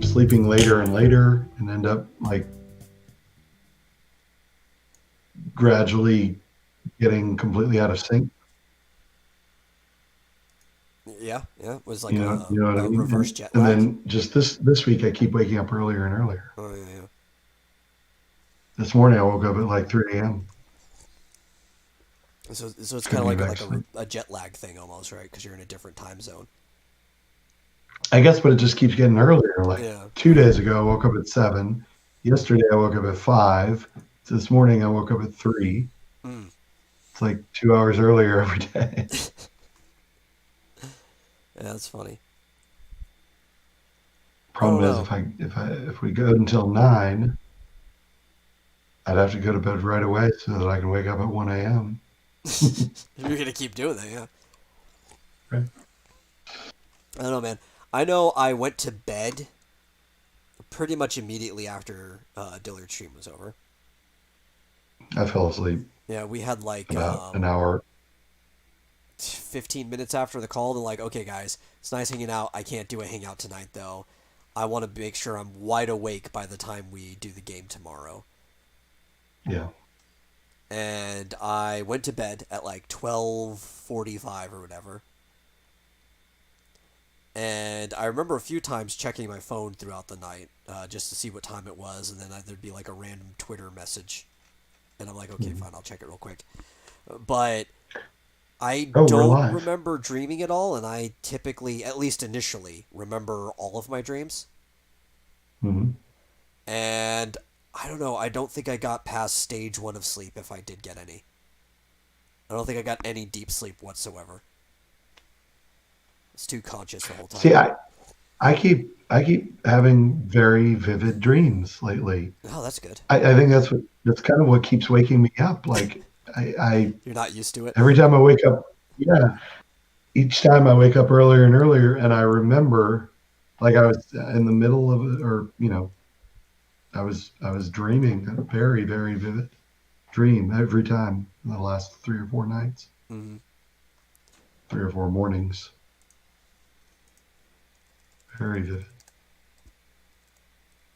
keep sleeping later and later and end up like gradually getting completely out of sync. Yeah, yeah. It was like You know what I a mean? reverse jet And lag. then just this week, I keep waking up earlier and earlier. Oh yeah, yeah. This morning, I woke up at like 3 a.m. So it's kind of Couldn't get back like to sleep. a jet lag thing almost, right? Because you're in a different time zone. I guess, but it just keeps getting earlier. Like Yeah, 2 days ago, I woke up at 7. Yesterday, I woke up at 5. So this morning, I woke up at 3. mm. It's like 2 hours earlier every day. Yeah, that's funny. I don't Problem is, know. if we go until 9, I'd have to go to bed right away so that I can wake up at 1 a.m. You're gonna keep doing that, yeah. Right? I don't know, man. I know I went to bed pretty much immediately after Dillard's stream was over. I fell asleep Yeah, we had about an hour. 15 minutes after the call. They're like, okay, guys, it's nice hanging out. I can't do a hangout tonight, though. I want to make sure I'm wide awake by the time we do the game tomorrow. Yeah. And I went to bed at like 12:45 or whatever. And I remember a few times checking my phone throughout the night just to see what time it was, and then there'd be like a random Twitter message. And I'm like, okay, Mhm. fine, I'll check it real quick. But I Oh, we're don't live. remember dreaming at all, and I typically, at least initially, remember all of my dreams. Hmm. And I don't know, I don't think I got past stage one of sleep if I did get any. I don't think I got any deep sleep whatsoever. It's too conscious the whole time. See, I keep having very vivid dreams lately. Oh, that's good. I think that's kind of what keeps waking me up. Like I You're not used to it. every time I wake up, yeah, each time I wake up earlier and earlier, and I remember like I was in the middle of it, or I was dreaming a very very vivid dream every time in the last 3 or 4 nights, Mm-hmm. 3 or 4 mornings, very vivid.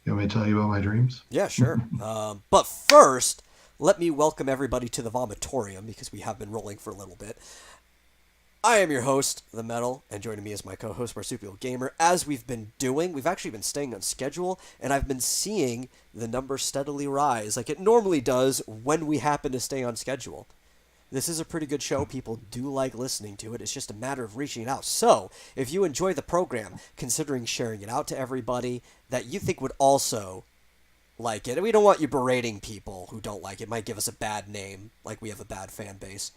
You want me to tell you about my dreams? Yeah, sure. But first, let me welcome everybody to the Vomitorium because we have been rolling for a little bit. I am your host, The Metal, and joining me is my co-host, Marsupial Gamer. As we've been doing, we've actually been staying on schedule, and I've been seeing the number steadily rise, like it normally does when we happen to stay on schedule. This is a pretty good show. People do like listening to it. It's just a matter of reaching it out. So, if you enjoy the program, considering sharing it out to everybody that you think would also like it. And we don't want you berating people who don't like it. It might give us a bad name, like we have a bad fan base.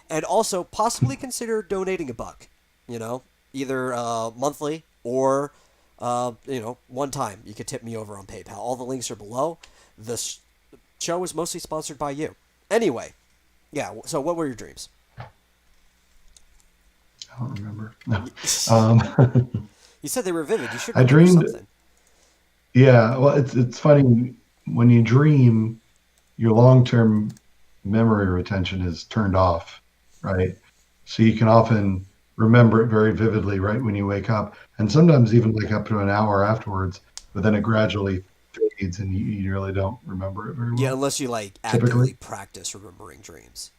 And also, possibly consider donating $1. You know, either monthly or one time. You could tip me over on PayPal. All the links are below. This show is mostly sponsored by you. Anyway, yeah. So, what were your dreams? I don't remember. You No. Um, said they were vivid. You should I remember dreamed. something. Yeah, well, it's funny when you dream, your long-term memory retention is turned off, right? So you can often remember it very vividly right when you wake up, and sometimes even like up to an hour afterwards, but then it gradually fades and you really don't remember it very Yeah, well, unless you like typically. actively practice remembering dreams.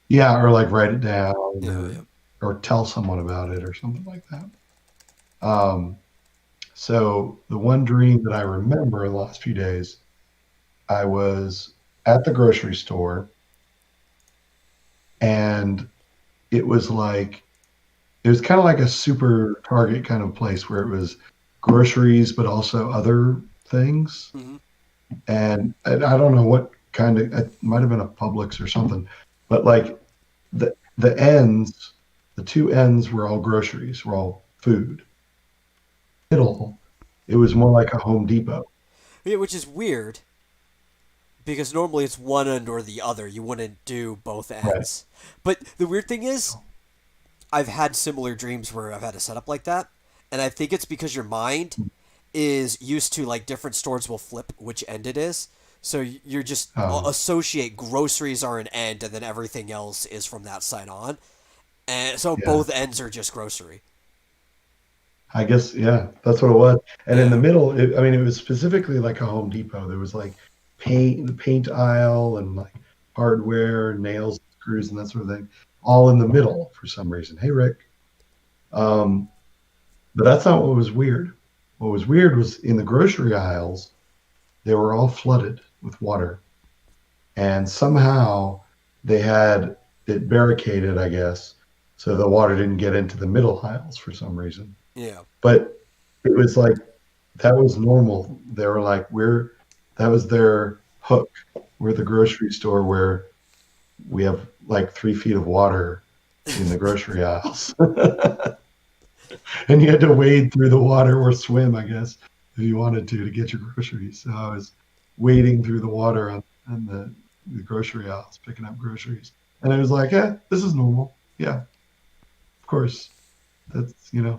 Yeah, or like write it down Yeah, yeah. or tell someone about it or something like that. Um, so the one dream that I remember in the last few days, I was at the grocery store and it was like it was kind of like a super Target kind of place where it was groceries but also other things. Mm-hmm. And I don't know what kind of, it might have been a Publix or something, but like the ends, the two ends were all groceries, were all food. Middle, it was more like a Home Depot. Yeah, which is weird because normally it's one end or the other. You wouldn't do both Right. ends. But the weird thing is, I've had similar dreams where I've had a setup like that, and I think it's because your mind is used to like different stores will flip which end it is. So you're just Um, associate groceries are an end, and then everything else is from that side on, and so yeah. both ends are just grocery. I guess, yeah, that's what it was. And in the Yeah. middle, I mean, it was specifically like a Home Depot. There was like the paint aisle, and like hardware, nails, screws, and that sort of thing, all in the middle for some reason. Hey, Rick. Um, but that's not what was weird. What was weird was in the grocery aisles, they were all flooded with water. And somehow they had it barricaded, I guess, so the water didn't get into the middle aisles for some reason. Yeah. But it was like that was normal. They were like, that was their hook. We're the grocery store where we have like 3 feet of water in the grocery aisles. And you had to wade through the water or swim, I guess, if you wanted to get your groceries. So I was wading through the water on the grocery aisles, picking up groceries. And I was like, this is normal. Yeah, of course. That's, Yeah,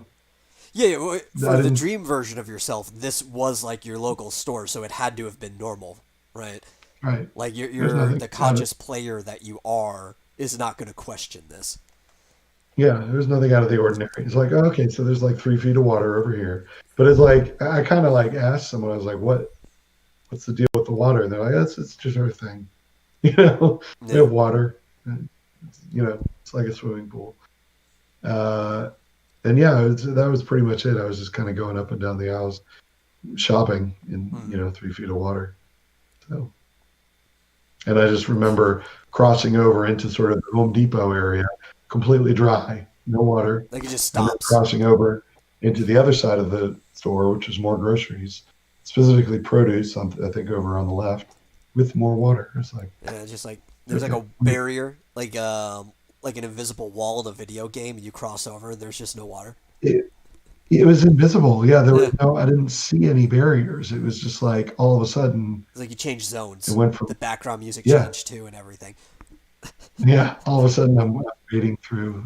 I for the didn't, dream version of yourself, this was like your local store, so it had to have been normal, right? right. Like There's you're nothing the out of, conscious player that you are is not going to question this. yeah, there's nothing out of the ordinary. It's like, okay, so there's like 3 feet of water over here. But it's like, I kind of like asked someone, I was like, what's the deal with the water? And they're like, it's just our thing. You know, we Yeah. have water. And, it's like a swimming pool. Uh, and yeah, that was pretty much it. I was just kind of going up and down the aisles shopping in, Hmm. 3 feet of water. So, and I just remember crossing over into sort of the Home Depot area, completely dry, no water, Like it just and then stops. crossing over into the other side of the store, which was more groceries, specifically produce, I think over on the left, with more water. It's like, Yeah, just like there's like okay, a barrier, like an invisible wall in a video game, and you cross over, and there's just no water. it, it was invisible. Yeah, there Yeah, was I didn't see any barriers. It was just like all of a sudden it's like you change it zones. went The from, background music yeah, changed too, and everything. yeah, all of a sudden I'm wading through,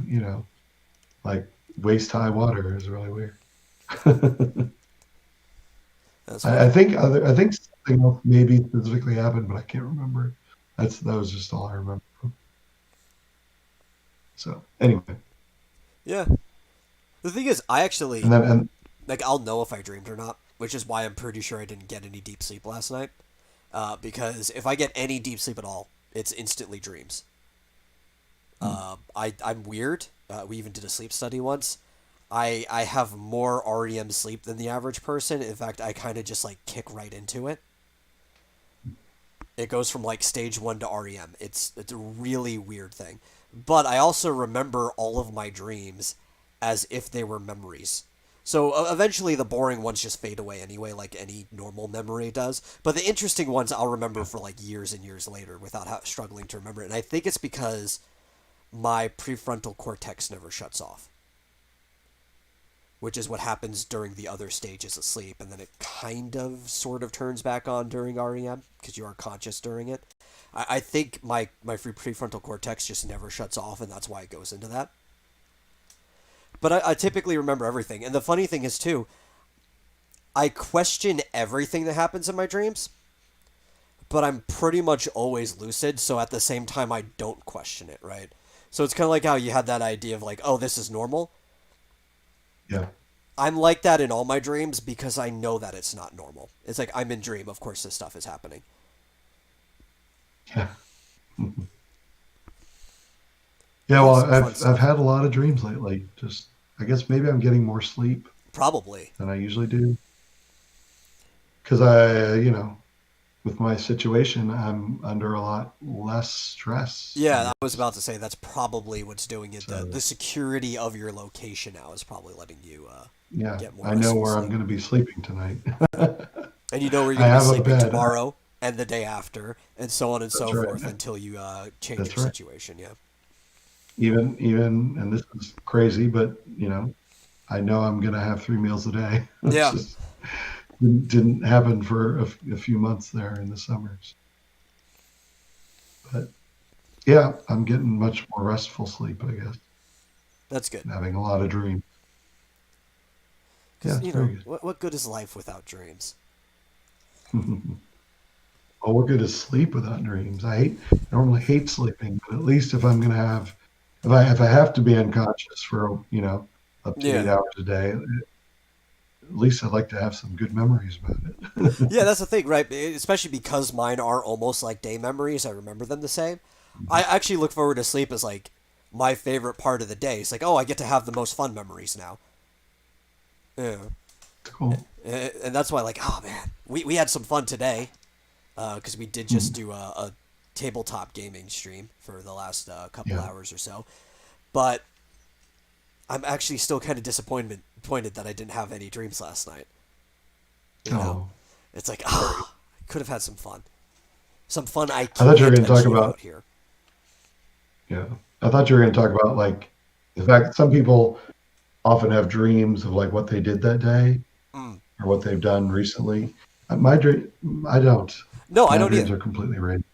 like waist high water. Is really weird. That's I funny. think I think something else maybe specifically happened, but I can't remember. That was just all I remember. So anyway, Yeah. The thing is, I actually and like I'll know if I dreamed or not, which is why I'm pretty sure I didn't get any deep sleep last night. Because if I get any deep sleep at all, it's instantly dreams. I'm weird. We even did a sleep study once. I have more REM sleep than the average person. In fact, I kind of just like kick right into it. It goes from like stage one to REM. It's a really weird thing. But I also remember all of my dreams as if they were memories. So eventually the boring ones just fade away anyway, like any normal memory does. But the interesting ones I'll remember for like years and years later without struggling to remember it. And I think it's because my prefrontal cortex never shuts off, which is what happens during the other stages of sleep, and then it kind of sort of turns back on during REM because you are conscious during it. I think my prefrontal cortex just never shuts off, and that's why it goes into that. But I typically remember everything, and the funny thing is too, I question everything that happens in my dreams, but I'm pretty much always lucid, so at the same time I don't question it, right? So it's kind of like how you had that idea of like, oh, this is normal. yeah, I'm like that in all my dreams because I know that it's not normal. It's like I'm in dream, of course this stuff is happening. yeah, yeah. Yeah, Well, some fun I've stuff. had a lot of dreams lately. Just I guess maybe I'm getting more sleep Probably. than I usually do because I with my situation, I'm under a lot less stress, I Yeah, I was guess. about to say that's probably what's doing it. The So security of your location now is probably letting you yeah, get more I know restful where I'm sleep. going to be sleeping tonight. And you know where you're I going to be have a sleeping bed. tomorrow and the day after, and so on and That's so right. forth until you change your That's right. situation. Yeah. And this is crazy, but I know I'm going to have 3 meals a day, which Yeah. just didn't happen for a few months there in the summers. But yeah, I'm getting much more restful sleep, I guess. That's good. Having a lot of dreams. Yeah, Because, it's very what good is life without dreams? good. Oh, what good is sleep without dreams? I normally hate sleeping, but at least if I'm going to have, if I have to be unconscious for, up to eight Yeah. hours a day, at least I'd like to have some good memories about it. Yeah, that's the thing, right? Especially because mine are almost like day memories. I remember them the same. I actually look forward to sleep as like my favorite part of the day. It's like, oh, I get to have the most fun memories now. Yeah, Cool. and that's why, like, oh man, we had some fun today because we did just Hmm. do a tabletop gaming stream for the last couple Yeah. hours or so. But I'm actually still kind of disappointed that I didn't have any dreams last night. You know, Oh, it's like sorry. I could have had some fun, some fun I I thought you were can't going to talk achieve about, out here. yeah. I thought you were going to talk about like the fact that some people often have dreams of like what they did that day Mm. or what they've done recently. My dream, I don't. No, I My don't dreams either. are completely random.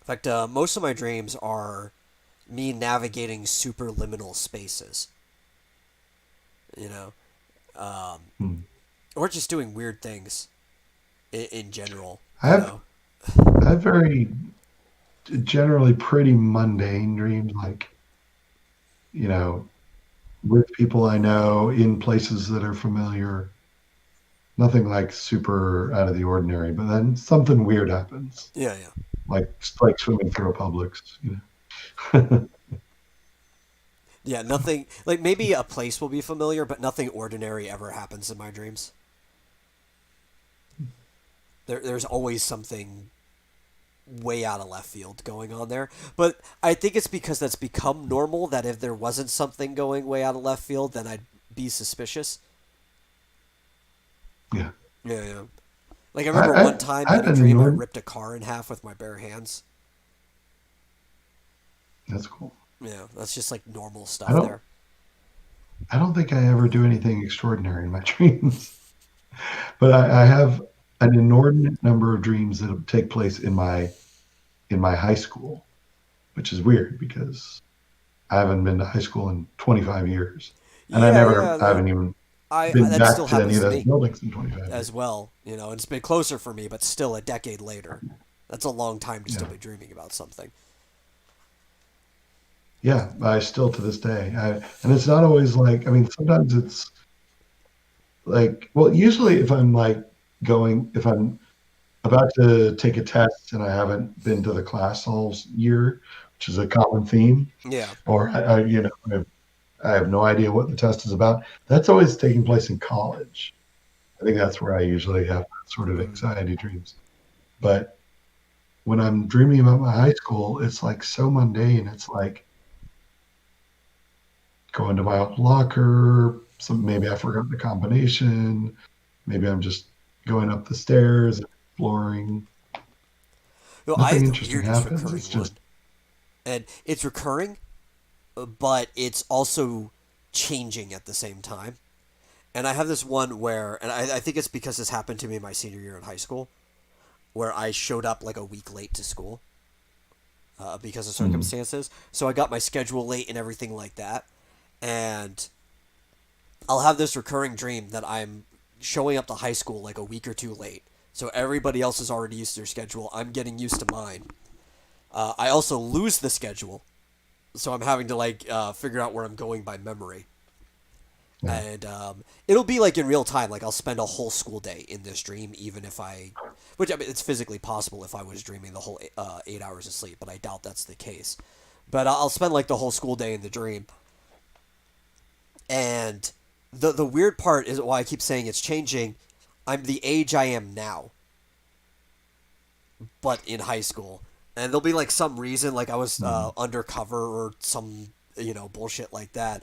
In fact, most of my dreams are me navigating superliminal spaces. You know, um, Hmm. or just doing weird things in general. I have I have very generally pretty mundane dreams, like you know, with people I know in places that are familiar. Nothing like super out of the ordinary, but then something weird happens, Yeah, yeah, like swimming through a Publix. You know? yeah. Nothing like maybe a place will be familiar, but nothing ordinary ever happens in my dreams. There's always something way out of left field going on there. But I think it's because that's become normal that if there wasn't something going way out of left field, then I'd be suspicious. Yeah, Yeah, yeah. Like I I, remember one I time I in had a an dream I enormous. ripped a car in half with my bare hands. That's cool. Yeah, that's just like normal I stuff don't there. I don't think I ever do anything extraordinary in my dreams, but I have an inordinate number of dreams that take place in my high school, which is weird because I haven't been to high school in 25 years, and Yeah, yeah. I No, haven't even I been that back still to any happens of to those me buildings in 25 years. as well. You know, and it's been closer for me, but still a decade later. That's a long time to still Yeah, be dreaming about something. yeah. I still to this day, and it's not always like. I mean, sometimes it's like, well, usually if I'm about to take a test and I haven't been to the class all year, which is a common theme, Yeah. or I have no idea what the test is about. That's always taking place in college. I think that's where I usually have sort of Mm. anxiety dreams. But when I'm dreaming about my high school, it's like so mundane. It's like going to my old locker. Some maybe I forgot the combination. Maybe I'm just going up the stairs, exploring. No, I Nothing have the interesting weirdest happens. It's recurring one, just and it's recurring, but it's also changing at the same time. And I have this one where, and I think it's because this happened to me my senior year in high school, where I showed up like a week late to school because of hmm, circumstances. So I got my schedule late and everything like that. And I'll have this recurring dream that I'm showing up to high school like a week or two late. So everybody else is already used to their schedule. I'm getting used to mine. I also lose the schedule, so I'm having to like figure out where I'm going by memory. yeah. And it'll be like in real time. Like I'll spend a whole school day in this dream, even if which I mean, it's physically possible if I was dreaming the whole 8 hours of sleep, but I doubt that's the case. But I'll spend like the whole school day in the dream, and the weird part is why I keep saying it's changing. I'm the age I am now, but in high school, and there'll be like some reason, like I was Hmm. undercover or some bullshit like that,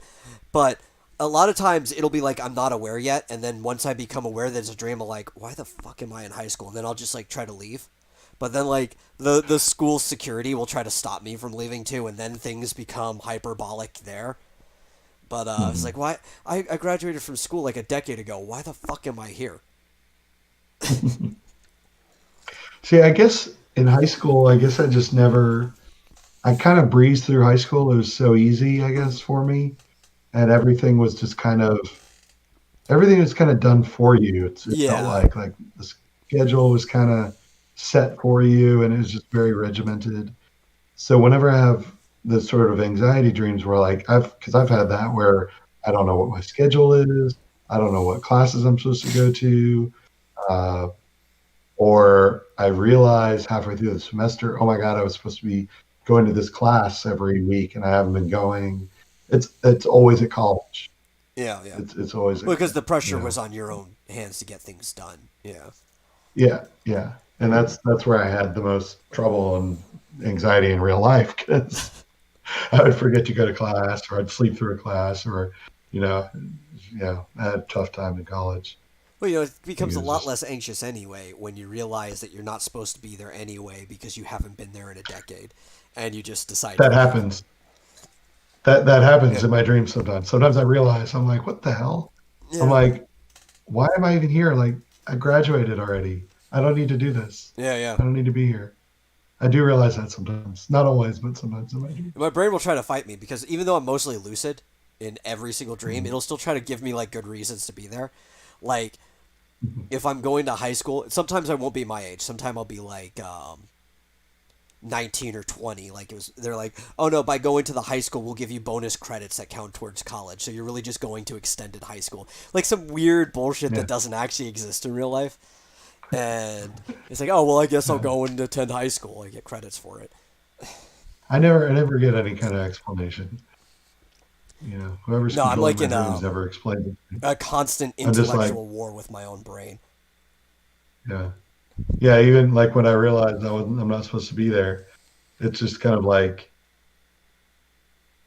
but a lot of times it'll be like I'm not aware yet, and then once I become aware that it's a dream, I'm like, why the fuck am I in high school? And then I'll just like try to leave, but then like the school security will try to stop me from leaving too, and then things become hyperbolic there. But it's Hmm. like, why I graduated from school like a decade ago. Why the fuck am I here? See, I guess in high school, I guess I just never. I kind of breezed through high school. It was so easy, I Mm, guess, for me, and everything was kind of done for you. It felt yeah. like the schedule was kind of set for you, and it was just very regimented. So whenever I have the sort of anxiety dreams where like I've because I've had that where I don't know what my schedule is. I don't know what classes I'm supposed to go to. Uh, or I realize halfway through the semester, oh my God, I was supposed to be going to this class every week and I haven't been going. It's always at college. Yeah, yeah. It's always Well, because the you pressure was know, on your own hands to get things done. Yeah. yeah, yeah. And that's where I had the most trouble and anxiety in real life because I would forget to go to class or I'd sleep through a class or, you know, yeah, I had a tough time in college. Well, it I think becomes it a was lot just less anxious anyway when you realize that you're not supposed to be there anyway because you haven't been there in a decade, and you just decide to that leave. happens. That Yeah. happens in my dreams sometimes. Sometimes I realize I'm like, what the hell? I'm Yeah. like, why am I even here? Like, I graduated already. I don't need to do this. Yeah. Yeah. I don't need to be here. I do realize that sometimes. Not always, but sometimes in my dreams. My brain will try to fight me because even though I'm mostly lucid in every single dream, Mhm. it'll still try to give me like good reasons to be there. Like Mhm. if I'm going to high school, sometimes I won't be my age. Sometimes I'll be like 19 or 20. Like it was, they're like, oh no, by going to the high school, we'll give you bonus credits that count towards college. So you're really just going to extended high school, like some weird bullshit that Yeah. doesn't actually exist in real life. And it's like, oh well, I guess I'll Yeah. go and attend high school. I get credits for it. I never get any kind of explanation. Whoever's No, I'm controlling like my in dreams never explains it to me. a constant I'm just like, intellectual war with my own brain. yeah. Yeah, even like when I realized I'm not supposed to be there, it's just kind of like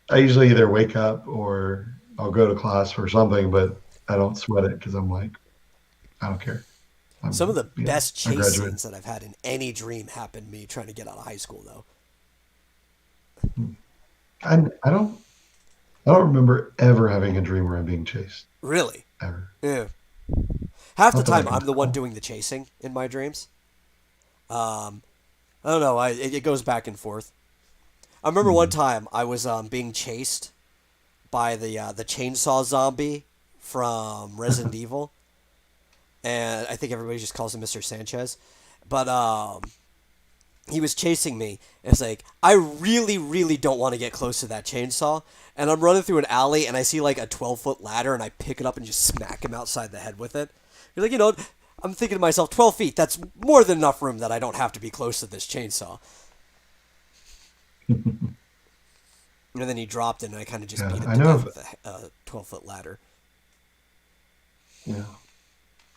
I usually either wake up or I'll go to class for something, but I don't sweat it because I'm like, I don't care. Some of the best I chase graduated. scenes that I've had in any dream happened me trying to get out of high school, though. I don't remember ever having a dream where I'm being chased Really? ever. Yeah. Half the Not that I time, can I'm the one tell. doing the chasing in my dreams. Um, I don't know. It goes back and forth. I remember one Mhm. time I was being chased by the chainsaw zombie from Resident Evil, and I think everybody just calls him Mr. Sanchez. But he was chasing me. And it's like I really, really don't want to get close to that chainsaw. And I'm running through an alley, and I see like a 12-foot ladder, and I pick it up and just smack him outside the head with it. You're like, I'm thinking to myself, 12 feet. That's more than enough room that I don't have to be close to this chainsaw. And then he dropped it, and I kind of just Yeah, beat him I to know. death with a 12-foot ladder. Yeah,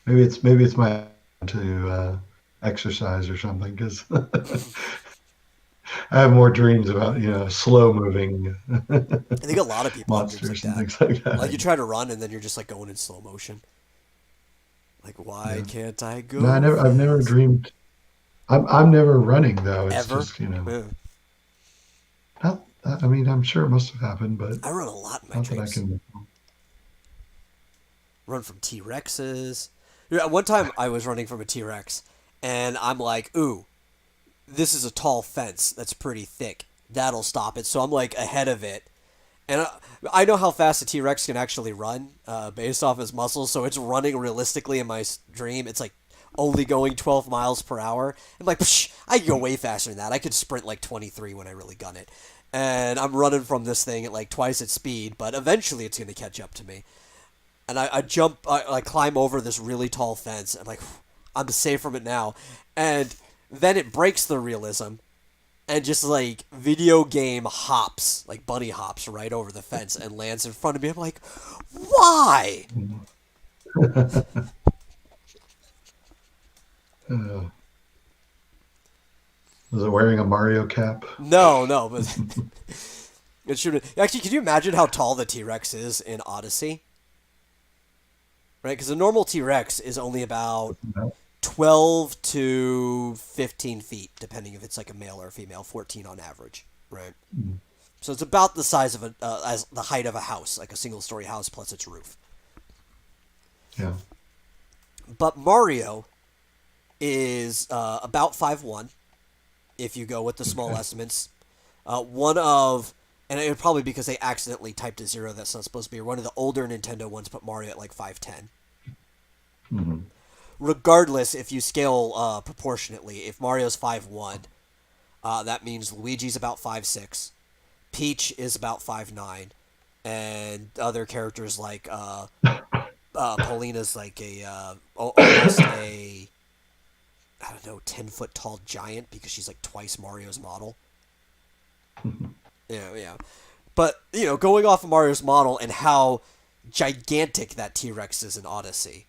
maybe it's my to exercise or something because I have more dreams about slow moving I think a lot of people have dreams like monsters and that. things like Like you that. try to run, and then you're just like going in slow motion. Like, why Yeah. can't I No, go I've never fast? dreamed. I'm never running though. It's Ever? just Yeah. not. I mean, I'm sure it must have happened, but I run a lot in my not that I dreams. can. Run from T Rexes. Yeah, one time I was running from a T Rex, and I'm like, ooh, this is a tall fence that's pretty thick. That'll stop it. So I'm like ahead of it. And I know how fast a T Rex can actually run based off his muscles, so it's running realistically in my dream. It's like only going 12 miles per hour. I'm like, psh, I can go way faster than that. I could sprint like 23 when I really gun it. And I'm running from this thing at like twice its speed, but eventually it's going to catch up to me. And I jump, I climb over this really tall fence. I'm like, I'm safe from it now. And then it breaks the realism and just like video game hops, like bunny hops right over the fence and lands in front of me. I'm like, why? Uh, was it wearing a Mario cap? No, no, but it should actually. Can you imagine how tall the T Rex is in Odyssey? Right, because a normal T Rex is only about No. 12 to 15 feet, depending if it's like a male or a female. 14 on average, right? So it's about the size of as the height of a house, like a single-story house plus its roof. Yeah. But Mario is about 5'1", if you go with the small Okay. estimates. One of, and it would probably because they accidentally typed a zero that's not supposed to be. One of the older Nintendo ones put Mario at like 5'10". Hmm. Regardless, if you scale proportionately, if Mario's 5'1", that means Luigi's about 5'6", Peach is about 5'9", and other characters like Paulina's like a almost a I don't know 10 foot tall giant because she's like twice Mario's model. Yeah, yeah. But going off of Mario's model and how gigantic that T Rex is in Odyssey,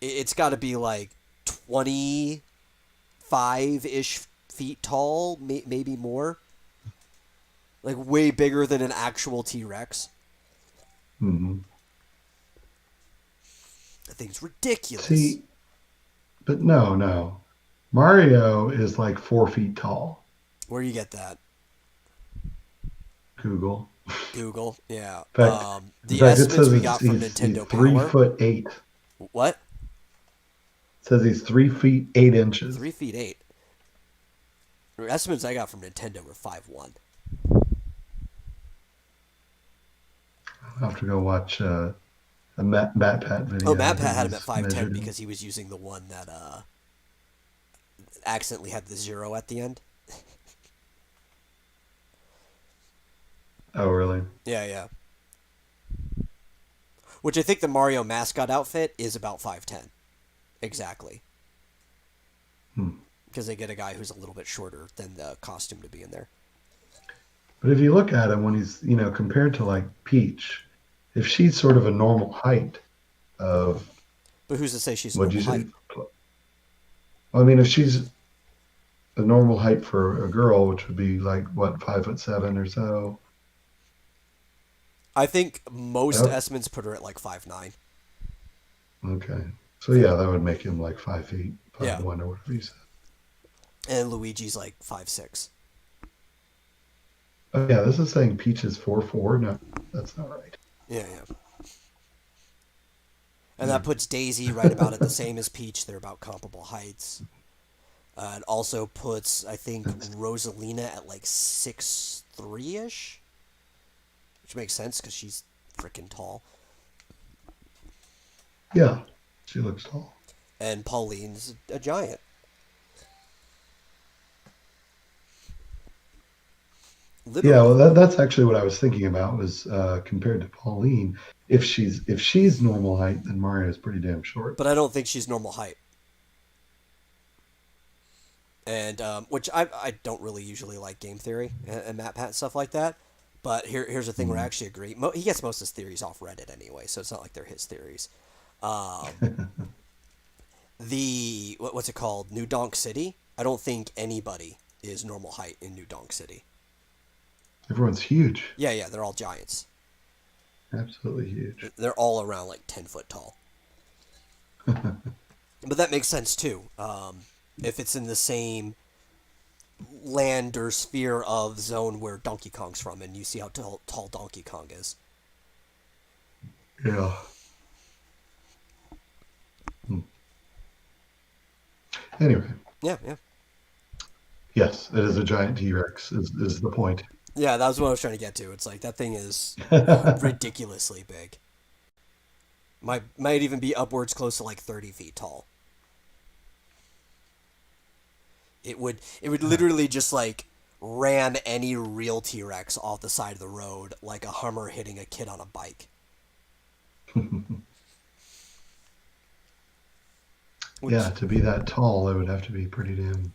it's got to be like 25-ish feet tall, maybe more. Like way bigger than an actual T Rex. Hmm. That thing's ridiculous. See, but no, no. Mario is like 4 feet tall. Where do you get that? Google. Google. Yeah. In fact, in The fact, it estimates says we got from he's Nintendo three Power. foot eight. What? It says he's 3 feet 8 inches. 3 feet 8. The estimates I got from Nintendo were 5'1". I'll have to go watch a Matt Pat Oh, video. I MatPat think had him at he's 5'10" measured him. because he was using the one that accidentally had the 0 at the end. Oh, really? Yeah, yeah. Which I think the Mario mascot outfit is about 5'10". Exactly. Hmm. Because they get a guy who's a little bit shorter than the costume to be in there. But if you look at him when he's, compared to like Peach, if she's sort of a normal height of, But who's to say she's a what'd you normal say? height? I mean, if she's a normal height for a girl, which would be like what, 5'7" or so. I think most Yep. estimates put her at like 5'9". Okay. So yeah, that would make him like 5 feet, five Yeah. one or whatever you said. And Luigi's like 5'6". Oh yeah, this is saying Peach is 4'4". No, that's not right. Yeah, yeah. And that Yeah. puts Daisy right about at the same as Peach. They're about comparable heights. It also puts, I think, That's Rosalina at like 6'3" ish, which makes sense because she's freaking tall. yeah. She looks tall. And Pauline's a giant. Yeah, well, Literally. that's actually what I was thinking about was compared to Pauline. If she's normal height, then Mario's pretty damn short. But I don't think she's normal height. And which I don't really usually like game theory and map pat stuff like that. But here's the thing where I Mm. actually agree. He gets most of his theories off Reddit anyway, so it's not like they're his theories. Um, what's it called? New Donk City. I don't think anybody is normal height in New Donk City. Everyone's huge, Yeah, yeah, they're all giants. absolutely huge. They're all around like 10 foot tall. But that makes sense too. If it's in the same land or sphere of zone where Donkey Kong's from, and you see how tall Donkey Kong is. Yeah. Hmm. Anyway, Yeah, yeah. yes, it is a giant T-Rex. Is the point? Yeah, that was what I was trying to get to. It's like that thing is ridiculously big. Might even be upwards close to like 30 feet tall. It would literally just like ram any real T Rex off the side of the road like a Hummer hitting a kid on a bike. Yeah, Which to be that tall, it would have to be pretty damn.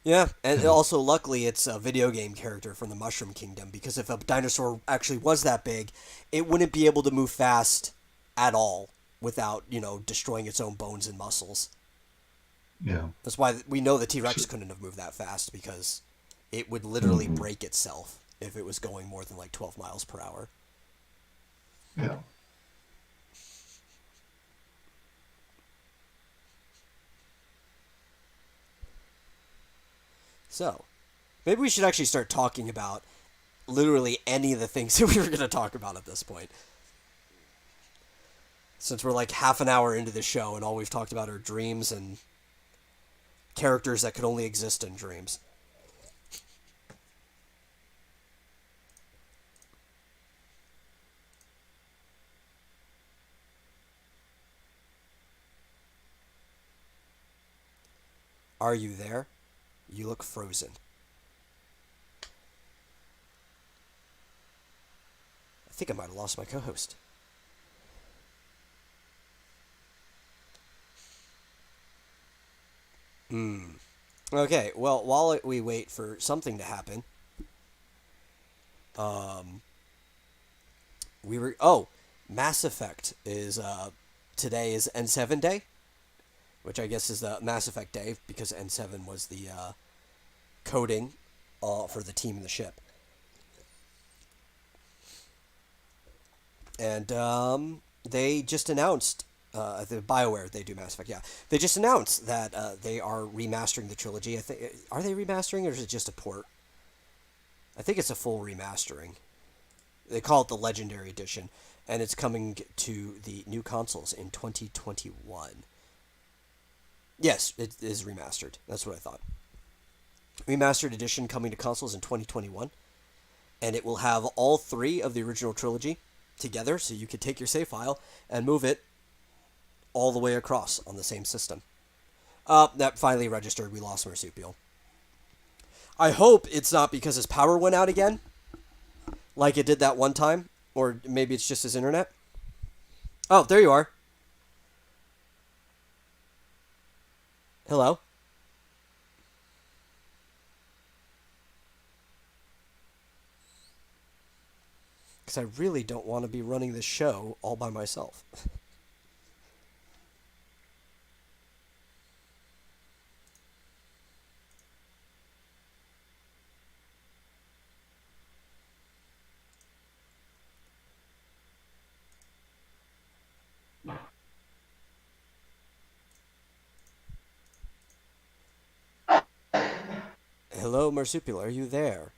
yeah, and Yeah. also luckily it's a video game character from the Mushroom Kingdom because if a dinosaur actually was that big, it wouldn't be able to move fast at all without destroying its own bones and muscles. Yeah. That's why we know the T So, Rex couldn't have moved that fast because it would literally mhm. break itself if it was going more than like 12 miles per hour. Yeah. So, maybe we should actually start talking about literally any of the things that we were going to talk about at this point. Since we're like half an hour into the show and all we've talked about are dreams and characters that could only exist in dreams. Are you there? You look frozen. think I might have lost my co-host. Hmm. Okay. Well, while we wait for something to happen, um, we were. Oh, Mass Effect is today is N7 day, which I guess is the Mass Effect day because N7 was the coding for the team and the ship. And they just announced the Bioware they do Mass Effect. Yeah, they just announced that they are remastering the trilogy. I think are they remastering or is it just a port? I think it's a full remastering. They call it the Legendary Edition, and it's coming to the new consoles in 2021. Yes, it is remastered. That's what I thought. Remastered edition coming to consoles in 2021, and it will have all three of the original trilogy together, so you could take your save file and move it all the way across on the same system. That finally registered. We lost Marsupial. I hope it's not because his power went out again, like it did that one time, or maybe it's just his internet. Oh, there you are. Hello. Because I really don't want to be running this show all by myself. Hello, Marsupial, are you there?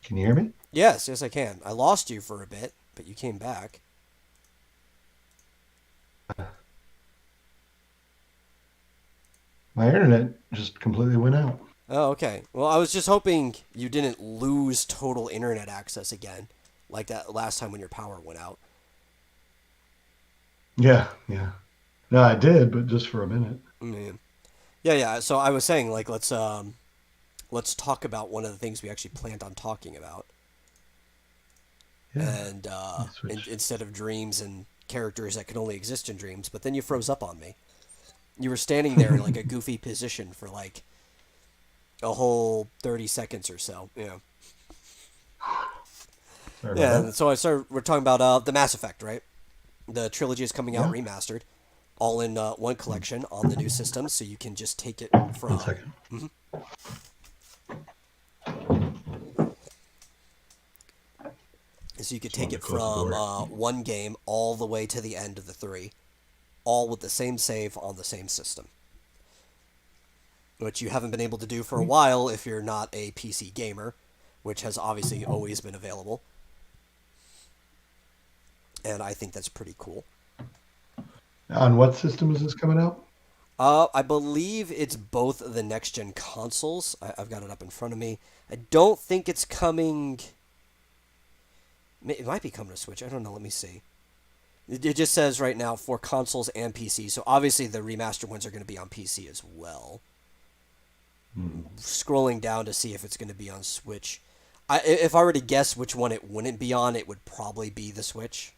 Can you hear me? Yes, yes, I can. I lost you for a bit, but you came back. My internet just completely went out. Oh, okay. Well, I was just hoping you didn't lose total internet access again, like that last time when your power went out. Yeah, yeah. No, I did, but just for a minute. Mm. Yeah, yeah. So I was saying, like, let's talk about one of the things we actually planned on talking about, Yeah, and let me switch. instead of dreams and characters that can only exist in dreams. But then you froze up on me. You were standing there in like a goofy position for like a whole 30 seconds or so. Yeah. Sorry about Yeah. that. And so I started. We're talking about the Mass Effect, right? The trilogy is coming out Yeah. remastered, all in one collection on the new system, so you can just take it One from. second. Mhm. So you could Just take wanted to it close the from door. one game all the way to the end of the three, all with the same save on the same system, which you haven't been able to do for a Sweet. while if you're not a PC gamer, which has obviously always been available, and I think that's pretty cool. On what system is this coming out? I believe it's both of the next gen consoles. I've got it up in front of me. I don't think it's coming. It might be coming to Switch. I don't know. Let me see. It just says right now for consoles and PC. So obviously the remastered ones are going to be on PC as well. Hmm. Scrolling down to see if it's going to be on Switch. If I were to guess which one it wouldn't be on, it would probably be the Switch.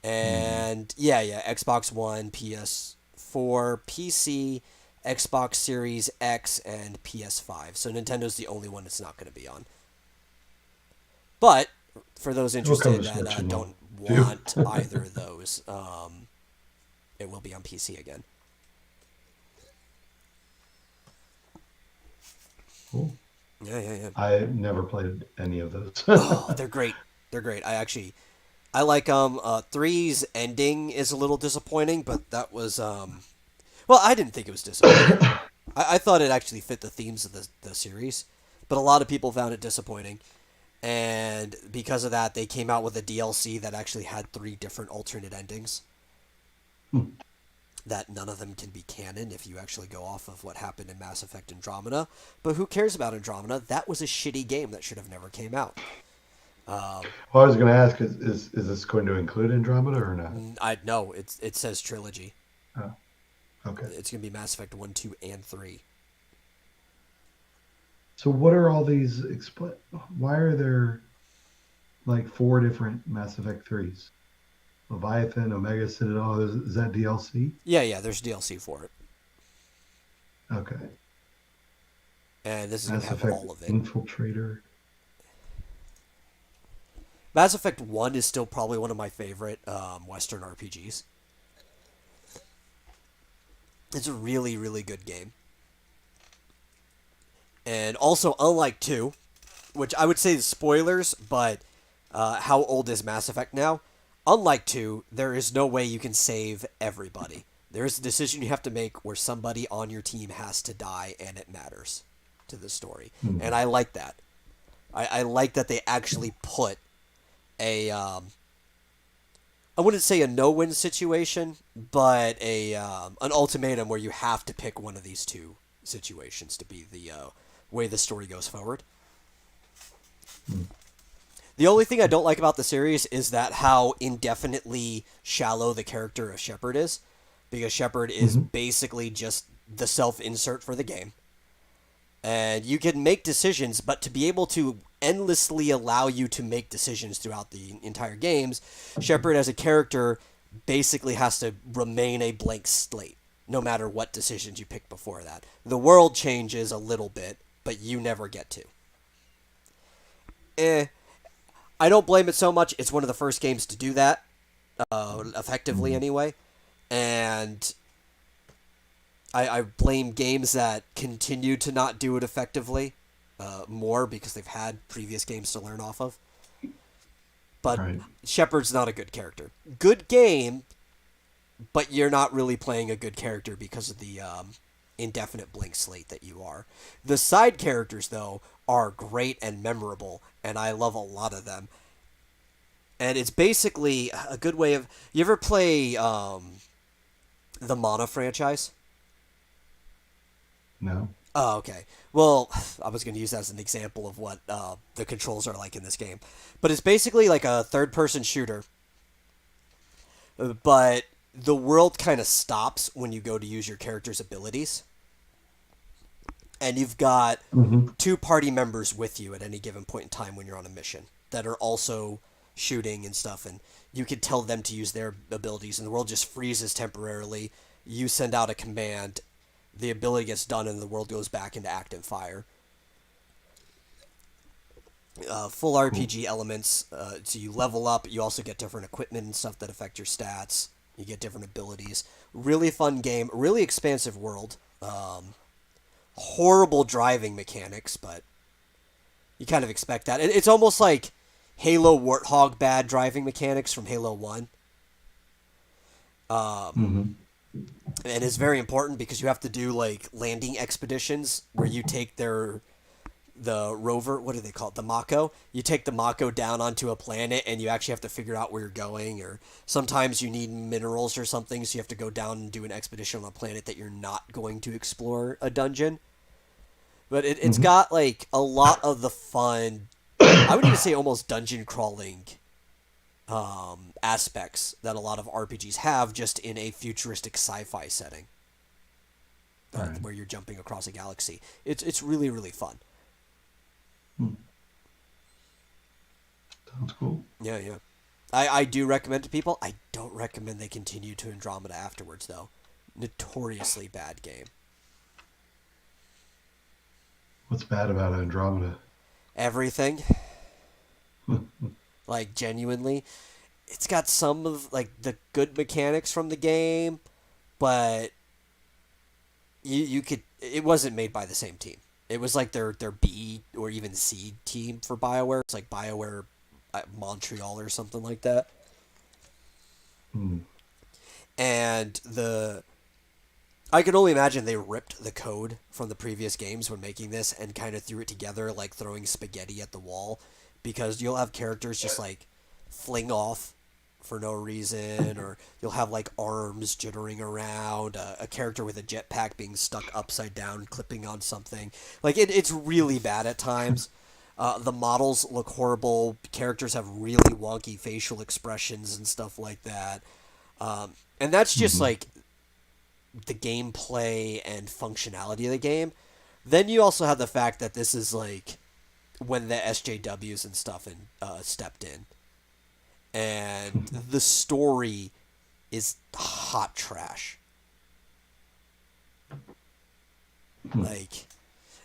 Hmm. And yeah, yeah, Xbox One, PS4, PC, Xbox Series X, and PS5. So Nintendo's the only one it's not going to be on. But for those It will come interested to that Switch in don't a few. want either of those, it will be on PC again. Cool. Yeah, yeah, yeah. I never played any of those. Oh, they're great. They're great. I like three's ending is a little disappointing, but that was well, I didn't think it was disappointing. I thought it actually fit the themes of the series, but a lot of people found it disappointing. And because of that, they came out with a DLC that actually had three different alternate endings. that none of them can be canon if you actually go off of what happened in Mass Effect Andromeda. But who cares about Andromeda? That was a shitty game that should have never came out. Um, Well, I was going to ask, is this going to include Andromeda or not? I know it says trilogy. Oh, okay. It's gonna be Mass Effect 1, 2, and 3. So what are all these? Why are there like four different Mass Effect threes? Leviathan, Omega Citadel. Is that DLC? Yeah, there's DLC for it, Okay. and this is gonna Mass have Effect all of it. Infiltrator. Mass Effect 1 is still probably one of my favorite Western RPGs. It's a really, really good game. And also, unlike 2, which I would say is spoilers, but how old is Mass Effect now? Unlike 2, there is no way you can save everybody. There is a decision you have to make where somebody on your team has to die, and it matters to the story. Hmm. And I like that. I like that they actually put a I wouldn't say a no-win situation, but a an ultimatum where you have to pick one of these two situations to be the way the story goes forward. Hmm. The only thing I don't like about the series is that how indefinitely shallow the character of Shepard is, because Shepard is Mm-hmm. basically just the self-insert for the game. And you can make decisions, but to be able to endlessly allow you to make decisions throughout the entire games, Shepard as a character basically has to remain a blank slate, no matter what decisions you pick before that. The world changes a little bit, but you never get to. I don't blame it so much. It's one of the first games to do that, effectively Mm-hmm. anyway. And I blame games that continue to not do it effectively more because they've had previous games to learn off of. But Right. Shepard's not a good character. Good game, but you're not really playing a good character because of the indefinite blank slate that you are. The side characters, though, are great and memorable, and I love a lot of them. And it's basically a good way of. You ever play the Mana franchise? No. Oh, okay. Well, I was going to use that as an example of what the controls are like in this game. But it's basically like a third person shooter, but the world kind of stops when you go to use your character's abilities. And you've got Mm-hmm. two party members with you at any given point in time when you're on a mission that are also shooting and stuff. And you can tell them to use their abilities, and the world just freezes temporarily. You send out a command, the ability gets done, and the world goes back into active fire. Full Cool. RPG elements, so you level up. You also get different equipment and stuff that affect your stats. You get different abilities. Really fun game. Really expansive world. Horrible driving mechanics, but you kind of expect that. It's almost like Halo Warthog bad driving mechanics from Halo 1. Mm-hmm. And it's very important because you have to do like landing expeditions where you take the rover, what do they call it, the Mako. You take the Mako down onto a planet, and you actually have to figure out where you're going. Or sometimes you need minerals or something, so you have to go down and do an expedition on a planet that you're not going to explore a dungeon. But it's Mm-hmm. got like a lot of the fun, I would even say almost dungeon crawling aspects that a lot of RPGs have, just in a futuristic sci-fi setting All right. where you're jumping across a galaxy. It's really, really fun. Hmm. Sounds cool. Yeah. I do recommend it to people. I don't recommend they continue to Andromeda afterwards, though. Notoriously bad game. What's bad about Andromeda? Everything, like genuinely, it's got some of like the good mechanics from the game, but you could. It wasn't made by the same team. It was like their B or even C team for BioWare. It's like BioWare Montreal or something like that. Hmm. And I can only imagine they ripped the code from the previous games when making this and kind of threw it together like throwing spaghetti at the wall, because you'll have characters just like fling off for no reason, or you'll have like arms jittering around, a character with a jetpack being stuck upside down, clipping on something. Like it's really bad at times. The models look horrible. Characters have really wonky facial expressions and stuff like that. And that's just Hmm. like the gameplay and functionality of the game. Then you also have the fact that this is like when the SJWs and stuff stepped in, and the story is hot trash. Like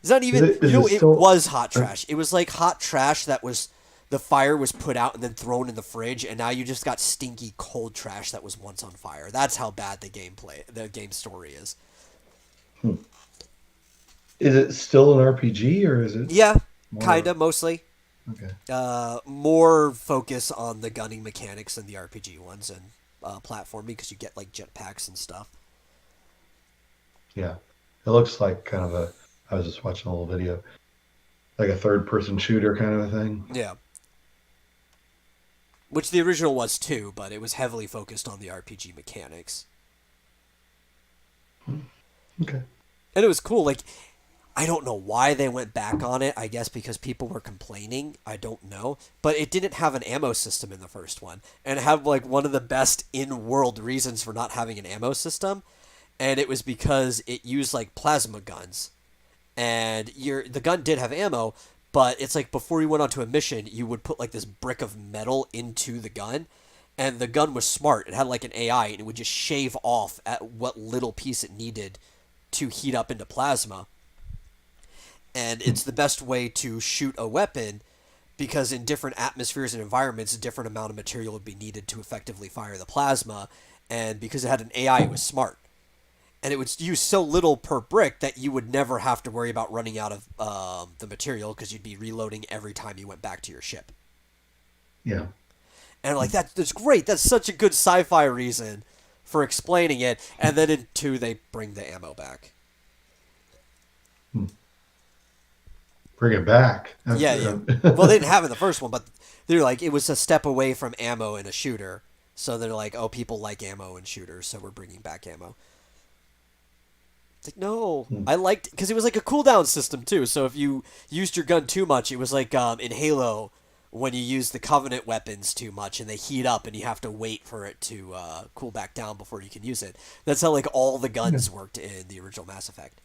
it's not Is even, it you is it know, it still? was hot trash. It was like hot trash that was, the fire was put out and then thrown in the fridge, and now you just got stinky cold trash that was once on fire. That's how bad the game story is. Hmm. Is it still an RPG or is it Yeah, more? kinda mostly. Okay. More focus on the gunning mechanics than the RPG ones, and platforming because you get like jetpacks and stuff. Yeah. It looks like kind of a. I was just watching a little video, like a third-person shooter kind of a thing. Yeah, which the original was too, but it was heavily focused on the RPG mechanics, Hmm. Okay. and it was cool. Like I don't know why they went back on it. I guess because people were complaining. I don't know. But it didn't have an ammo system in the first one. And it had like one of the best in world reasons for not having an ammo system. And it was because it used like plasma guns. And the gun did have ammo, but it's like before you went onto a mission, you would put like this brick of metal into the gun. And the gun was smart. It had like an AI, and it would just shave off at what little piece it needed to heat up into plasma, and Hmm. it's the best way to shoot a weapon because in different atmospheres and environments a different amount of material would be needed to effectively fire the plasma, and because it had an AI it was smart, and it would use so little per brick that you would never have to worry about running out of the material because you'd be reloading every time you went back to your ship. Yeah. And like that's great, that's such a good sci-fi reason for explaining it, and then in 2 they bring the ammo back. Hmm. Bring it back. Yeah, yeah. Well, they didn't have it in the first one, but they're like it was a step away from ammo in a shooter. So they're like, oh, people like ammo in shooters, so we're bringing back ammo. It's like no, Hmm. I liked because it was like a cooldown system too. So if you used your gun too much, it was like in Halo when you use the Covenant weapons too much and they heat up and you have to wait for it to cool back down before you can use it. That's how like all the Okay. guns worked in the original Mass Effect.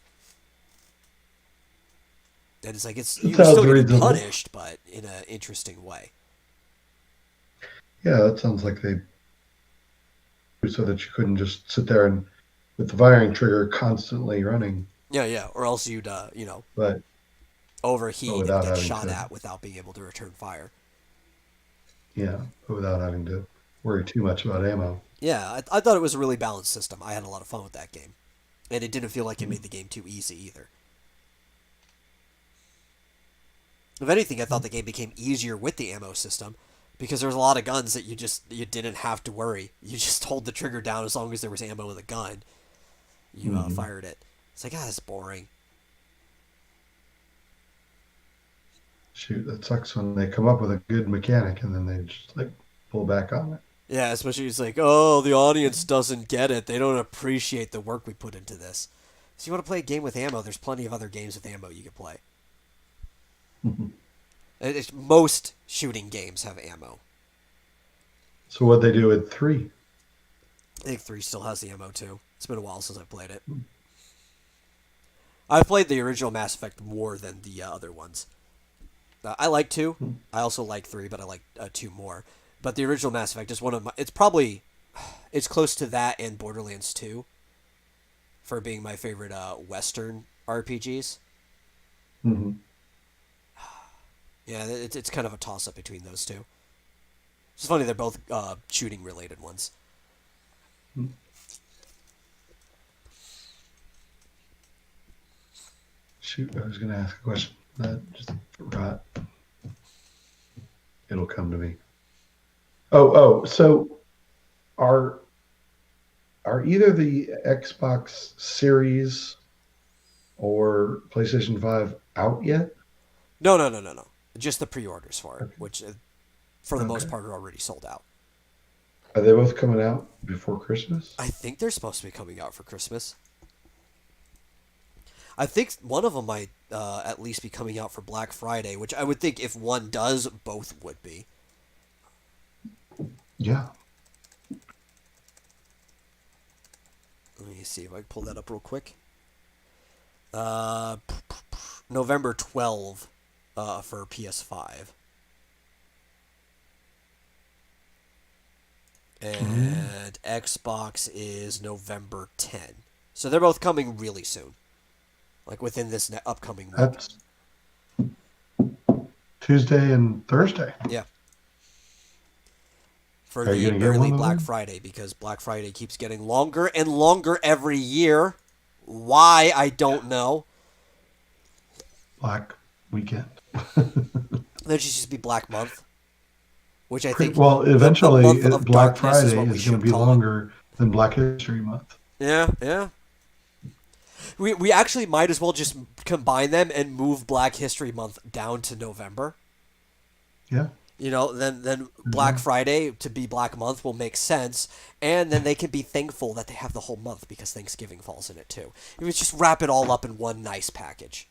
And it's like it's That you were still sounds getting reasonable. punished, but in an interesting way. Yeah, that sounds like they so that you couldn't just sit there and with the firing trigger constantly running, Yeah, yeah. Or else you'd, but overheat and without get having shot to, at without being able to return fire. yeah, but without having to worry too much about ammo. Yeah, I thought it was a really balanced system. I had a lot of fun with that game. And it didn't feel like it Hmm. made the game too easy either. If anything, I thought the game became easier with the ammo system because there was a lot of guns that you didn't have to worry. You just hold the trigger down as long as there was ammo in the gun. You Hmm. fired it. It's like, that's boring. Shoot, that sucks when they come up with a good mechanic and then they just like pull back on it. Yeah, especially it's like, oh, the audience doesn't get it. They don't appreciate the work we put into this. So you want to play a game with ammo? There's plenty of other games with ammo you can play. Most shooting games have ammo. So what they do with three? I think 3 still has the ammo too. It's been a while since I've played it. I've played the original Mass Effect more than the other ones. I like 2. Hmm. I also like 3, but I like 2 more. But the original Mass Effect is one of my. It's probably. It's close to that and Borderlands 2 for being my favorite Western RPGs. Hmm. Yeah, it's kind of a toss up between those two. It's funny, they're both shooting related ones. Shoot, I was going to ask a question. That just forgot. It'll come to me. So are are either the Xbox Series or PlayStation 5 out yet? No, no, no, no, no. Just the pre orders for it, Okay. which for the most Okay. part are already sold out. Are they both coming out before Christmas? I think they're supposed to be coming out for Christmas. I think one of them might at least be coming out for Black Friday, which I would think if one does, both would be. Yeah. Let me see if I can pull that up real quick. Uh, November 12 for PS5. Mm, And Xbox is November 10. So they're both coming really soon. Like within this upcoming week. that's Tuesday and Thursday. Yeah. For Are you the going to get early one of Black them? Friday because Black Friday keeps getting longer and longer every year. Why, I don't know. Black weekend. That should just be Black Month, which I think Well, the eventually, month of Black darkness is Friday what we is going to should be call it. longer than Black History Month. Yeah, yeah. We actually might as well just combine them and move Black History Month down to November. Yeah. You know, then Black Mhm. Friday to be Black Month will make sense, and then they can be thankful that they have the whole month because Thanksgiving falls in it too. You would just wrap it all up in one nice package.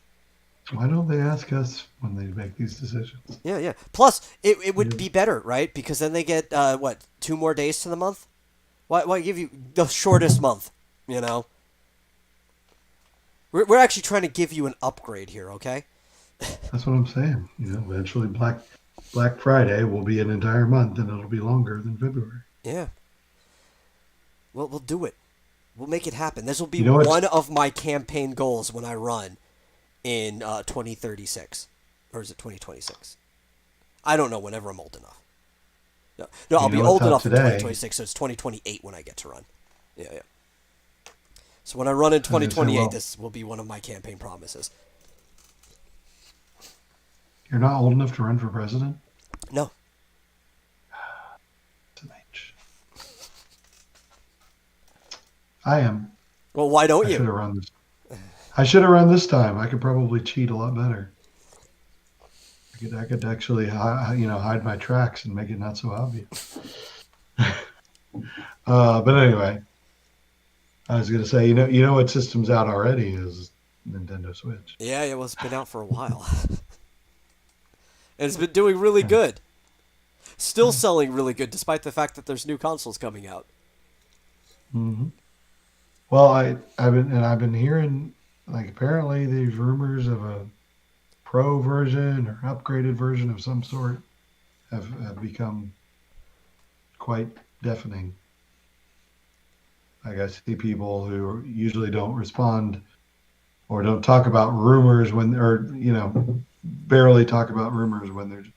Why don't they ask us when they make these decisions? Yeah, yeah. Plus, it would Yeah. be better, right? Because then they get what 2 more days to the month. Why give you the shortest month? You know, we're actually trying to give you an upgrade here, okay? That's what I'm saying. Eventually Black Friday will be an entire month, and it'll be longer than February. Yeah. Well, we'll do it. We'll make it happen. This will be You know what's one of my campaign goals when I run in 2036. Or is it 2026? I don't know, whenever I'm old enough. No, no, I'll you be know what's old out enough in today? 2026, so it's 2028 when I get to run. Yeah, yeah. So when I run in I was gonna say, 2028, well, this will be one of my campaign promises. you're not old enough to run for president. No. It's an age. I am. Well, why don't I you? should have run this. I should have run this time. I could probably cheat a lot better. I could actually hide my tracks and make it not so obvious. But anyway, I was gonna say, you know what system's out already is Nintendo Switch. Yeah, yeah, well, it's been out for a while. And it's been doing really Yeah. good. Still selling really good, despite the fact that there's new consoles coming out. Hmm. Well, I've been hearing, like, apparently these rumors of a pro version or upgraded version of some sort have become quite deafening. Like, I see people who usually don't respond or don't talk about rumors or barely talk about rumors when there's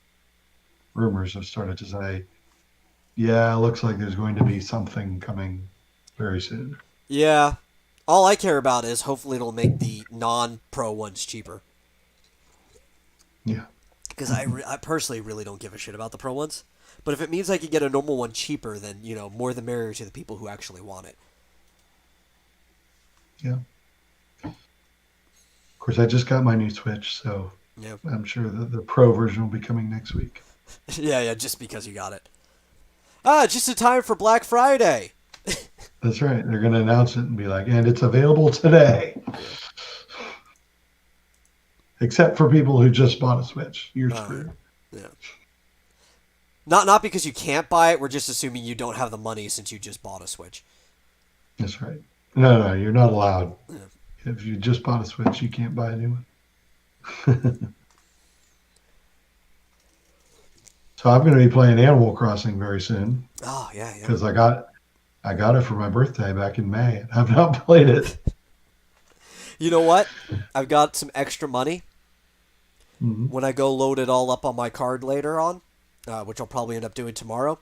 rumors have started to say, yeah, it looks like there's going to be something coming very soon. Yeah. All I care about is hopefully it'll make the non-pro ones cheaper. Yeah. Because I personally really don't give a shit about the pro ones. But if it means I can get a normal one cheaper, then, more the merrier to the people who actually want it. Yeah. Of course, I just got my new Switch, so Yeah. I'm sure the pro version will be coming next week. Yeah, yeah, just because you got it. Ah, just in time for Black Friday. That's right. They're going to announce it and be like, and it's available today. Yeah. Except for people who just bought a Switch. You're Uh, screwed. yeah. Not because you can't buy it. We're just assuming you don't have the money since you just bought a Switch. That's right. No, no, you're not allowed. Yeah. If you just bought a Switch, you can't buy a new one. So I'm going to be playing Animal Crossing very soon Oh yeah, yeah. because I got it for my birthday back in May. I've not played it. You know what? I've got some extra money. Mhm. When I go load it all up on my card later on, which I'll probably end up doing tomorrow,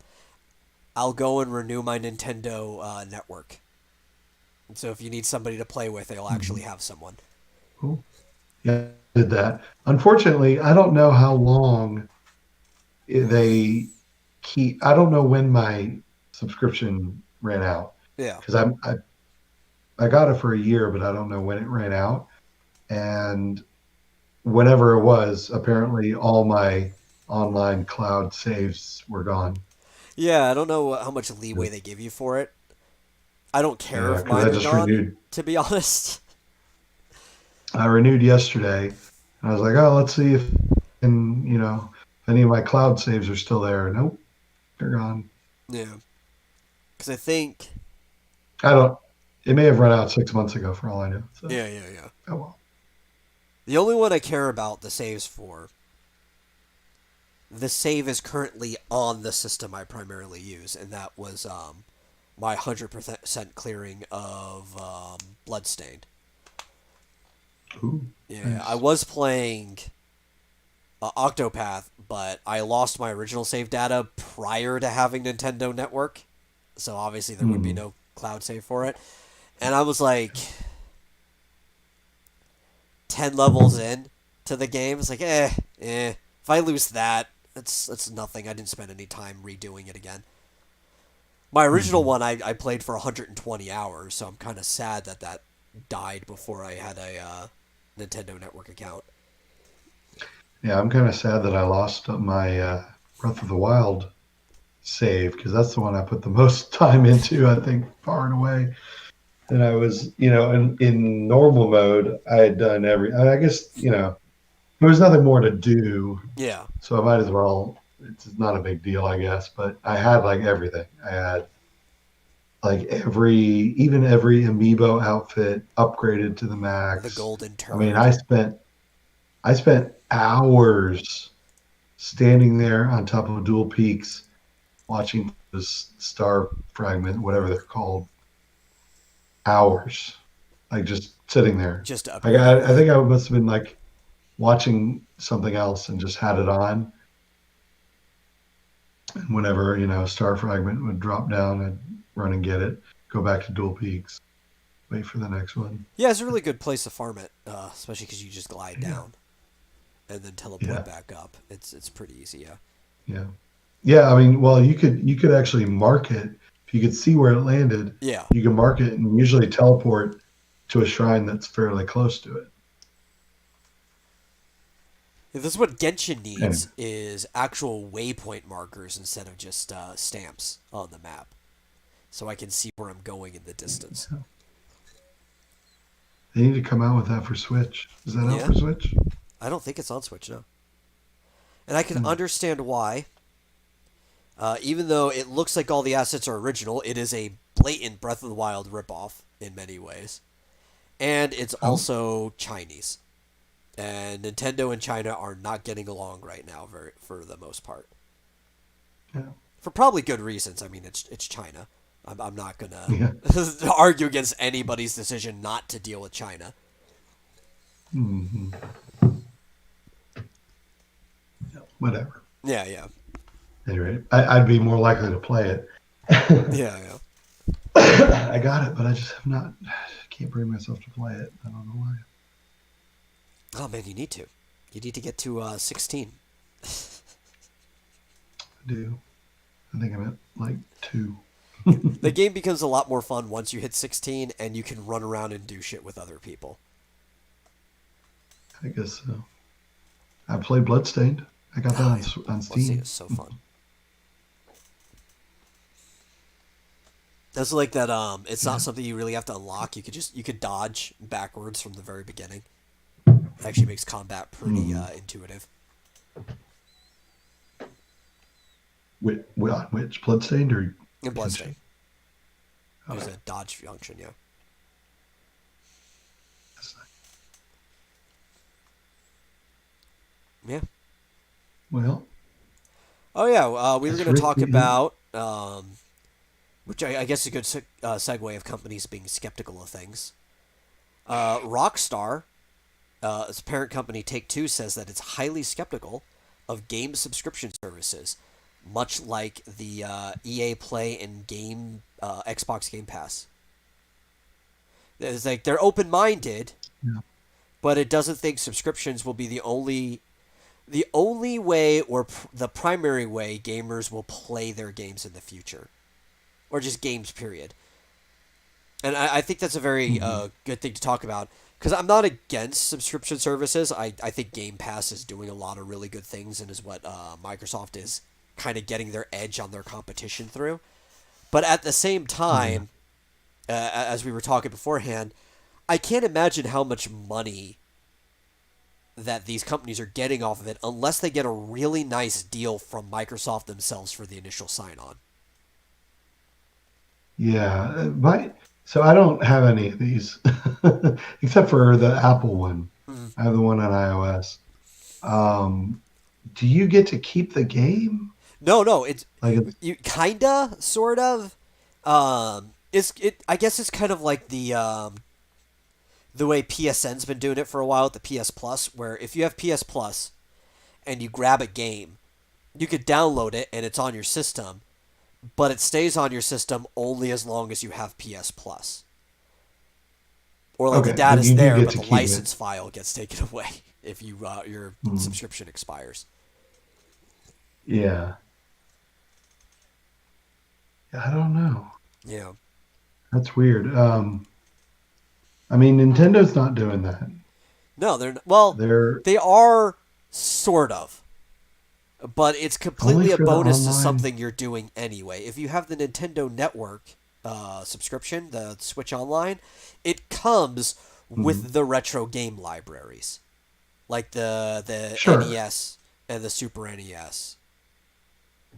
I'll go and renew my Nintendo network. And so if you need somebody to play with, they'll actually Mhm. have someone. Cool. Yeah, I did that. Unfortunately, I don't know how long they keep. I don't know when my subscription ran out Yeah. because I got it for a year, but I don't know when it ran out. And whenever it was, apparently all my online cloud saves were gone. Yeah, I don't know how much leeway they give you for it. I don't care Yeah, if because mine I are just gone, renewed. to be honest. I renewed yesterday, and I was like, oh, let's see if, and if any of my cloud saves are still there. Nope, they're gone. Yeah, because I think. I don't. It may have run out 6 months ago, for all I know. So, Yeah, yeah, yeah. oh well. The only one I care about the saves for, the save is currently on the system I primarily use, and that was my 100% clearing of Bloodstained. Ooh, Yeah, I nice. was playing Octopath, but I lost my original save data prior to having Nintendo Network, so obviously there would be Hmm. no cloud save for it. And I was like 10 levels in to the game. It's like, eh. If I lose that, that's nothing. I didn't spend any time redoing it again. My original Hmm. one I played for 120 hours, so I'm kind of sad that that died before I had a Nintendo Network account. Yeah, I'm kind of sad that I lost my Breath of the Wild save because that's the one I put the most time into. I think far and away. And I was, in normal mode, I had done I guess, there was nothing more to do. Yeah, So I might as well, it's not a big deal, I guess, but I had like everything. I had like even every amiibo outfit upgraded to the the max. Golden I mean, Turd. I spent hours standing there on top of dual peaks watching this star fragment, whatever they're called, hours, like just sitting there. Just to Like upgrade I everything. think I must have been like watching something else and just had it on. And whenever star fragment would drop down, I'd run and get it, go back to dual peaks, wait for the next one. Yeah, it's a really good place to farm it, especially because you just glide Yeah, down and then teleport yeah, back up. It's pretty easy. Yeah. yeah, yeah. I mean, well, you could actually mark it if you could see where it landed. Yeah. You can mark it and usually teleport to a shrine that's fairly close to it. Yeah, this is what Genshin needs Anyway, is actual waypoint markers instead of just stamps on the map, so I can see where I'm going in the distance. yeah. They need to come out with that for Switch. Is that out Yeah, for Switch? I don't think it's on Switch now, and I can Hmm. understand why. Even though it looks like all the assets are original, it is a blatant Breath of the Wild ripoff in many ways, and it's Oh, also Chinese. And Nintendo and China are not getting along right now, for the most part, yeah, for probably good reasons. I mean, it's China. I'm not gonna yeah. argue against anybody's decision not to deal with China. Hmm. Yeah, whatever. Yeah, yeah, Anyway, I'd be more likely to play it. yeah, yeah. I got it, but I just have not. I can't bring myself to play it. I don't know why. Oh man, you need to. You need to get to 16. I do. I think I'm at like two. The game becomes a lot more fun once you hit 16 and you can run around and do shit with other people. I guess so. I played Bloodstained. I got that Oh on yeah, on Bloodstained Steam. is so fun. That's like that. It's not Yeah. something you really have to unlock. You could dodge backwards from the very beginning. It actually makes combat pretty Mm. intuitive. Which Bloodstained or In Bloodstained, Genshin? there's Okay. a dodge function. Yeah, That's nice. yeah. Well, Oh yeah. We were it's going to talk Ricky. about which I guess is a good segue of companies being skeptical of things. Rockstar, its parent company Take Two, says that it's highly skeptical of game subscription services, much like the EA Play and Xbox Game Pass. It's like they're open minded, Yeah. but it doesn't think subscriptions will be the only way or the primary way gamers will play their games in the future, or just games period. And I think that's a very Hmm. good thing to talk about because I'm not against subscription services. I think Game Pass is doing a lot of really good things and is what Microsoft is kind of getting their edge on their competition through. But at the same Yeah. time, as we were talking beforehand, I can't imagine how much money that these companies are getting off of it unless they get a really nice deal from Microsoft themselves for the initial sign on. Yeah. So I don't have any of these except for the Apple one. Mm. I have the one on iOS. Um, do you get to keep the game? No, no, it's Like it's you kinda, sort of. It's it. I guess it's kind of like the way PSN's been doing it for a while with the PS Plus, where if you have PS Plus and you grab a game, you could download it and it's on your system, but it stays on your system only as long as you have PS Plus. Or like the okay, but data's you do there, get but to the keep it. license file gets taken away if your Mm, subscription expires. yeah. I don't know. Yeah. That's weird. I mean, Nintendo's not doing that. No, they're well, They're they are sort of, but it's only completely a for the bonus to online. something you're doing anyway. If you have the Nintendo Network subscription, the Switch Online, it comes Mhm. with the retro game libraries, like the Sure. NES and the Super NES.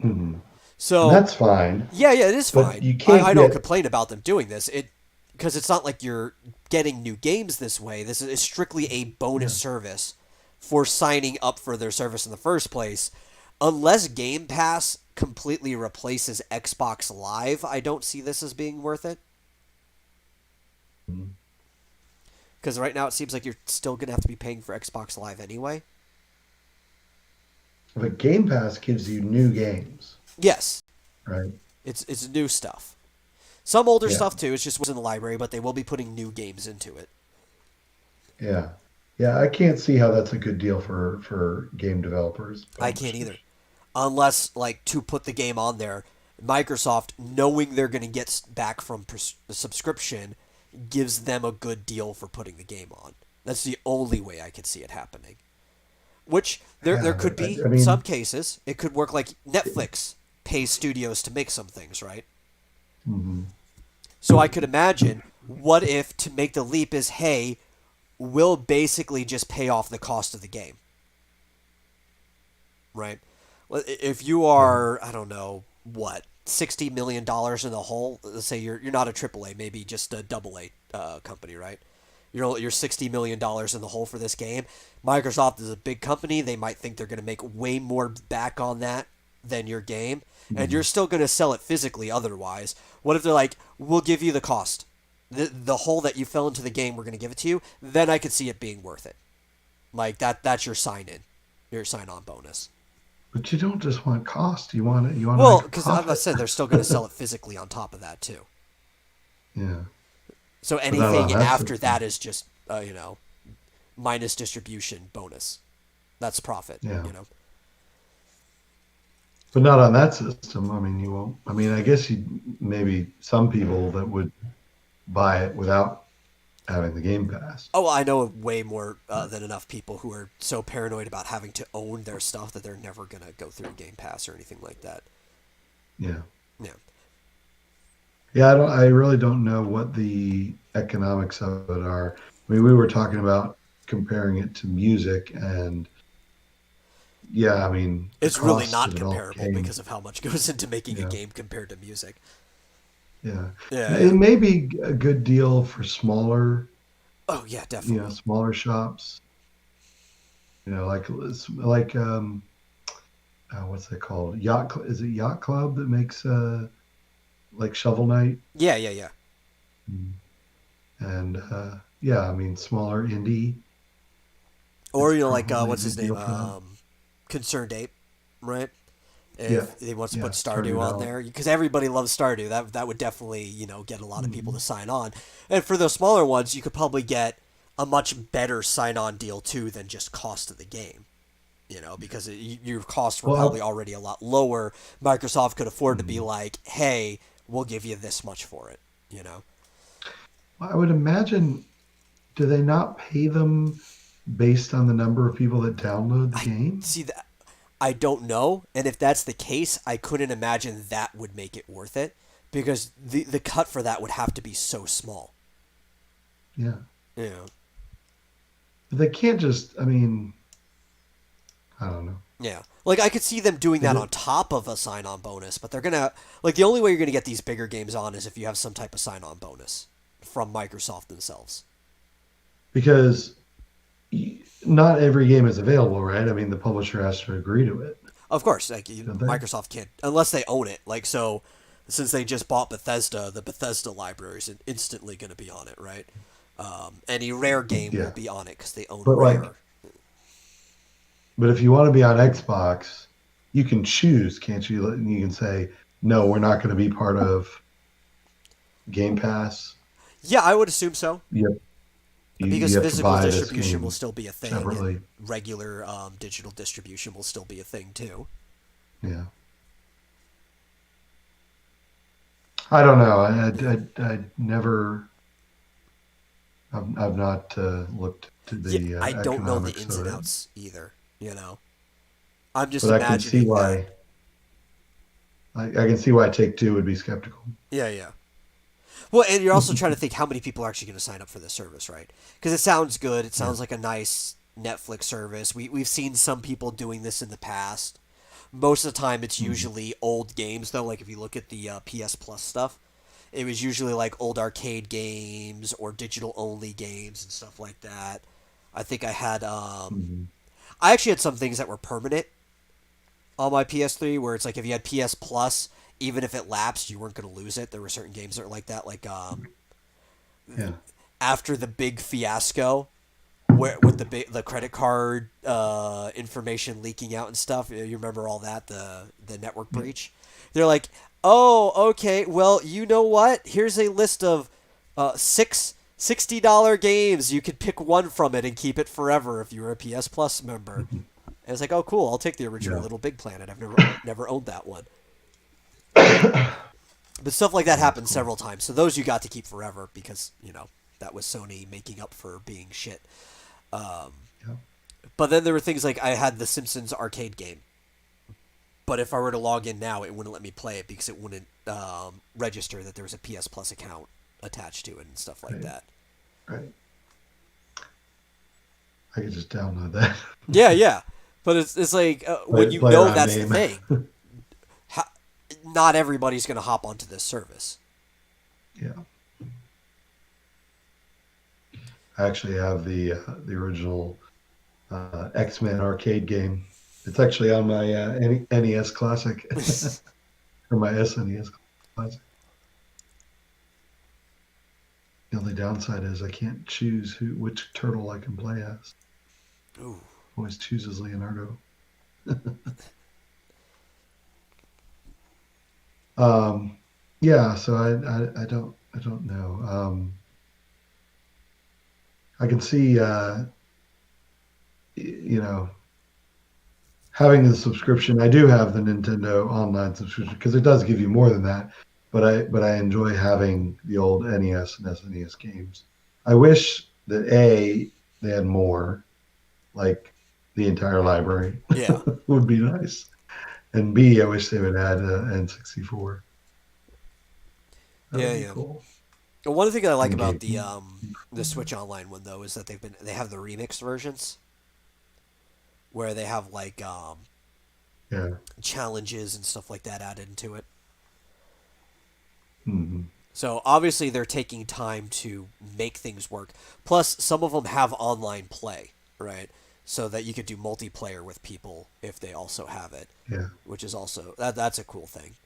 Mhm. And So that's fine, yeah, yeah, it is but fine. you I can't don't get. complain about them doing this. It because it's not like you're getting new games this way. This is strictly a bonus Yeah. service for signing up for their service in the first place. Unless Game Pass completely replaces Xbox Live, I don't see this as being worth it. Mhm. Because right now it seems like you're still going to have to be paying for Xbox Live anyway. But Game Pass gives you new games, Yes, right? it's new stuff. Some older Yeah. stuff too. It's just what's in the library, but they will be putting new games into it. Yeah. Yeah. I can't see how that's a good deal for game developers, I can't either. publishers. Unless, like, to put the game on there, Microsoft, knowing they're going to get back from the subscription, gives them a good deal for putting the game on. That's the only way I could see it happening. Which there Yeah, could but be I some mean, cases. It could work like Netflix pays studios to make some things, right? mhm. So I could imagine, what if to make the leap is, hey, we'll basically just pay off the cost of the game, right? If you Yeah. are, I don't know, what, $60 million in the hole. Let's say you're not a AAA, maybe just a double A company, right? You're $60 million in the hole for this game. Microsoft is a big company. They might think they're going to make way more back on that than your game, and you're Mhm. still going to sell it physically. Otherwise, what if they're like, "We'll give you the cost, the hole that you fell into the game. We're going to give it to you." Then I could see it being worth it. Like that. That's your sign in, your sign on bonus. But you don't just want cost. You want to Well, make a because as I profit. said, they're still going to sell it physically on top of that too. Yeah. So But not on anything that after system. that is just minus distribution bonus. That's profit. Yeah. You know. But not on that system. I mean, you won't. I mean, I guess you maybe some people that would buy it without having the Game Pass. Oh, well, I know way more than enough people who are so paranoid about having to own their stuff that they're never gonna go through Game Pass or anything like that. Yeah. Yeah. Yeah, I don't. I really don't know what the economics of it are. I mean, we were talking about comparing it to music, and yeah, I mean, the It's really cost of not it all comparable came. because of how much goes into making a Yeah, game compared to music. yeah. Yeah, It yeah. may be a good deal for smaller, Oh, yeah, definitely. smaller shops. Like what's that called? Is it Yacht Club that makes like Shovel Knight? Yeah, yeah, yeah. Mm. And yeah, I mean, smaller indie. Or It's like probably a what's his good name? deal for them. Concerned Ape, right? Yeah, If he wants to put yeah, Stardew Stardew on Valley. there, because everybody loves Stardew, that would definitely get a lot of people to Mhm. sign on. And for the smaller ones, you could probably get a much better sign on deal too than just cost of the game. Because your costs were probably Well, already a lot lower. Microsoft could afford to be mhm. like, hey, we'll give you this much for it. You know, I would imagine, do they not pay them based on the number of people that download the I game? see that. I don't know, and if that's the case, I couldn't imagine that would make it worth it because the cut for that would have to be so small. Yeah. Yeah. But they can't just, I mean, I don't know. Yeah. Like I could see them doing They that on just, top of a sign-on bonus, but they're gonna like the only way you're gonna get these bigger games on is if you have some type of sign-on bonus from Microsoft themselves. because not every game is available, right? I mean, the publisher has to agree to it, Of course, like don't they? Microsoft can't unless they own it. Like so, since they just bought Bethesda, the Bethesda library is instantly gonna be on it, right? Any Rare game will Yeah. be on it because they own But Rare. like, but if you want to be on Xbox, you can choose, can't you? You can say, no, we're not going to be part of Game Pass. Yeah, I would assume so Yep. You because have to physical buy this distribution will game still be a thing, and separately. regular digital distribution will still be a thing too. Yeah. I don't know. I never, I've not looked to Yeah, the I don't know the economics ins of and it, outs either. You know, I'm just but I can see imagining that. why. I can see why Take Two would be skeptical. Yeah, yeah. Well, and you're also trying to think how many people are actually going to sign up for this service, right? Because it sounds good. It Yeah. sounds like a nice Netflix service. We've seen some people doing this in the past. Most of the time, it's Mhm. usually old games, though. Like if you look at the PS Plus stuff, it was usually like old arcade games or digital only games and stuff like that. I think Mhm. I actually had some things that were permanent on my PS3 where it's like if you had PS Plus, even if it lapsed, you weren't going to lose it. There were certain games that were like that, like Yeah. after the big fiasco where with the credit card information leaking out and stuff. You remember all that the network Yeah. breach. They're like, oh, okay, well, you know what? Here's a list of six $60 games. You could pick one from it and keep it forever if you were a PS Plus member. Mhm. And it's like, oh, cool. I'll take the original Yeah. Little Big Planet. I've never owned that one. But stuff like that That's happened cool. several times. So those you got to keep forever because that was Sony making up for being shit. Um, Yeah. but then there were things like I had the Simpsons arcade game, but if I were to log in now, it wouldn't let me play it because it wouldn't register that there was a PS Plus account attached to it and stuff like Right. that. Right. I could just download that. Yeah, yeah. But it's like when you Play know around that's the name. thing, ha- not everybody's going to hop onto this service. Yeah. I actually have the original X-Men arcade game. It's actually on my NES Classic or my SNES Classic. The only downside is I can't choose which turtle I can play as. Ooh. Always chooses Leonardo. Um, yeah, so I don't know. I can see you know, having the subscription. I do have the Nintendo Online subscription because it does give you more than that. But I enjoy having the old NES and SNES games. I wish that they had more, like the entire library Yeah, would be nice. And B, I wish they would add N64. That yeah, would be yeah. cool. And one thing I like And about game. the Switch Online one though is that they have the remix versions where they have like Yeah. challenges and stuff like that added into it. Hmm. So obviously they're taking time to make things work. Plus, some of them have online play, right? So that you could do multiplayer with people if they also have it, Yeah. which is also that's a cool thing.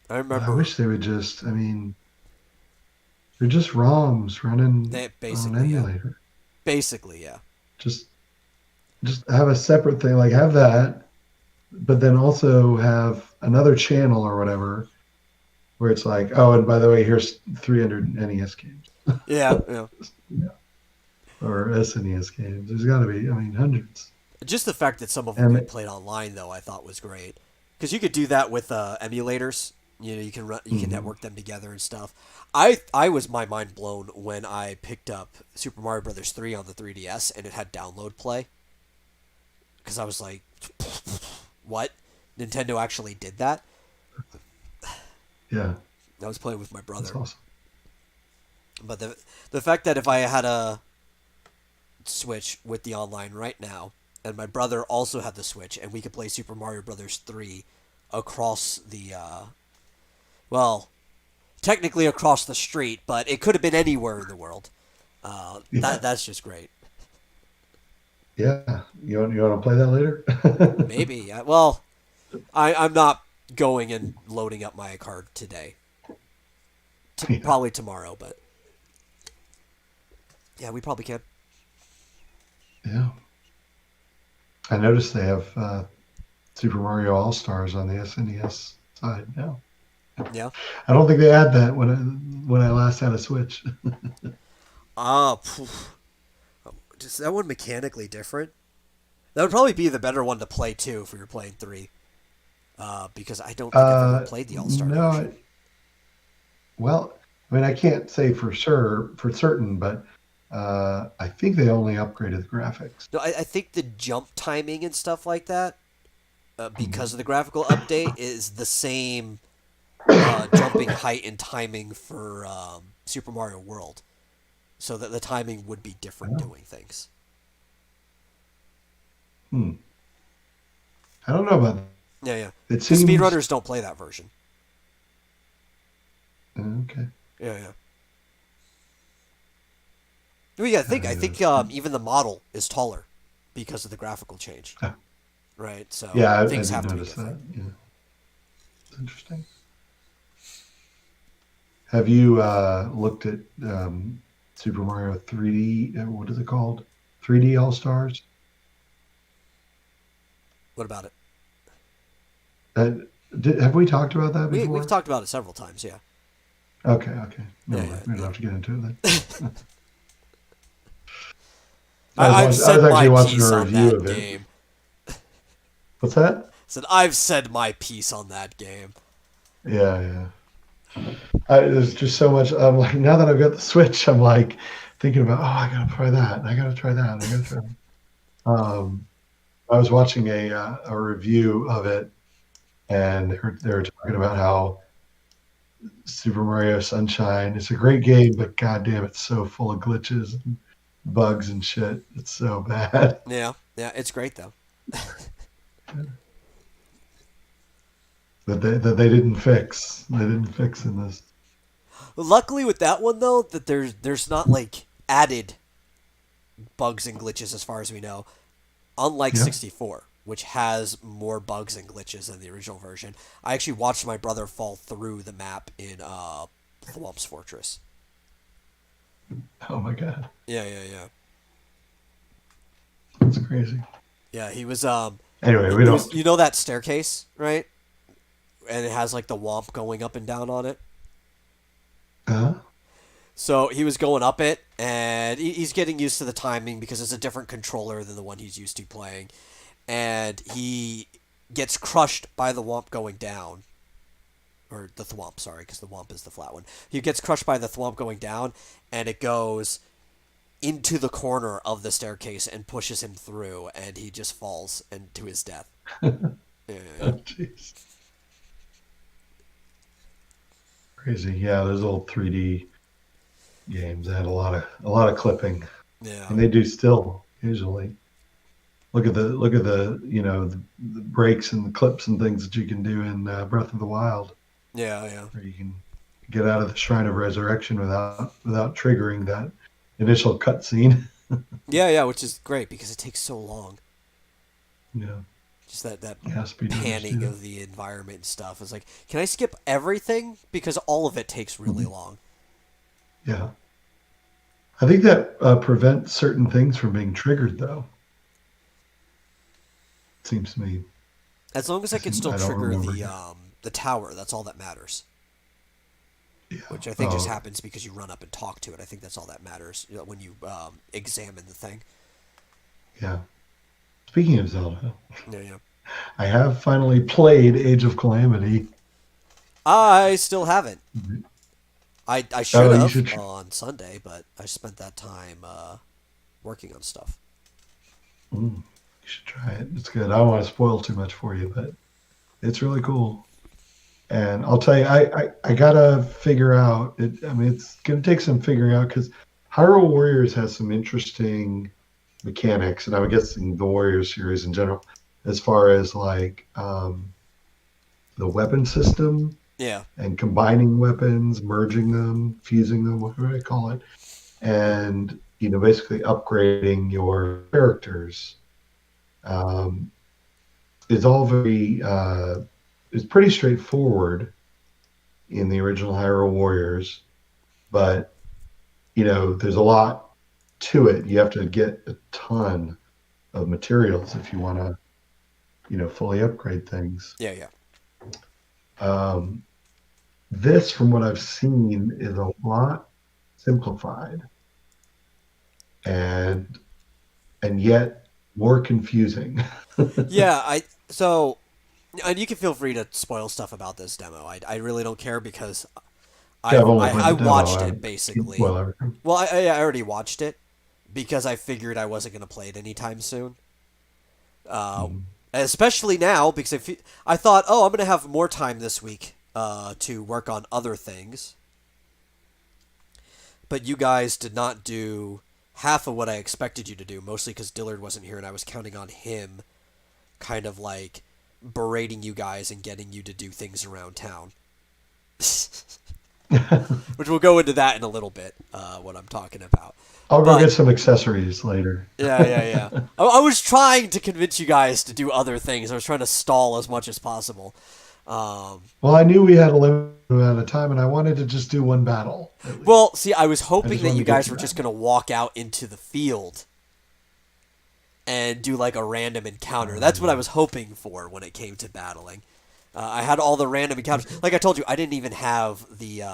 I But I remember wish they would just. I mean, they're just ROMs running they on an basically yeah, emulator. basically yeah, Just just have a separate thing. Like have that, but then also have another channel or whatever where it's like, oh, and by the way, here's 300 NES games yeah, yeah. or SNES games. There's got to be. I mean, hundreds. Just the fact that some of them could be And played online though, I thought was great because you could do that with emulators. You can mhm. network them together and stuff. I was my mind blown when I picked up Super Mario Brothers 3 on the 3DS and it had download play because I was like, what? Nintendo actually did that? Yeah, I was playing with my that's brother, awesome. but the fact that if I had a Switch with the online right now, and my brother also had the Switch, and we could play Super Mario Brothers 3 across the well, technically across the street, but it could have been anywhere in the world. Yeah, That's just great. yeah. You want to play that later? Maybe. Well, I'm not going and loading up my card today. Yeah, Probably tomorrow, but yeah, we probably can. yeah. I noticed they have Super Mario All Stars on the SNES side now. Yeah. I don't think they had that when I last had a Switch. Ah, is that one mechanically different? That would probably be the better one to play too if we were playing three. Because I don't think I've ever played the All Star No, version. well, I mean, I can't say for sure, for certain, but I think they only upgraded the graphics. No, I think the jump timing and stuff like that, because Mhm. of the graphical update, is the same jumping height and timing for Super Mario World. So that the timing would be different Oh, doing things. hmm. I don't know about that. Yeah, yeah. It Because seems speedrunners don't play that version. okay. Yeah, yeah. Well, yeah, I think even the model is taller because of the graphical change, right? So Yeah, I things did have to be notice different. that. Yeah, it's interesting. Have you looked at Super Mario 3D? What is it called? 3D All Stars? What about it? Uh, have we talked about that We've before? talked about it several times. Yeah, Okay, okay. Never yeah, mind. We don't yeah. have to get into it then. I've I was said my actually watching piece a on review that of it. game. What's that? Said I've said my piece on that game. Yeah, yeah. There's just so much. I'm like, now that I've got the Switch, I'm like thinking about, oh, I gotta try that. And I gotta try that. And I gotta try that. I was watching a review of it, and they were talking about how Super Mario Sunshine is a great game, but goddamn, it's so full of glitches and bugs and shit. It's so bad Yeah, yeah, it's great though. that they didn't fix. They didn't fix in this. Luckily with that one though, that there's not like added bugs and glitches as far as we know. Unlike Yeah. 64, which has more bugs and glitches than the original version. I actually watched my brother fall through the map in Thwomp's Fortress. Oh my god, Yeah, yeah, yeah. that's crazy. Yeah, he was Anyway, we it was, don't. you know, that staircase, right? And it has like the womp going up and down on it. Uh, So he was going up it, and he's getting used to the timing because it's a different controller than the one he's used to playing. And he gets crushed by the womp going down. Or the thwomp, sorry, because the womp is the flat one. He gets crushed by the thwomp going down, and it goes into the corner of the staircase and pushes him through, and he just falls and to his death. oh, Yeah, jeez, crazy. Yeah, those old 3D games. They had a lot of clipping, yeah, and they do still usually. Look at the the breaks and the clips and things that you can do in Breath of the Wild, yeah, yeah, where you can get out of the Shrine of Resurrection without triggering that initial cutscene. yeah, yeah. Which is great because it takes so long. Yeah, Just that yeah, speedrunners do panning that. of the environment and stuff. It's like, can I skip everything because all of it takes really Mhm. long? Yeah, I think that prevents certain things from being triggered, though. It seems to me. As long as I can still I don't trigger remember. the tower, that's all that matters. Yeah. Which I think just Oh, happens because you run up and talk to it. I think that's all that matters, you know, when you examine the thing. yeah. Speaking of Zelda, Yeah, yeah. I have finally played Age of Calamity. I still haven't. Mhm. I should Oh, you have should. on Sunday, but I spent that time working on stuff. Mm. You should try it. It's good. I don't want to spoil too much for you, but it's really cool. And I'll tell you, I gotta figure out it. I mean, it's gonna take some figuring out because Hyrule Warriors has some interesting mechanics, and I would guess in the Warriors series in general, as far as like the weapon system Yeah. and combining weapons, merging them, fusing them, whatever I call it, and basically upgrading your characters. Um, is all very is pretty straightforward in the original Hyrule Warriors, but there's a lot to it. You have to get a ton of materials if you want to, fully upgrade things. Yeah, yeah. Um, this, from what I've seen, is a lot simplified and yet more confusing. Yeah, I so and you can feel free to spoil stuff about this demo. I really don't care because Yeah, I've only played I the demo. watched I it can't basically. spoil everything. Well, I already watched it because I figured I wasn't going to play it anytime soon. Uh, Mhm. Especially now because I thought, oh, I'm going to have more time this week to work on other things. But you guys did not do half of what I expected you to do, mostly because Dillard wasn't here and I was counting on him kind of like berating you guys and getting you to do things around town. Which we'll go into that in a little bit, what I'm talking about. I'll go But get some accessories later. yeah, yeah, yeah. I was trying to convince you guys to do other things. I was trying to stall as much as possible. Um, Well, I knew we had a limited amount of time, and I wanted to just do one battle at least. well, see, I was I hoping just that wanted you to get guys through were that. just going to walk out into the field and do like a random encounter. That's what I Um, was hoping for when it came to battling. I had all the random encounters. Like I told you, I didn't even have the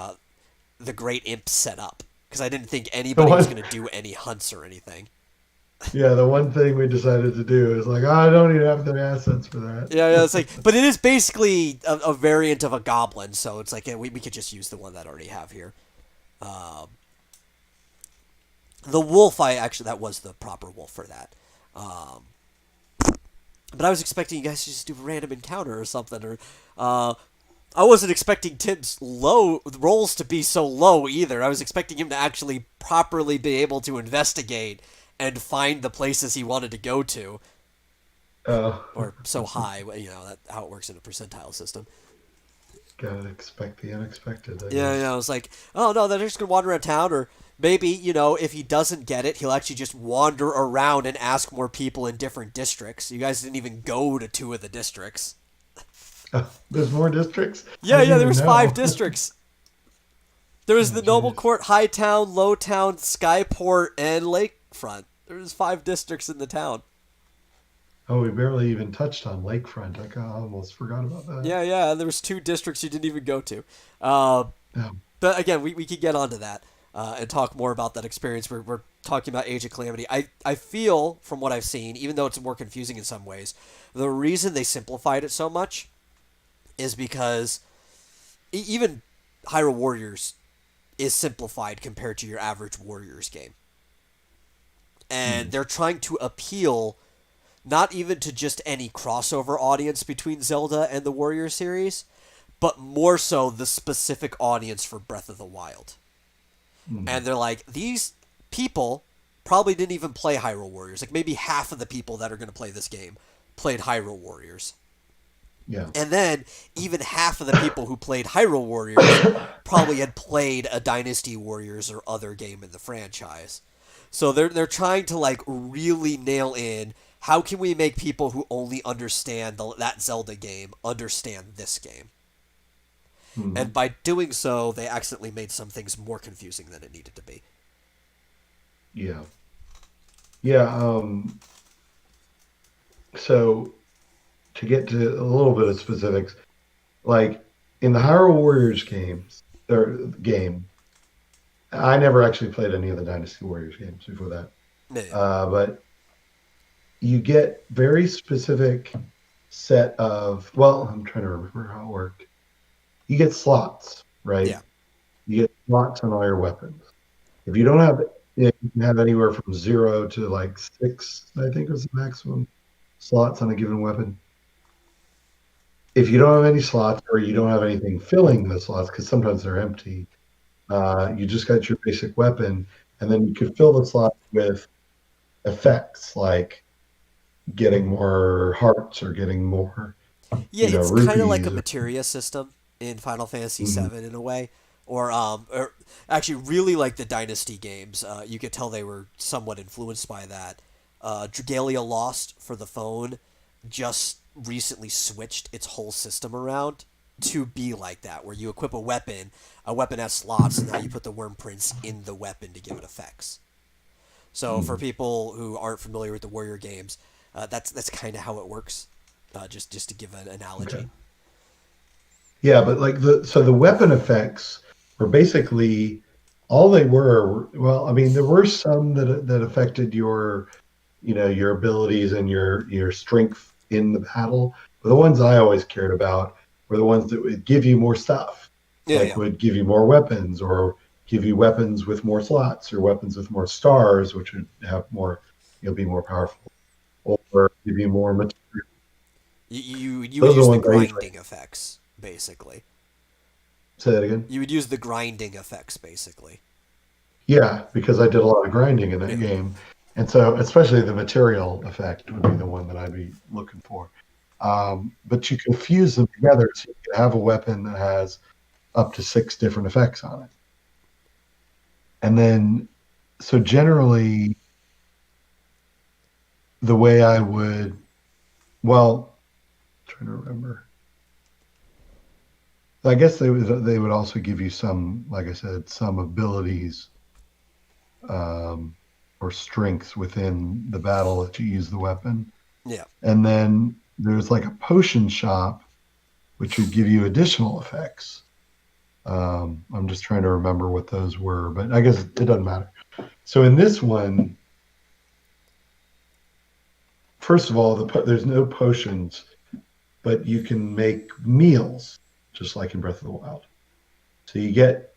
Great Imp set up because I didn't think the anybody was one, going to do any hunts or anything. yeah, the one thing we decided to do is like, oh, I don't even have the assets for Yeah, yeah, it's that. like, but it is basically a variant of a goblin, so it's like yeah, we could just use the one that I already have here. Um, the wolf, I actually that was the proper wolf for that. Um, but I was expecting you guys to just do a random encounter or something, or I wasn't expecting Tim's low rolls to be so low either. I was expecting him to actually properly be able to investigate and find the places he wanted to go to, uh, or so high. You know that how it works in a percentile system. gotta expect the unexpected, I Yeah, guess. yeah. I was like, oh no, they're just gonna wander around town, or maybe if he doesn't get it, he'll actually just wander around and ask more people in different districts. You guys didn't even go to two of the districts. There's more districts. I Yeah, didn't yeah. There even was five know. districts. There was Oh, the Noble jeez. Court, High Town, Low Town, Skyport, and Lakefront. There was five districts in the town. Oh, we barely even touched on Lakefront. I almost forgot about that. Yeah, yeah. And there was two districts you didn't even go to. Uh, Yeah. but again, we could get onto that and talk more about that experience. We're talking about Age of Calamity. I feel, from what I've seen, even though it's more confusing in some ways, the reason they simplified it so much is because even Hyrule Warriors is simplified compared to your average Warriors game. And Hmm. they're trying to appeal not even to just any crossover audience between Zelda and the Warrior series, but more so the specific audience for Breath of the Wild. Hmm. And they're like, these people probably didn't even play Hyrule Warriors. Like maybe half of the people that are going to play this game played Hyrule Warriors. Yeah. And then even half of the people who played Hyrule Warriors probably had played a Dynasty Warriors or other game in the franchise. So they're trying to like really nail in how can we make people who only understand that Zelda game understand this game. And Hmm. by doing so, they accidentally made some things more confusing than it needed to be. Yeah. Yeah. So to get to a little bit of specifics, like in the Hyrule Warriors games or game, I never actually played any of the Dynasty Warriors games before that. Yeah, But you get very specific set of, well, I'm trying to remember how it worked. You get slots, yeah, right? You get slots on all your weapons. If you don't have, you can have anywhere from 0 to like 6, I think was the maximum. slots on a given weapon. If you don't have any slots or you don't have anything filling the slots, because sometimes they're empty, you just got your basic weapon, and then you could fill the slot with effects like getting more hearts or getting more, Yeah, it's kind of like a rupees. materia system in Final Fantasy Mhm. VII in a way, or actually really like the Dynasty games. You could tell they were somewhat influenced by that. Dragalia Lost for the phone just recently switched its whole system around to be like that, where you equip a weapon has slots, and now you put the worm prints in the weapon to give it effects. So for Mhm. people who aren't familiar with the Warrior games, that's kind of how it works. Just to give an Okay. analogy. Yeah, but like the weapon effects were basically all they were. Well, I mean, there were some that affected your abilities and your strength in the battle. But the ones I always cared about were the ones that would give you more stuff, Yeah, like yeah, would give you more weapons or give you weapons with more slots or weapons with more stars, which would have more, you'll be more powerful, or give you more material. you would Those are the use the ones I usually grinding effects basically. say that again. You would use the grinding effects basically. Yeah, because I did a lot of grinding in that Yeah, game. And so, especially the material effect would be the one that I'd be looking for. But you can fuse them together so you can have a weapon that has up to six different effects on it. And then, so generally, the way I would, well, trying to remember, I guess they would also give you some, like I said, some abilities um, or strengths within the battle that you use the weapon. yeah. And then there's like a potion shop, which would give you additional effects. I'm just trying to remember what those were, but I guess it doesn't matter. So in this one, first of all, there's no potions, but you can make meals, just like in Breath of the Wild. So you get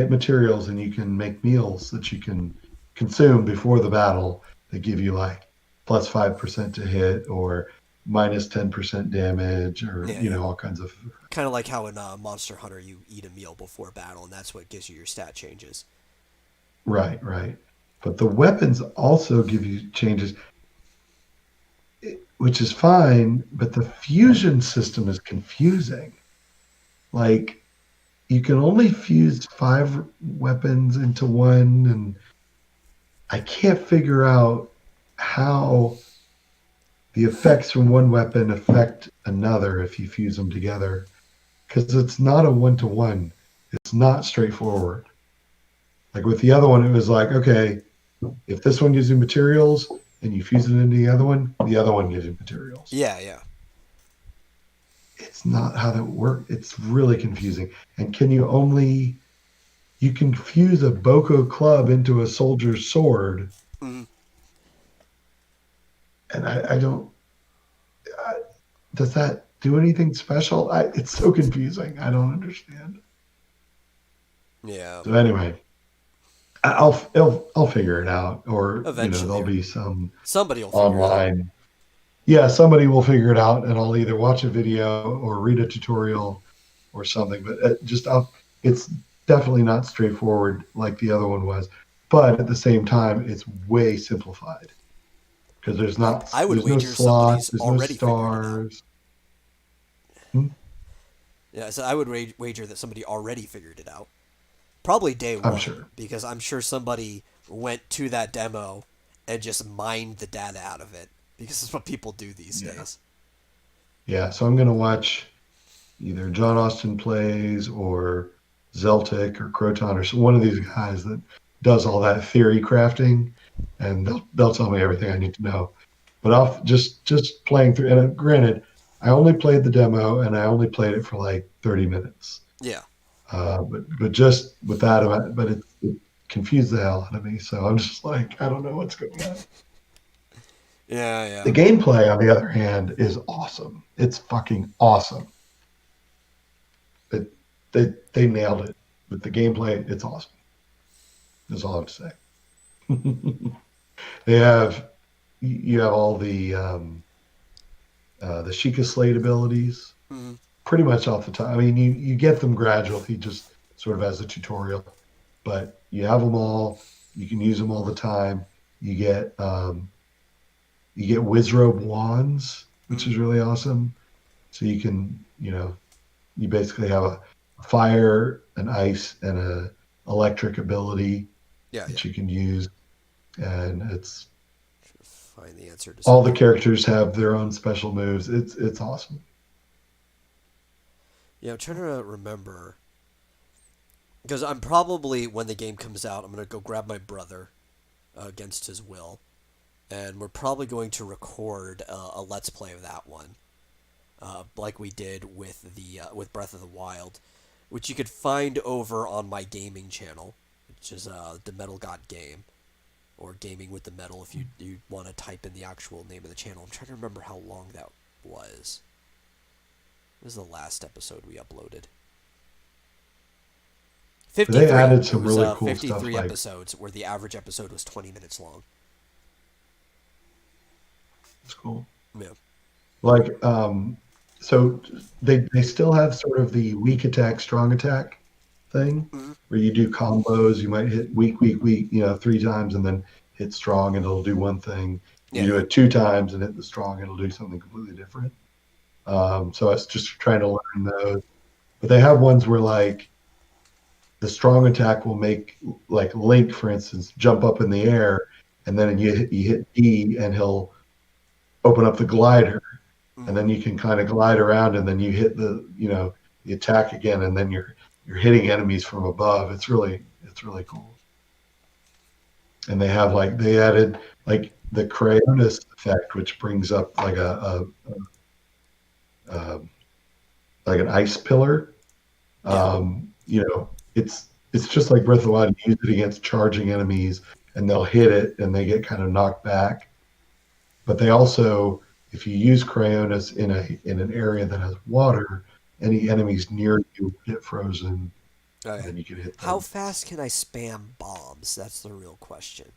materials and you can make meals that you can consume before the battle that give you like plus 5% to hit or minus 10% damage or Yeah, yeah. all kinds of. Kind of like how in Monster Hunter you eat a meal before battle, and that's what gives you your stat changes. Right, right. But the weapons also give you changes, which is fine, but the fusion system is confusing. Like you can only fuse five weapons into one, and I can't figure out how the effects from one weapon affect another if you fuse them together because it's not a one to one. It's not straightforward. Like with the other one, it was like, okay, if this one gives you materials and you fuse it into the other one gives you materials. Yeah, yeah. It's not how that works. It's really confusing. And you can fuse a Boko club into a soldier's sword. Mm, And I don't, I, does that do anything special? It's so confusing. I don't understand. yeah. So anyway, I'll figure it out, or Eventually, there'll or be some somebody will figure it out. online. Yeah, somebody will figure it out, and I'll either watch a video or read a tutorial or something. But it's definitely not straightforward like the other one was. But at the same time, it's way simplified because I would there's no wager slots, somebody's there's no already figured it out. stars. Hmm, Yeah, so I would wager that somebody already figured it out. Probably day I'm one, sure. because I'm sure somebody went to that demo and just mined the data out of it, because it's what people do these Yeah, days. yeah. So I'm gonna watch either John Austin plays or Zeltic or Croton or one of these guys that does all that theory crafting, and they'll tell me everything I need to know. But I'll just playing through. And granted, I only played the demo and I only played it for like 30 minutes. Yeah, But just with that, but it confused the hell out of me. So I'm just like, I don't know what's going on. yeah, The yeah. gameplay, on the other hand, is awesome. It's fucking awesome. It, they nailed it with the gameplay. It's awesome. That's all I have to say. They have. you have all the Sheikah Slate abilities Mm-hmm. pretty much off the top. I mean, you get them gradually, just sort of as a tutorial, but you have them all. You can use them all the time. You get um, you get Wizrobe wands, which Mm-hmm. is really awesome. So you can, you basically have a fire, an ice, and a electric ability Yeah, yeah. that you can use, and it's Find the answer to all the something. characters have their own special moves. It's awesome. Yeah, I'm trying to remember because I'm probably when the game comes out, I'm gonna go grab my brother against his will, and we're probably going to record a let's play of that one, like we did with the with Breath of the Wild, which you could find over on my gaming channel, which is the Metal God Game or Gaming with the Metal if you want to type in the actual name of the channel. I'm trying to remember how long that was. It was the last episode we uploaded. But they 53. added It some was really cool stuff 53 like episodes where the average episode was 20 minutes long. it's cool. Yeah. Like so they still have sort of the weak attack, strong attack thing Mm-hmm. where you do combos. You might hit weak, weak, weak, three times and then hit strong and it'll do one thing. Yeah, You do yeah. it two times and hit the strong, it'll do something completely different. So I was just trying to learn those. But they have ones where like the strong attack will make like Link, for instance, jump up in the air, and then you hit D, and he'll open up the glider, and Mm. then you can kind of glide around, and then you hit the attack again, and then you're hitting enemies from above. It's really cool. And they added like the Crayonus effect, which brings up like a like an ice pillar. Yeah. It's just like Breath of the Wild. You use it against charging enemies, and they'll hit it, and they get kind of knocked back. But they also, if you use Cryonis in an area that has water, any enemies near you get frozen, Oh, and yeah. then you can hit How them. fast can I spam bombs? That's the real question.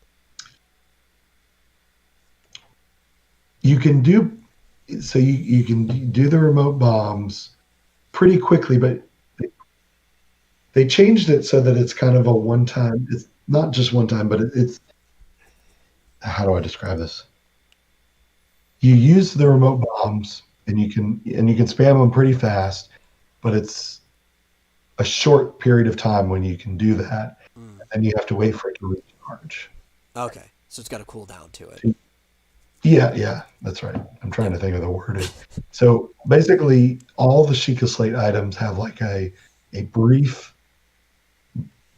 You can do so. You can do the remote bombs pretty quickly, but they changed it so that it's kind of a one time. It's not just one time, but it's how do I describe this? You use the remote bombs, and you can spam them pretty fast, but it's a short period of time when you can do that, Mm. and you have to wait for it to recharge. Okay. So it's got a cooldown to it. So, yeah, yeah, that's right. I'm Yeah. trying to think of the wording. So basically, all the Sheikah Slate items have like a brief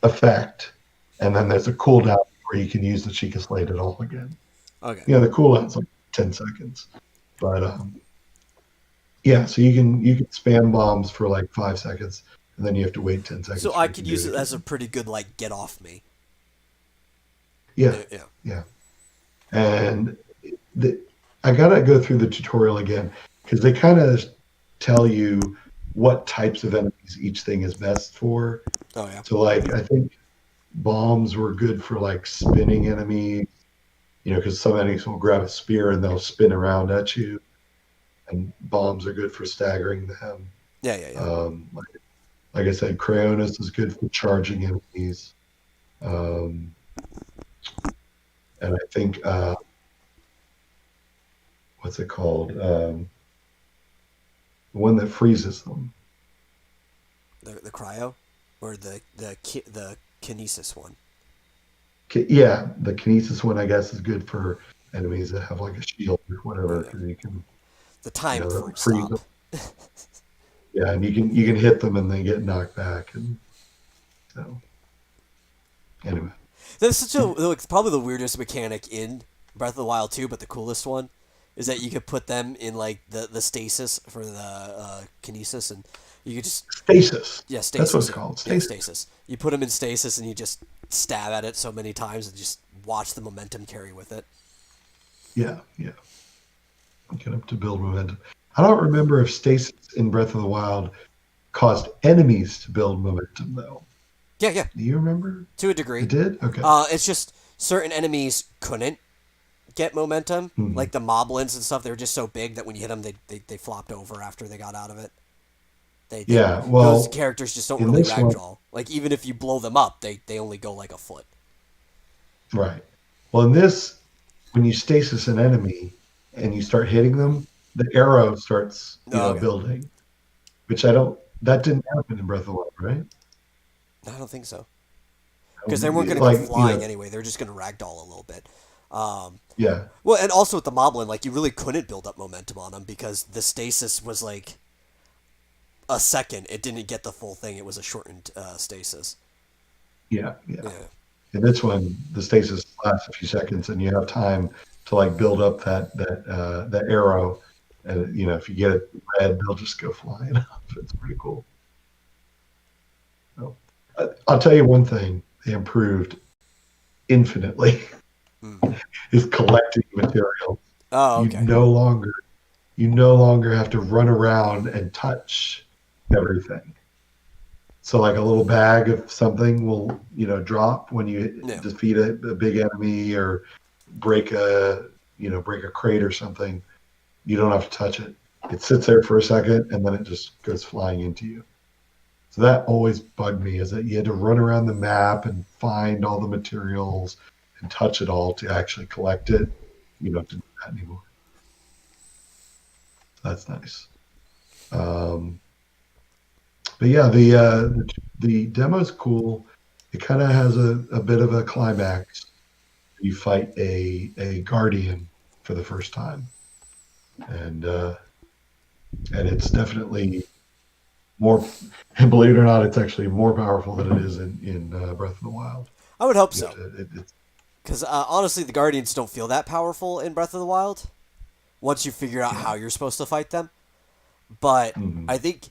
effect, and then there's a cooldown where you can use the Sheikah Slate at all again. Okay. The cooldown's like 10 seconds, but yeah, so you can spam bombs for like 5 seconds, and then you have to wait 10 seconds So I before you could can do use it it as a again. pretty good like get off me. Yeah, Yeah. yeah. And the, I gotta go through the tutorial again because they kind of tell you what types of enemies each thing is best for. Oh yeah. So like I think bombs were good for like spinning enemies, because some enemies will grab a spear and they'll spin around at you, and bombs are good for staggering them. Yeah, yeah, yeah. Like I said, Cryonis is good for charging enemies. Um, and I think what's it called? The one that freezes them. The cryo or the kinesis one. Yeah, the Kinesis one, I guess, is good for enemies that have like a shield or whatever, Yeah. because you can, The time freeze stop. them. Yeah, and you can hit them and they get knocked back, and so anyway. That's such a like, probably the weirdest mechanic in Breath of the Wild 2, but the coolest one is that you could put them in like the stasis for the kinesis, and you could just Stasis. yeah That's what stasis it's called. yeah Stasis. stasis. You put them in stasis and you just stab at it so many times and just watch the momentum carry with it. Yeah, yeah. Get up to build momentum. I don't remember if stasis in Breath of the Wild caused enemies to build momentum though. Yeah, yeah, Do you remember? to a It degree. did? Okay. It's just certain enemies couldn't. get momentum. Mhm. Like the moblins and stuff, they were just so big that when you hit them, they flopped over after they got out of it. They Yeah. those Well, characters just don't in really this one, ragdoll. Like even if you blow them up, they only go like a foot. right. Well, in this, when you stasis an enemy and you start hitting them, the arrow starts, Oh, okay. building, which I don't, that didn't happen in Breath of the Wild, right? I don't think so because they weren't going to go Like, flying anyway. They were just going to ragdoll a little bit. Um, yeah, well, and also with the moblin, like you really couldn't build up momentum on them because the stasis was like a second. It didn't get the full thing. It was a shortened stasis. yeah, yeah. Yeah. In this one, the stasis lasts a few seconds, and you have time to like build up that arrow, and if you get it red, they'll just go flying up. It's pretty cool. So, I'll tell you one thing they improved infinitely Mm. is collecting material. Oh, You okay. no longer you no longer have to run around and touch everything. So like a little bag of something will, drop when you Yeah. defeat a big enemy or break a crate or something. You don't have to touch it. It sits there for a second and then it just goes flying into you. So that always bugged me is that you had to run around the map and find all the materials and touch it all to actually collect it. You don't have to do that anymore. So that's nice. Um, but yeah, the demo's cool. It kind of has a bit of a climax. You fight a guardian for the first time, and uh, and it's definitely more. And believe it or not, it's actually more powerful than it is in Breath of the Wild. I would hope You have so. to. It's Because honestly, the Guardians don't feel that powerful in Breath of the Wild once you figure out yeah. how you're supposed to fight them. But Hmm. I think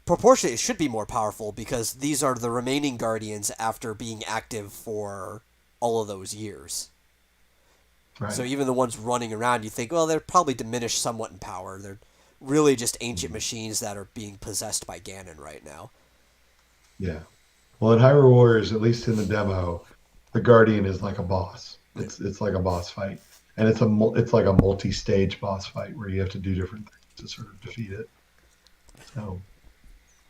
proportionally it should be more powerful because these are the remaining Guardians after being active for all of those years. So Right. even the ones running around, you think, well, they're probably diminished somewhat in power. They're really just ancient Mhm. machines that are being possessed by Ganon right now. Yeah. Well, in Hyrule Warriors, at least in the demo, the Guardian is like a boss. Yeah. It's like a boss fight, and it's like a multi-stage boss fight where you have to do different things to sort of defeat it. So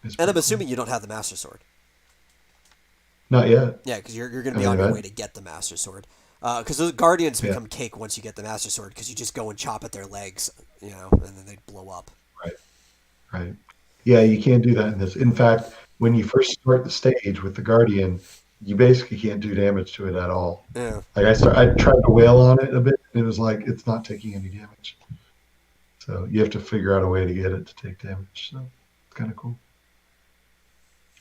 it's And I'm pretty cool. assuming you don't have the Master Sword. Not yet. Yeah, because you're going to In be the on your way event. to get the Master Sword. Because those Guardians Yeah. become cake once you get the Master Sword, because you just go and chop at their legs, and then they blow up. Right. Right. Yeah, you can't do that in this. In fact, when you first start the stage with the Guardian, you basically can't do damage to it at all. Yeah. Like I tried to wail on it a bit, and it was like it's not taking any damage. So you have to figure out a way to get it to take damage. So it's kind of cool,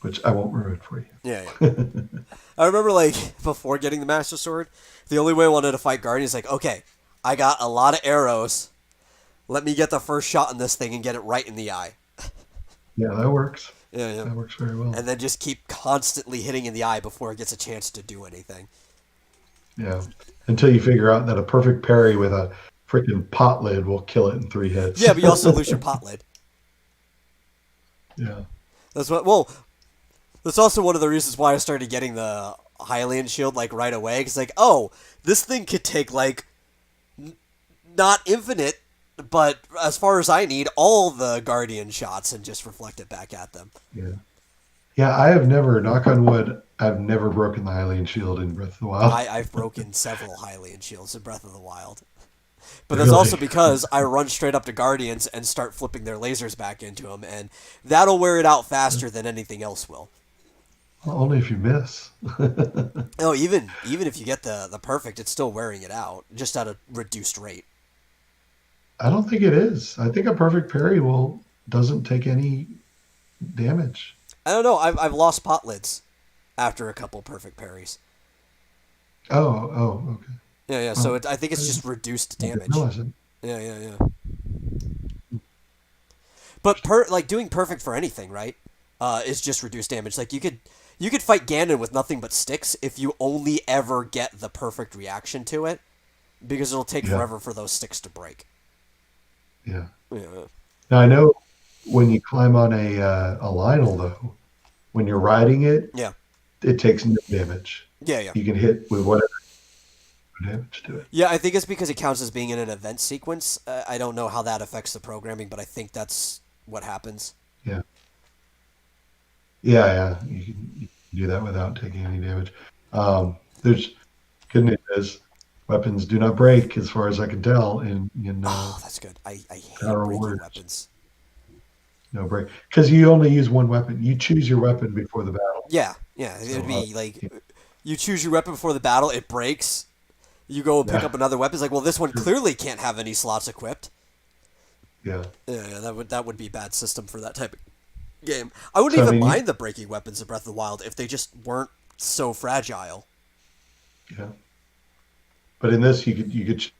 which I won't ruin for Yeah, yeah. you. I remember, like, before getting the Master Sword, the only way I wanted to fight Guardians, like, okay, I got a lot of arrows. Let me get the first shot in this thing and get it right in the eye. Yeah, that works. Yeah, yeah. That works very well. And then just keep constantly hitting in the eye before it gets a chance to do anything. Yeah, until you figure out that a perfect parry with a freaking pot lid will kill it in 3 hits. Yeah, but you also lose your pot lid. Yeah. That's what. Well, that's also one of the reasons why I started getting the Hylian shield like right away. Cause like, oh, this thing could take like not infinite, but as far as I need, all the Guardian shots and just reflect it back at them. Yeah. Yeah, I have never, knock on wood, I've never broken the Hylian shield in Breath of the Wild. I've broken several Hylian shields in Breath of the Wild. But that's also Really? because I run straight up to Guardians and start flipping their lasers back into them, and that'll wear it out faster than anything else will. Well, only if you miss. No, even if you get the perfect, it's still wearing it out, just at a reduced rate. I don't think it is. I think a perfect parry will doesn't take any damage. I don't know. I've lost pot lids after a couple perfect parries. Oh, oh, okay. Yeah, yeah. So Well, I think I it's didn't just reduced I didn't damage. realize it. Yeah, yeah, yeah. But like doing perfect for anything, right? Is just reduced damage. Like you could fight Ganon with nothing but sticks if you only ever get the perfect reaction to it, because it'll take Yeah, forever for those sticks to break. yeah. Yeah, Now I know when you climb on a Lionel though, when you're riding it, yeah, it takes no damage. yeah, yeah. You can hit with whatever. no damage to it. Yeah, I think it's because it counts as being in an event sequence. I don't know how that affects the programming, but I think that's what happens. Yeah, yeah. You can do that without taking any damage. There's good news is weapons do not break, as far as I can tell, in Oh, that's good. I hate Tower breaking Warriors. weapons. No break because you only use one weapon. You choose your weapon before the battle. Yeah, yeah. It So would be like you choose your weapon before the battle, it breaks. You go and pick yeah, up another weapon. It's like, well, this one 'cause- clearly can't have any slots equipped. yeah. Yeah, that would be a bad system for that type of game. I wouldn't So I even mean, mind the breaking weapons in Breath of the Wild if they just weren't so fragile. yeah. But in this, you could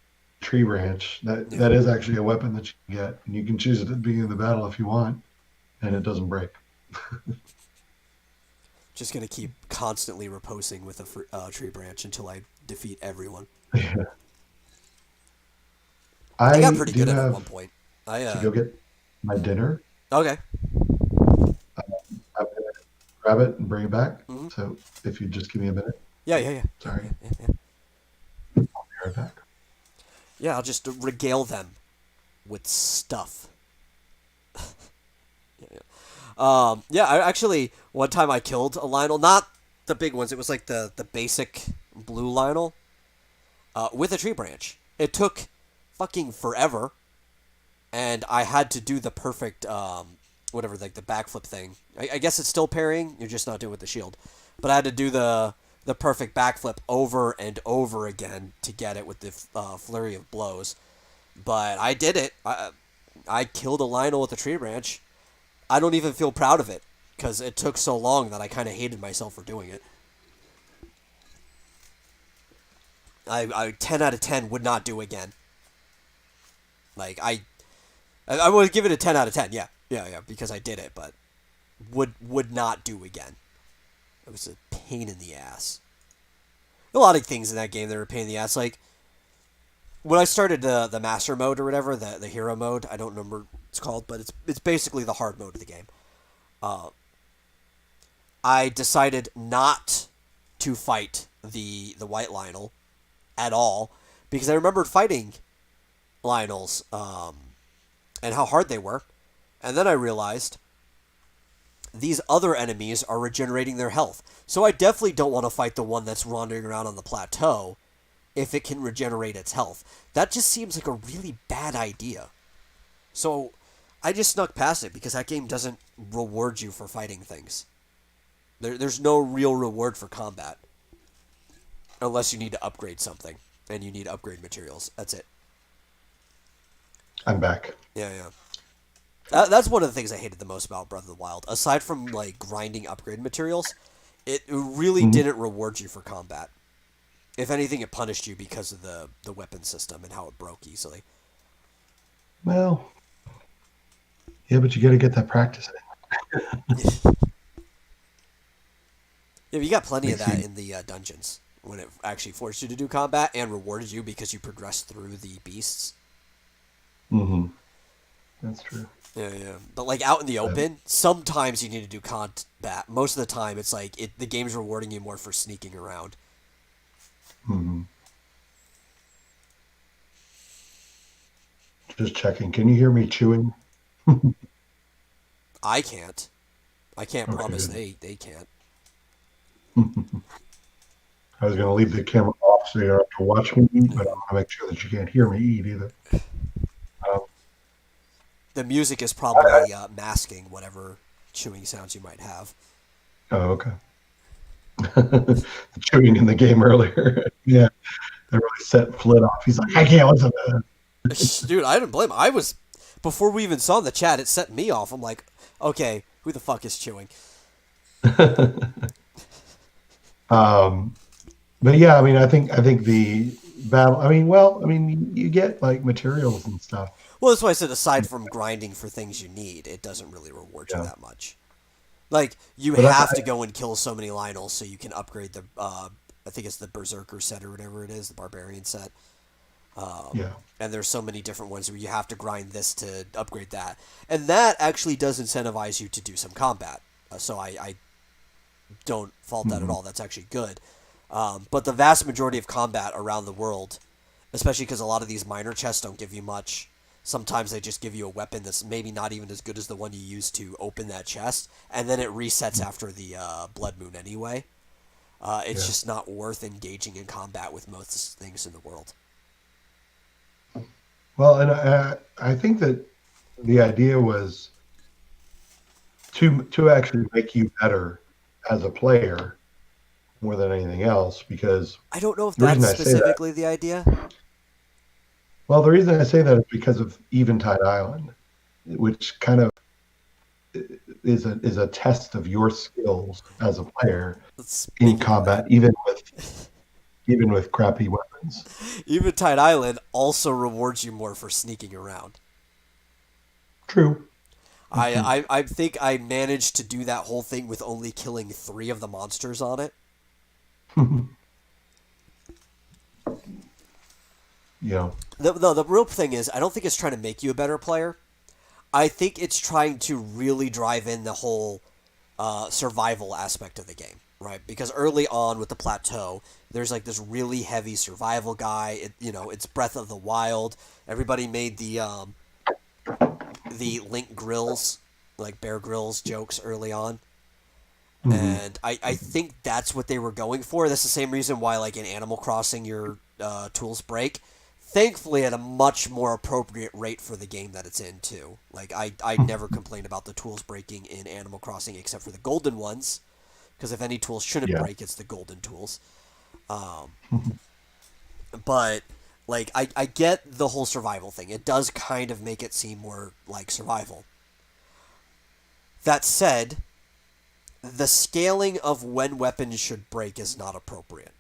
tree branch. That Yeah, that is actually a weapon that you can get, and you can choose it at the beginning of the battle if you want, and it doesn't break. just gonna keep constantly reposing with a tree branch until I defeat everyone. Yeah. I got I pretty do good at it at one have point. I to go get my dinner. okay. I'm gonna grab it and bring it back. Hmm. So if you just give me a minute, Yeah, yeah, yeah, yeah, sorry, yeah, yeah, yeah. I'll be right back. Yeah, I'll just regale them with stuff. Yeah, yeah. Yeah. I actually one time I killed a Lionel, not the big ones. It was like the basic blue Lionel, with a tree branch. It took fucking forever, and I had to do the perfect whatever, like the backflip thing. I guess it's still parrying. You're just not doing it with the shield, but I had to do the perfect backflip over and over again to get it with the flurry of blows. But I did it. I killed a Lionel with a tree branch. I don't even feel proud of it because it took so long that I kind of hated myself for doing it. I 10 out of 10 would not do again. Like I would give it a 10 out of 10. Yeah, yeah, yeah, because I did it, but would not do again. It was a pain in the ass. A lot of things in that game that were a pain in the ass. Like when I started the master mode or whatever, the hero mode. I don't remember what it's called, but it's basically the hard mode of the game. Uh, I decided not to fight the white Lionel at all because I remembered fighting Lionels and how hard they were, and then I realized these other enemies are regenerating their health. So I definitely don't want to fight the one that's wandering around on the plateau if it can regenerate its health. That just seems like a really bad idea. So I just snuck past it because that game doesn't reward you for fighting things. There's no real reward for combat unless you need to upgrade something and you need upgrade materials. That's it. I'm back. Yeah, yeah. That's one of the things I hated the most about Breath of the Wild. Aside from like grinding upgrade materials, it really Mhm. didn't reward you for combat. If anything, it punished you because of the weapon system and how it broke easily. Well, yeah, but you got to get that practice Yeah, you got plenty of Makes that you. in the dungeons when it actually forced you to do combat and rewarded you because you progressed through the beasts. Hmm. That's true. Yeah, yeah. But like out in the But, open, sometimes you need to do combat. Most of the time, it's like the game's rewarding you more for sneaking around. mhm. Just checking. Can you hear me chewing? I can't. I can't Okay, promise good. they can't. I was going to leave the camera off so you don't have to watch me eat, but Yeah. I'm going to make sure that you can't hear me eat either. Um, The music is I, probably masking whatever chewing sounds you might have. oh, okay. The chewing in the game earlier. Yeah, that really set Flit off. He's like, I can't listen to Dude, I didn't blame him. I was before we even saw in the chat, it set me off. I'm like, okay, who the fuck is chewing? that. But yeah, I mean, I think the battle. I mean, well, I mean, you get like materials and stuff. Well, that's why I said aside from grinding for things you need, it doesn't really reward you Yeah, that much. Like you but have to go and kill so many Lionels so you can upgrade the I think it's the Berserker set or whatever it is, the Barbarian set. yeah. And there's so many different ones where you have to grind this to upgrade that, and that actually does incentivize you to do some combat. So I don't fault that at Hmm. all. That's actually good. But the vast majority of combat around the world, especially because a lot of these minor chests don't give you much. Sometimes they just give you a weapon that's maybe not even as good as the one you used to open that chest, and then it resets after the Blood Moon anyway. It's Yeah. just not worth engaging in combat with most things in the world. Well, and I think that the idea was to actually make you better as a player more than anything else. Because I don't know if the reason that's I say that, specifically the idea. well, the reason I say that is because of Eventide Island, which kind of is a test of your skills as a player Let's in maybe do combat, that. even with crappy weapons. Even Tide Island also rewards you more for sneaking around. True. That's I, true. I think I managed to do that whole thing with only killing 3 of the monsters on it. Yeah. The real thing is, I don't think it's trying to make you a better player. I think it's trying to really drive in the whole survival aspect of the game, right? Because early on with the plateau, there's like this really heavy survival guy. It's Breath of the Wild. Everybody made the Link Grills, like Bear Grylls jokes early on. Hmm. And I think that's what they were going for. That's the same reason why, like in Animal Crossing, your tools break. Thankfully, at a much more appropriate rate for the game that it's in, too. Like, I never complain about the tools breaking in Animal Crossing except for the golden ones, because if any tools shouldn't Yeah. break, it's the golden tools. Um, but, like, I get the whole survival thing. It does kind of make it seem more like survival. That said, the scaling of when weapons should break is not appropriate.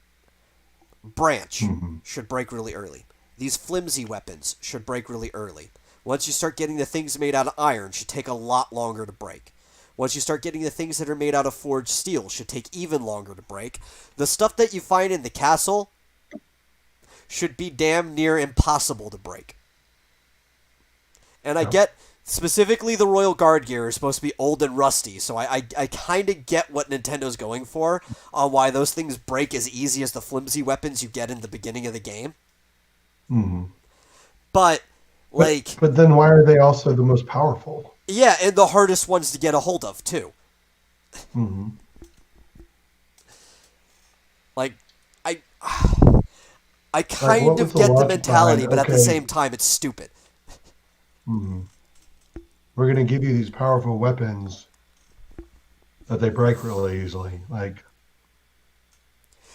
Branch Hmm. should break really early. These flimsy weapons should break really early. Once you start getting the things made out of iron, should take a lot longer to break. Once you start getting the things that are made out of forged steel, should take even longer to break. The stuff that you find in the castle should be damn near impossible to break. And I Yeah. get specifically the Royal Guard gear is supposed to be old and rusty, so I kind of get what Nintendo's going for on why those things break as easy as the flimsy weapons you get in the beginning of the game. Hmm. But, But like, but then why are they also the most powerful? yeah, and the hardest ones to get a hold of, too. Hmm. Like, I I Like, kind what was of the get the logic behind? mentality, but at the Okay, same time, it's stupid. we're going to give you these powerful weapons that they break really easily. Like,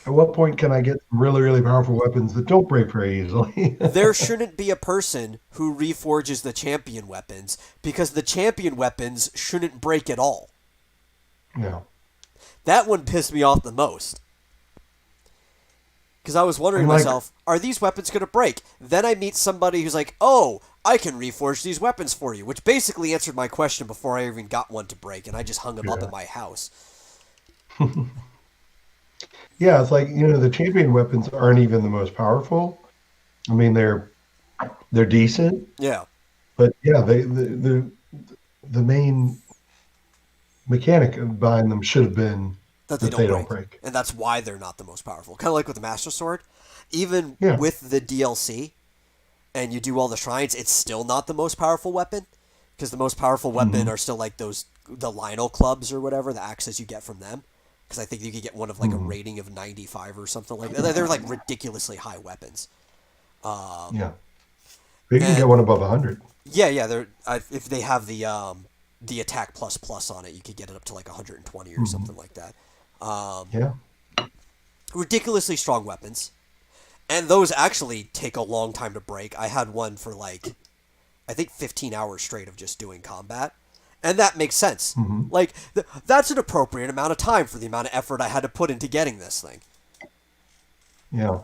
at what point can I get really, really powerful weapons that don't break very easily? There shouldn't be a person who reforges the champion weapons because the champion weapons shouldn't break at all. Yeah. That one pissed me off the most. Because I was wondering And to like, myself, are these weapons going to break? Then I meet somebody who's like, oh, I can reforge these weapons for you, which basically answered my question before I even got one to break, and I just hung them up yeah. in my house. Yeah, it's like, the champion weapons aren't even the most powerful. I mean, they're decent, Yeah, but yeah, the main mechanic behind them should have been that they that don't they don't break. break. And that's why they're not the most powerful. Kind of like with the Master Sword. Even Yeah. with the DLC, and you do all the shrines, it's still not the most powerful weapon. Because the most powerful weapon Hmm. are still like the Lionel clubs or whatever, the axes you get from them. Because I think you could get one of like a Hmm. rating of 95 or something like that. They're like ridiculously high weapons. Yeah. But you can get And one above 100. yeah, if they have the attack plus plus on it, you could get it up to like 120 or Hmm. something like that. Um, Yeah. ridiculously strong weapons, and those actually take a long time to break. I had one for like I think 15 hours straight of just doing combat, and that makes sense. Hmm. Like that's an appropriate amount of time for the amount of effort I had to put into getting this thing. Yeah.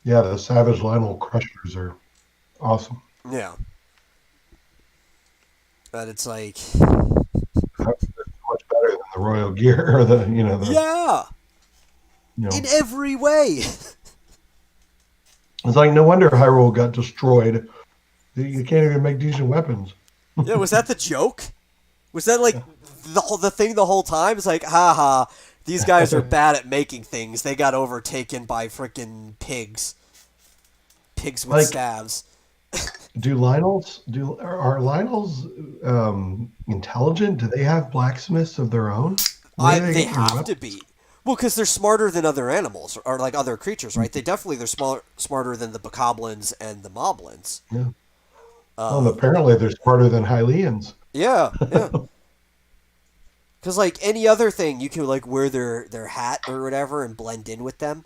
Yeah. The Savage Lionel Crushers are awesome. Yeah, but it's like They're much better than the Royal Gear or yeah, you in know, every way. it's like no wonder Hyrule got destroyed. You can't even make decent weapons. Yeah, was that the joke? Was that like the thing the whole time? It's like, haha, These guys are bad at making things. They got overtaken by freaking pigs. Pigs with Like, staves. are Lionels intelligent? Do they have blacksmiths of their own? Where do they They get their have to weapons? be. Well, because they're smarter than other animals or like other creatures, right? They're smarter than the bokoblins and the moblins. Yeah. Well, and Uh, apparently they're smarter than Hylians. yeah, yeah. Because like any other thing, you can like wear their hat or whatever and blend in with them.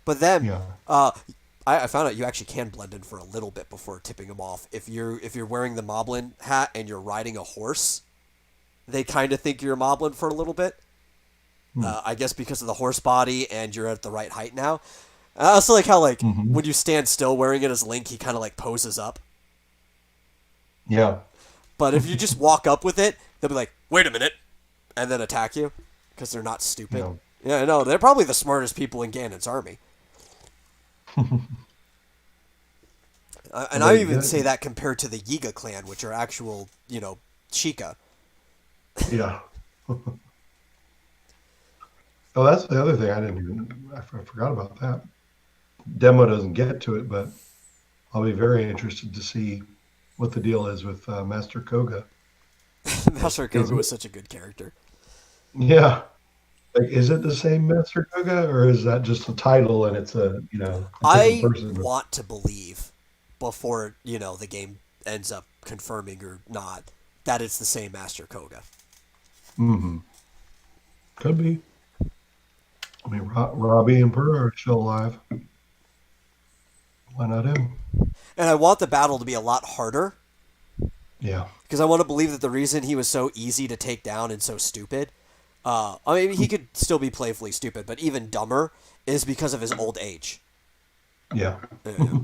But then, Yeah. uh, I found out you actually can blend in for a little bit before tipping them off. If you're wearing the moblin hat and you're riding a horse, they kind of think you're a moblin for a little bit. Hmm. I guess because of the horse body and you're at the right height now. I also like how like Hmm. when you stand still wearing it as Link, he kind of like poses up. Yeah. But if you just walk up with it, they'll be like, "Wait a minute," and then attack you because they're not stupid. Yeah. Yeah, I know. They're probably the smartest people in Ganon's army. And Well, I they even say get, that compared to the Yiga clan, which are actual, Chica. yeah. Oh, that's the other thing I didn't even, I forgot about that. Demo doesn't get to it, but I'll be very interested to see what the deal is with Master Koga. Like, Master is Koga it, was such a good character. yeah, like, is it the same Master Koga or is that just a title and it's a different I person? want to believe before, the game ends up confirming or not that it's the same Master Koga. Hmm. Could be. I mean, Robbie and Burr are still alive. Why not him? And I want the battle to be a lot harder Yeah. because I want to believe that the reason he was so easy to take down and so stupid, I mean, he could still be playfully stupid, but even dumber is because of his old age. Yeah. Yeah.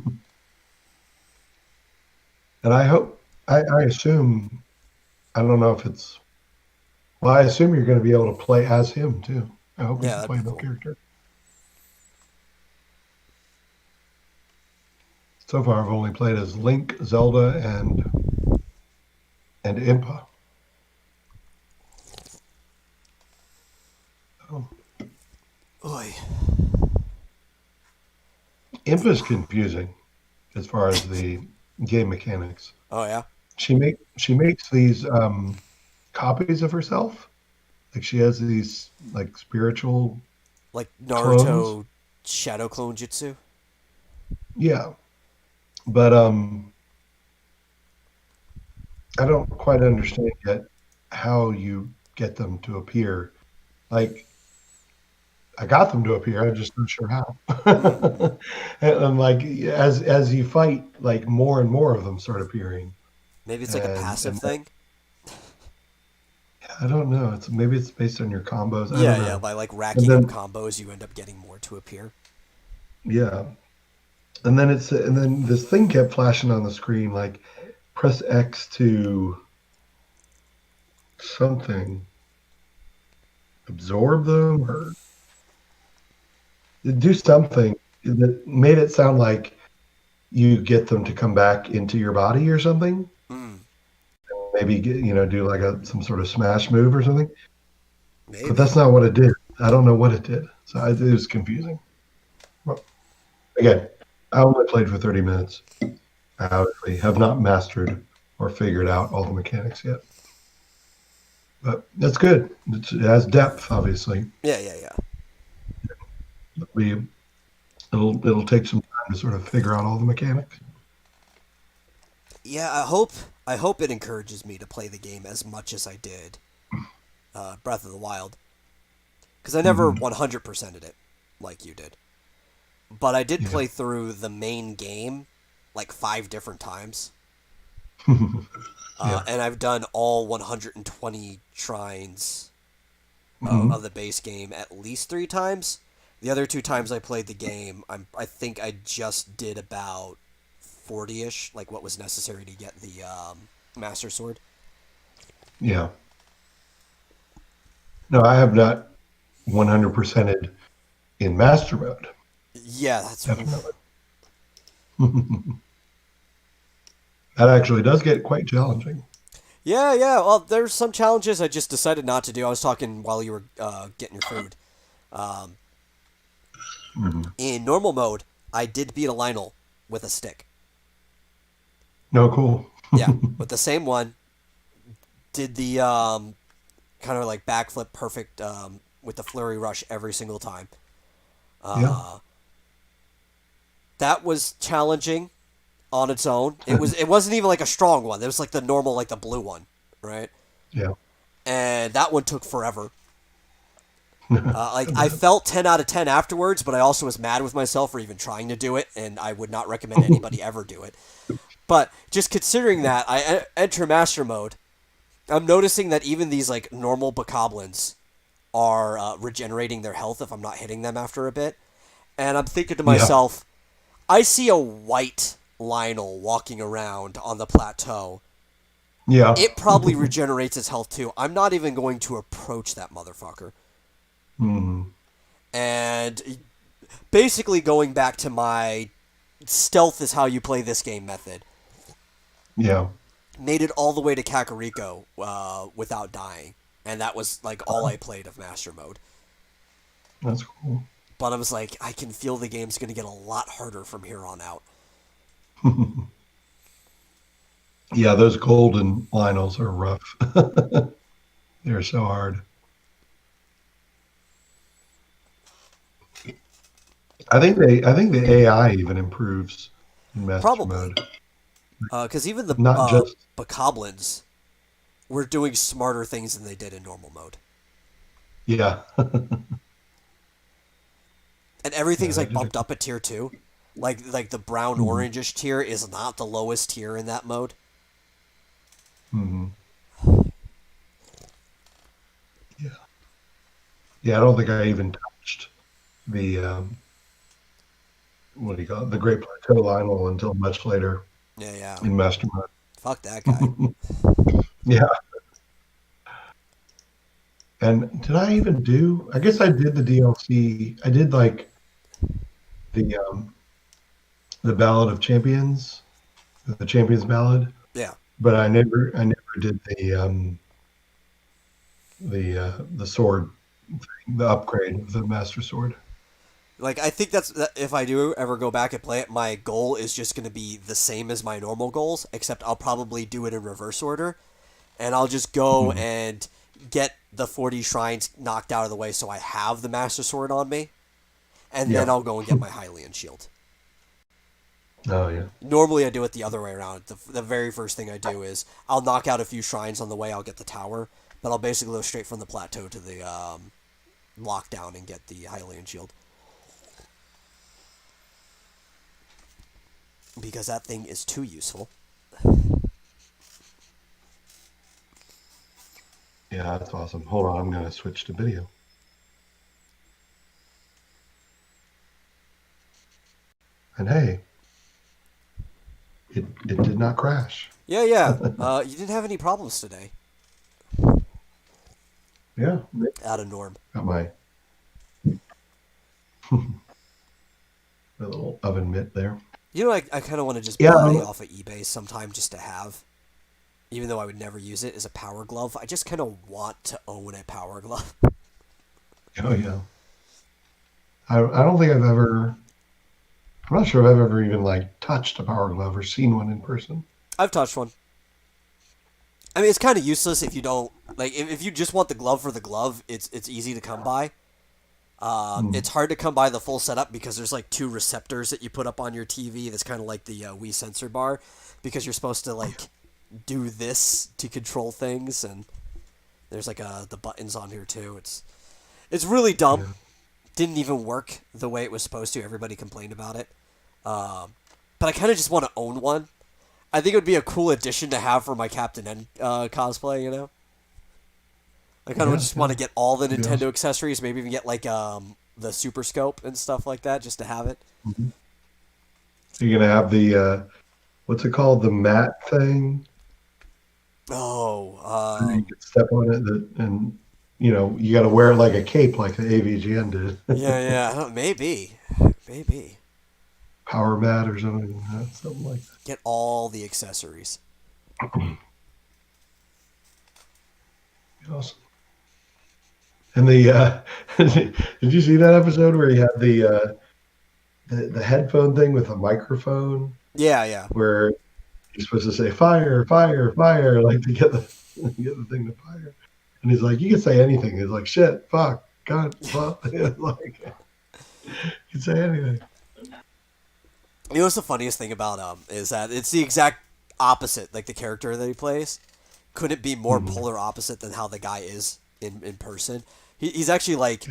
And I assume, I don't know if it's, well, I assume you're going to be able to play as him too. I hope you Yeah, can that'd play be the cool. character. So far, I've only played as Link, Zelda, and Impa. Oh. Oy. Impa's confusing as far as the game mechanics. Oh yeah, She makes these copies of herself. Like she has these like spiritual like clones. Naruto Shadow Clone Jutsu. Yeah, but I don't quite understand yet how you get them to appear. Like I got them to appear, I'm just not sure how. Hmm. And like as you fight, like more and more of them start appearing. Maybe it's like a passive And thing. I don't know. Maybe it's based on your combos. I Yeah, don't yeah. know. By like And racking up then combos, you end up getting more to appear. yeah, and then this thing kept flashing on the screen like press X to something absorb them or do something that made it sound like you get them to come back into your body or something. Mm, Maybe do like some sort of smash move or something. But maybe. that's not what it did. I don't know what it did. So it was confusing. Well, again, I only played for 30 minutes. I obviously have not mastered or figured out all the mechanics yet. But that's good. It has depth, obviously. Yeah, yeah, yeah. It'll, be, it'll take some time to sort of figure out all the mechanics. Yeah, I hope it encourages me to play the game as much as I did Breath of the Wild, because I never Hmm. 100%ed it like you did. But I did Yeah. play through the main game like 5 different times. Yeah. And I've done all 120 shrines of Hmm. the base game at least 3 times. The other 2 times I played the game, I think I just did about 40ish, like what was necessary to get the Master Sword. Yeah. No, I have not 100%ed in master mode. Yeah, that's. Definitely. That actually does get quite challenging. Yeah, yeah. Well, there's some challenges I just decided not to do. I was talking while you were getting your food. Um, Hmm. in normal mode, I did beat a Lionel with a stick. No, cool. Yeah, with the same one. Did the kind of like backflip perfect with the flurry rush every single time. Yeah. Uh, that was challenging on its own. It wasn't even like a strong one. It was like the normal like the blue one, right? Yeah. And that one took forever. I Like I bet. felt 10 out of 10 afterwards, but I also was mad with myself for even trying to do it, and I would not recommend anybody ever do it. But just considering that, I enter master mode. I'm noticing that even these like normal bokoblins are regenerating their health if I'm not hitting them after a bit. And I'm thinking to Yeah. myself, I see a white Lionel walking around on the plateau. Yeah. It probably regenerates its health too. I'm not even going to approach that motherfucker. Hmm. And basically going back to my stealth is how you play this game method. Yeah. Made it all the way to Kakariko without dying. And that was like all I played of Master Mode. That's cool. But I was like, I can feel the game's going to get a lot harder from here on out. Yeah, those golden Lionels are rough. They're so hard. I think the AI even improves in master Probably. mode. Because even the Not just Bokoblins were doing smarter things than they did in normal mode. yeah. And Yeah, everything's they like did it. bumped up a tier too. Like the brown Hmm. orangish tier is not the lowest tier in that mode. Hmm. Yeah. Yeah, I don't think I even touched the what do you call it? The Great Plateau Lionel until much later Yeah, yeah. in master Fuck that guy. mode. Yeah. And did I even do? I guess I did the DLC. I did like the the Ballad of Champions, the Champions Ballad, Yeah. but I never did the sword, the upgrade of the Master Sword. Like I think that's if I do ever go back and play it, my goal is just going to be the same as my normal goals, except I'll probably do it in reverse order, and I'll just go Hmm. and get the 40 shrines knocked out of the way so I have the master sword on me, and then Yeah. I'll go and get my Hylian shield. Oh yeah. Normally I do it the other way around. The very first thing I do is I'll knock out a few shrines on the way. I'll get the tower, but I'll basically go straight from the plateau to the lockdown and get the Hylian shield because that thing is too useful. Yeah, that's awesome. Hold on, I'm gonna switch to video. And hey, it did not crash. Yeah, yeah. You didn't have any problems today. Yeah, Out of norm. got my little oven mitt there. You know, I kind of want to just Yeah. buy off of eBay sometime just to have, even though I would never use it, as a power glove. I just kind of want to own a power glove. Oh yeah. I don't think I've ever. I'm not sure if I've ever even like touched a power glove or seen one in person. I've touched one. I mean, it's kind of useless if you don't like. If you just want the glove for the glove, it's easy to come by. Hmm. It's hard to come by the full setup because there's like two receptors that you put up on your TV. That's kind of like the Wii sensor bar, because you're supposed to like do this to control things, and there's like the buttons on here too. It's really dumb. Yeah. Didn't even work the way it was supposed to. Everybody complained about it. But I kind of just want to own one. I think it would be a cool addition to have for my Captain N cosplay. You know, I kind of Yeah. just Yeah. want to get all the That'd be Nintendo awesome. accessories. Maybe even get like the Super Scope and stuff like that, just to have it. Mhm. You're gonna have the what's it called? The mat thing. Oh, You can step on it, and you got to wear it like a cape, like the AVGN did. yeah, yeah. Maybe, maybe Power mat or something, something like get all the accessories. that. Awesome. And the did you see that episode where he had the headphone thing with a microphone Yeah, yeah. where you're supposed to say fire, fire, fire, like to get the get the thing to fire. And he's like, you can say anything. He's like, shit, fuck, God, fuck. Like you can say anything. You know what's the funniest thing about is that it's the exact opposite, like the character that he plays. Couldn't be more Mm-hmm. polar opposite than how the guy is in person. He's actually like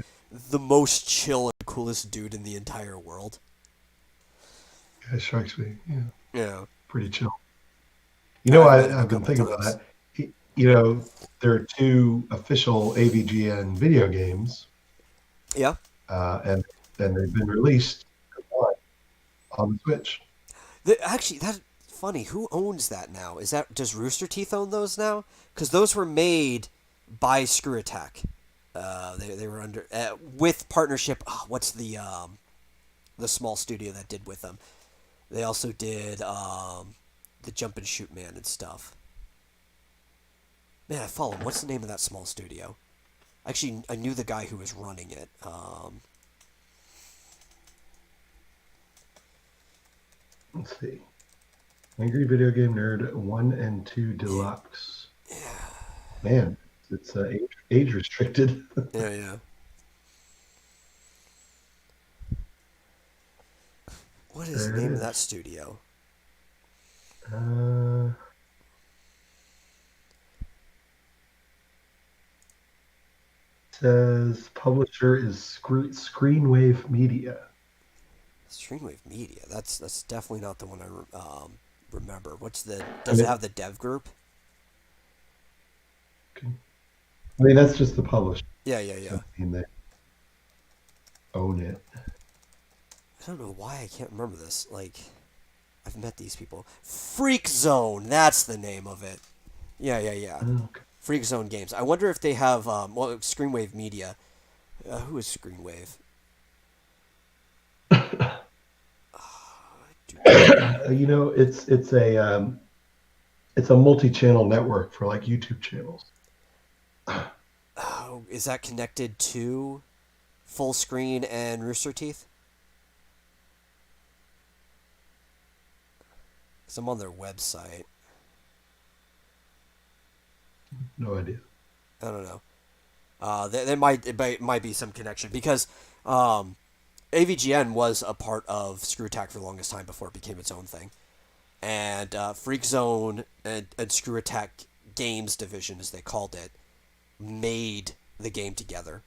the most chill and coolest dude in the entire world. It strikes me. Yeah, Yeah, pretty chill. You know, I've met him a I've been couple thinking about times. that. You know, there are two official AVGN video games, Yeah. and they've been released on the Switch. Actually, that's funny. Who owns that now? Is that does Rooster Teeth own those now? Because those were made by Screw Attack. They were under with partnership. Oh, what's the small studio that did with them? They also did the Jump and Shoot Man and stuff. Man, I follow him. What's the name of that small studio? Actually, I knew the guy who was running it. Let's see. Angry Video Game Nerd 1 and 2 Deluxe. Man, it's age restricted. Yeah, yeah. What is There the it name of is. that studio? Uh, says publisher is Screenwave Media. Streamwave Media. That's definitely not the one remember. What's the? And Does it have the dev group? I mean, that's just the publisher. Yeah, yeah, I yeah. mean, they own it. I don't know why I can't remember this. Like, I've met these people. Freak Zone. That's the name of it. Yeah, yeah, yeah. Oh, Freak Zone Games. I wonder if they have well, Screenwave Media. Who is Screenwave? okay. You know, it's a multi-channel network for like YouTube channels. Oh, is that connected to Full Screen and Rooster Teeth? Because I'm on their website. No idea. I don't know. There might it might be some connection because AVGN was a part of Screw Attack for the longest time before it became its own thing, and Freak Zone and Screw Attack Games Division, as they called it, made the game together,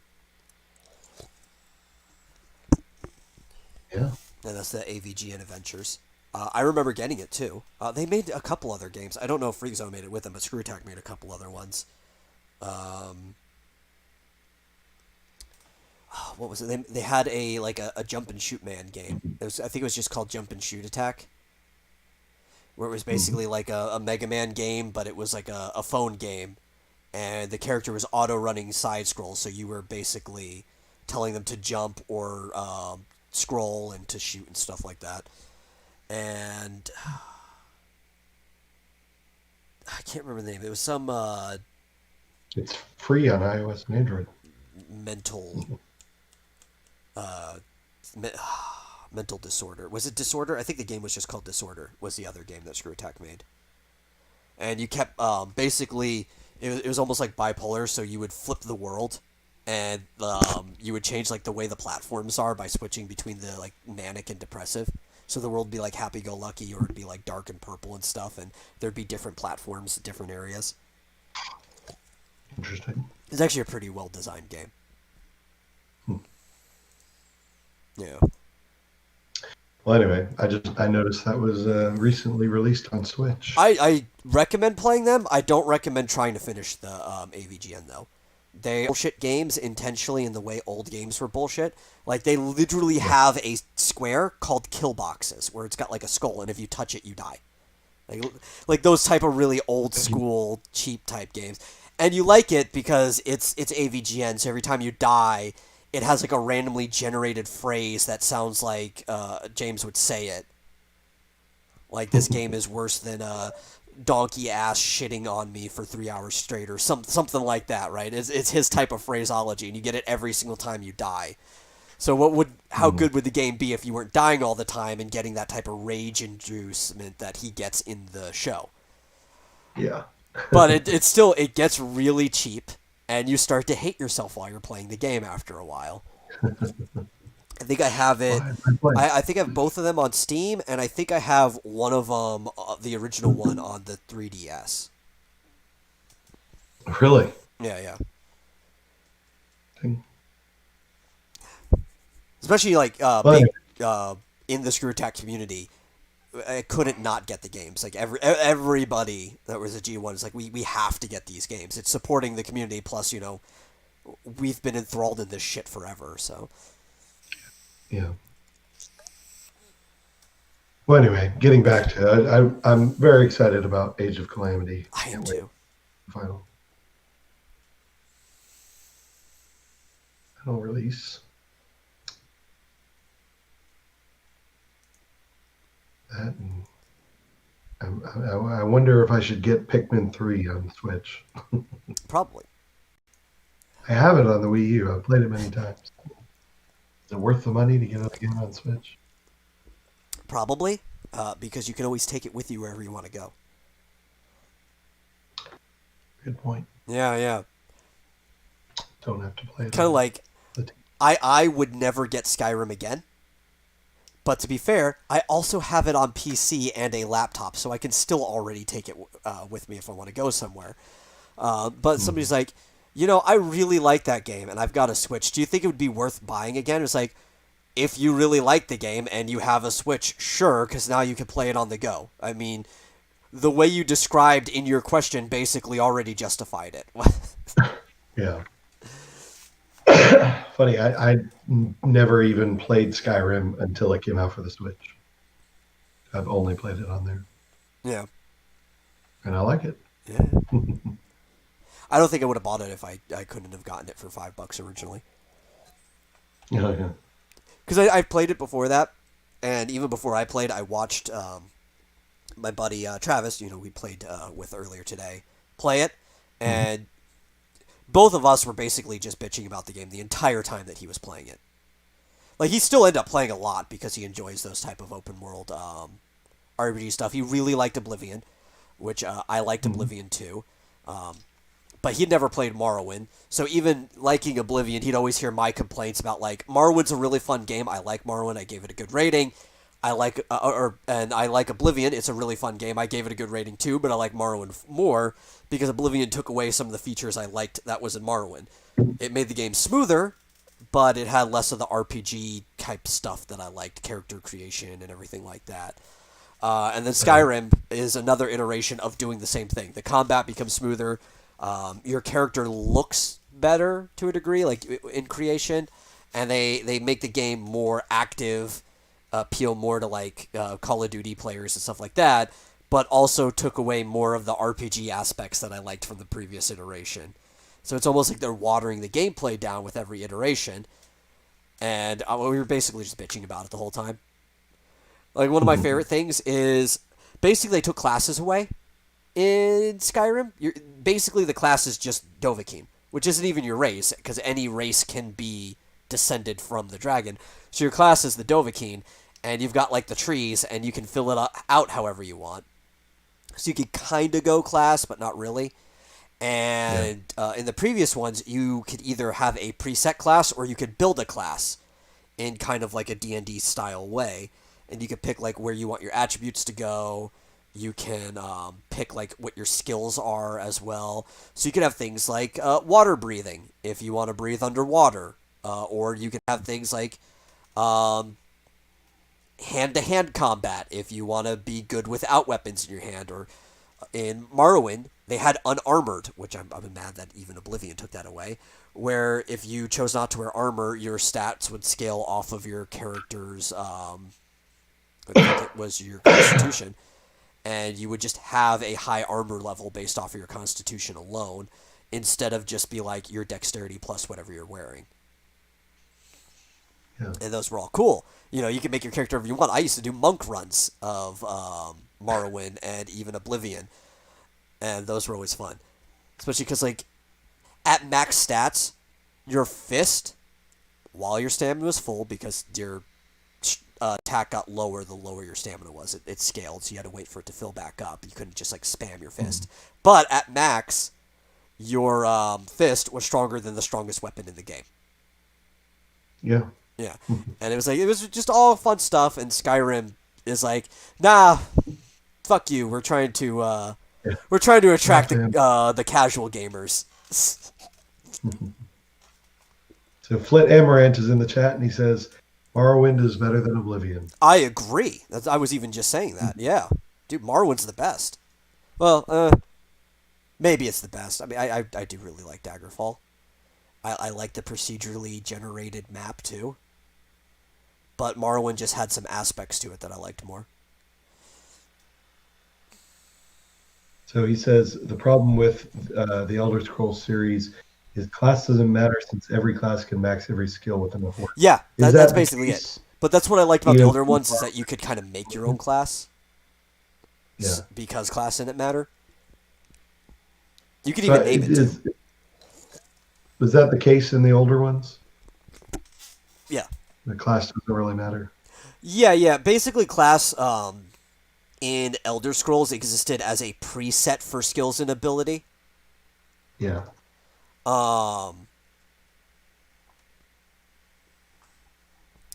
Yeah. and that's the AVGN Adventures. I remember getting it too. They made a couple other games. I don't know if Freak Zone made it with them, but Screw Attack made a couple other ones. Um, what was it? They had a jump and shoot man game. I think it was just called Jump and Shoot Attack, where it was Mhm. basically like a Mega Man game, but it was like a phone game, and the character was auto running side scrolls, so you were basically telling them to jump or scroll and to shoot and stuff like that. And I can't remember the name. It was some It's free on iOS and Android. mental uh, me- mental disorder. Was it Disorder? I think the game was just called Disorder. Was the other game that Screw Attack made. And you kept basically it was almost like bipolar. So you would flip the world, and you would change like the way the platforms are by switching between the like manic and depressive. So the world would be like happy-go-lucky, or it'd be like dark and purple and stuff, and there'd be different platforms, different areas. Interesting. It's actually a pretty well-designed game. Hmm. Yeah. Well, anyway, I noticed that was recently released on Switch. I recommend playing them. I don't recommend trying to finish the AVGN though. They bullshit games intentionally in the way old games were bullshit. Like they literally Yeah. have a square called kill boxes where it's got like a skull, and if you touch it, you die. Like like those type of really old school cheap type games. And you like it because it's AVGN, so every time you die, it has like a randomly generated phrase that sounds like James would say it. Like this game is worse than donkey ass shitting on me for 3 hours straight or something like that, right? It's his type of phraseology, and you get it every single time you die. So how Mm, good would the game be if you weren't dying all the time and getting that type of rage inducement that he gets in the show? yeah. But it gets really cheap, and you start to hate yourself while you're playing the game after a while. I think I have it. Why am I playing? I think I have both of them on Steam, and I think I have one of them, the original one, on the 3DS. Really? Yeah, yeah. Thing. Especially like Well, being in the Screw Attack community, I couldn't not get the games. Like everybody that was a G1 is like, we have to get these games. It's supporting the community. Plus, we've been enthralled in this shit forever. So yeah. Well, anyway, getting back to it, I'm very excited about Age of Calamity. I am Can't wait too. for the final release. That and I wonder if I should get Pikmin 3 on the Switch. Probably. I have it on the Wii U. I've played it many times. Is it worth the money to get it again on Switch? Probably. Because you can always take it with you wherever you want to go. Good point. Yeah, yeah. Don't have to play it Kind of on like the t- I would never get Skyrim again. But to be fair, I also have it on PC and a laptop, so I can still already take it with me if I want to go somewhere. But Mhm. somebody's like, I really like that game, and I've got a Switch. Do you think it would be worth buying again? It's like, if you really like the game and you have a Switch, sure, because now you can play it on the go. I mean, the way you described in your question basically already justified it. Yeah. Funny, never even played Skyrim until it came out for the Switch. I've only played it on there, Yeah. and I like it. Yeah. I don't think I would have bought it if I couldn't have gotten it for $5 originally. Yeah, yeah. Because I played it before that, and even before I played, I watched my buddy Travis, we played with earlier today, play it, Mhm. and both of us were basically just bitching about the game the entire time that he was playing it. Like, he still ended up playing a lot because he enjoys those type of open world RPG stuff. He really liked Oblivion, which I liked Mhm. Oblivion too. Um, but he'd never played Morrowind. So even liking Oblivion, he'd always hear my complaints about like Morrowind's a really fun game. I like Morrowind. I gave it a good rating. And I like Oblivion. It's a really fun game. I gave it a good rating too, but I like Morrowind more because Oblivion took away some of the features I liked that was in Morrowind. It made the game smoother, but it had less of the RPG type stuff that I liked, character creation and everything like that. And then Right. Skyrim is another iteration of doing the same thing. The combat becomes smoother. Your character looks better to a degree, like in creation, and they make the game more active, appeal more to like Call of Duty players and stuff like that. But also took away more of the RPG aspects that I liked from the previous iteration. So it's almost like they're watering the gameplay down with every iteration, and we were basically just bitching about it the whole time. Like, one of my Mhm. favorite things is basically they took classes away in Skyrim. Basically the class is just Dovahkiin, which isn't even your race because any race can be descended from the dragon. So your class is the Dovahkiin, and you've got like the trees, and you can fill it out however you want. So you could kind of go class, but not really. Yeah. And in the previous ones, you could either have a preset class or you could build a class in kind of like a D&D style way, and you can pick like where you want your attributes to go. You can pick like what your skills are as well. So you can have things like water breathing if you want to breathe underwater, or you can have things like um, hand-to-hand combat if you want to be good without weapons in your hand. Or in Morrowind, they had unarmored, which I'm mad that even Oblivion took that away, where if you chose not to wear armor, your stats would scale off of your character's, I think it was your constitution, and you would just have a high armor level based off of your constitution alone, instead of just be like your dexterity plus whatever you're wearing. Yeah. And those were all cool. You can make your character whatever you want. I used to do monk runs of Morrowind and even Oblivion, and those were always fun, especially because like at max stats, your fist while your stamina was full because your attack got lower the lower your stamina was. It scaled, so you had to wait for it to fill back up. You couldn't just like spam your Mhm. fist. But at max, your fist was stronger than the strongest weapon in the game. Yeah. Yeah, and it was just all fun stuff. And Skyrim is like, nah, fuck you. Yeah. We're trying to Not attract fan. the casual gamers. Mhm. So Flit Amaranth is in the chat and he says Morrowind is better than Oblivion. I agree. I was even just saying that. Yeah, dude, Morrowind's the best. Well, maybe it's the best. I mean, I do really like Daggerfall. I like the procedurally generated map too. But Morrowind just had some aspects to it that I liked more. So he says the problem with the Elder Scrolls series is class doesn't matter since every class can max every skill with enough work. Yeah, Is that's that the basically it. case But that's what I liked about the even older for ones is that you could kind of make your own Morrowind? class Yeah. because class didn't matter. You could So even name it too. was that the case in the older ones? Yeah, The class doesn't really matter. yeah. Basically, class in Elder Scrolls existed as a preset for skills and ability. Yeah. Um,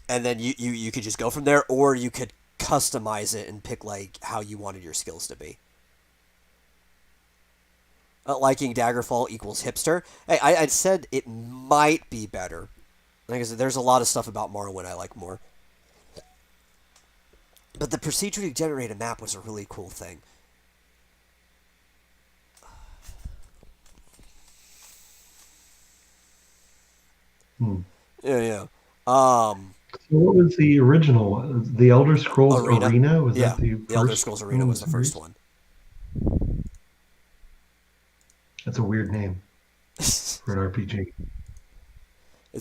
and then you could just go from there, or you could customize it and pick like how you wanted your skills to be. Liking Daggerfall equals hipster. Hey, I said it might be better. Like I said, there's a lot of stuff about Morrowind I like more. But the procedurally generated map was a really cool thing. Hmm. Yeah, yeah. Um, So what was the original one? The Elder Scrolls Arena. Arena? Was Yeah, that the the Elder first Scrolls one Arena in the was the first series? one. That's a weird name It's for an RPG.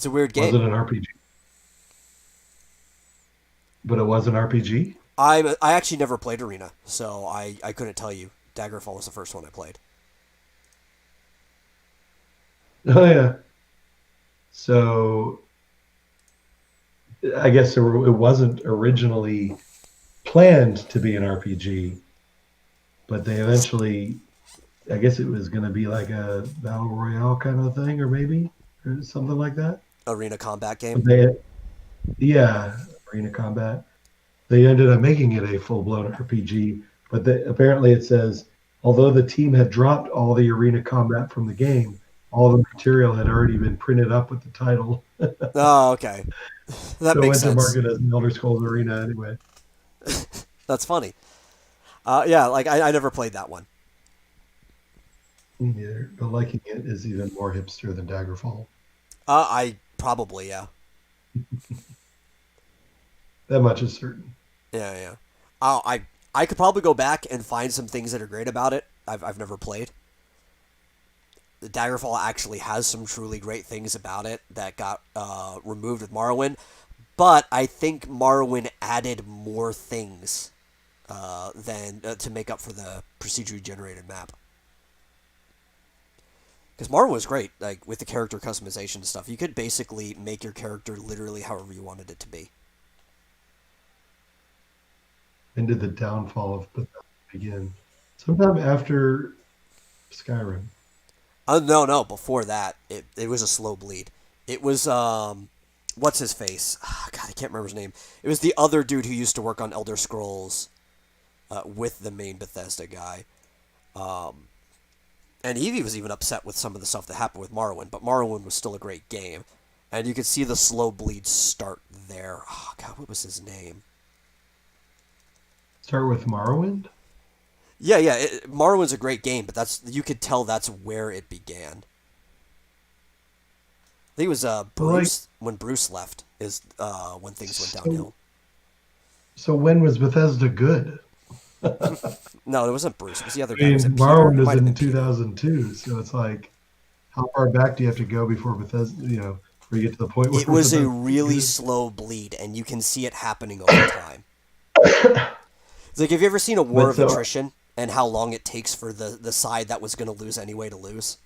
a weird Was game. it an RPG? But it was an RPG? I actually never played Arena, so I couldn't tell you. Daggerfall was the first one I played. Oh yeah. So I guess it wasn't originally planned to be an RPG, but they eventually, I guess it was going to be like a battle royale kind of thing, or maybe or something like that. Arena combat game. But yeah, arena combat. They ended up making it a full blown RPG, but apparently it says although the team had dropped all the arena combat from the game, all the material had already been printed up with the title, Oh, okay. That so it makes went to sense. market as an Elder Scrolls Arena anyway. That's funny. Yeah, like I never played that one. Me neither, but liking it is even more hipster than Daggerfall. I probably yeah. That much is certain. Yeah, yeah. I could probably go back and find some things that are great about it. I've never played. The Daggerfall actually has some truly great things about it that got removed with Morrowind, but I think Morrowind added more things than to make up for the procedurally generated map. Because Morrowind was great, like with the character customization and stuff. You could basically make your character literally however you wanted it to be. When did the downfall of Bethesda begin? Sometime after Skyrim. No, before that, it was a slow bleed. It was what's his face? God, I can't remember his name. It was the other dude who used to work on Elder Scrolls with the main Bethesda guy. Um, and he was even upset with some of the stuff that happened with Morrowind, but Morrowind was still a great game, and you could see the slow bleed start there. Oh God, what was his name? Start with Morrowind? Yeah. Morrowind's a great game, but that's you could tell that's where it began. I think it was Well, like, Bruce when Bruce left is when things went so, downhill. so when was Bethesda good? I No, it wasn't Bruce. It was the other guy. Was mean, it Peter? Morrowind It was might have in been Peter. 2002, so it's like, how far back do you have to go before Bethesda, before you get to the point It where was a Bethesda is really good? slow bleed, and you can see it happening over time. It's like, have you ever seen a war But of so, attrition and how long it takes for the side that was going to lose anyway to lose?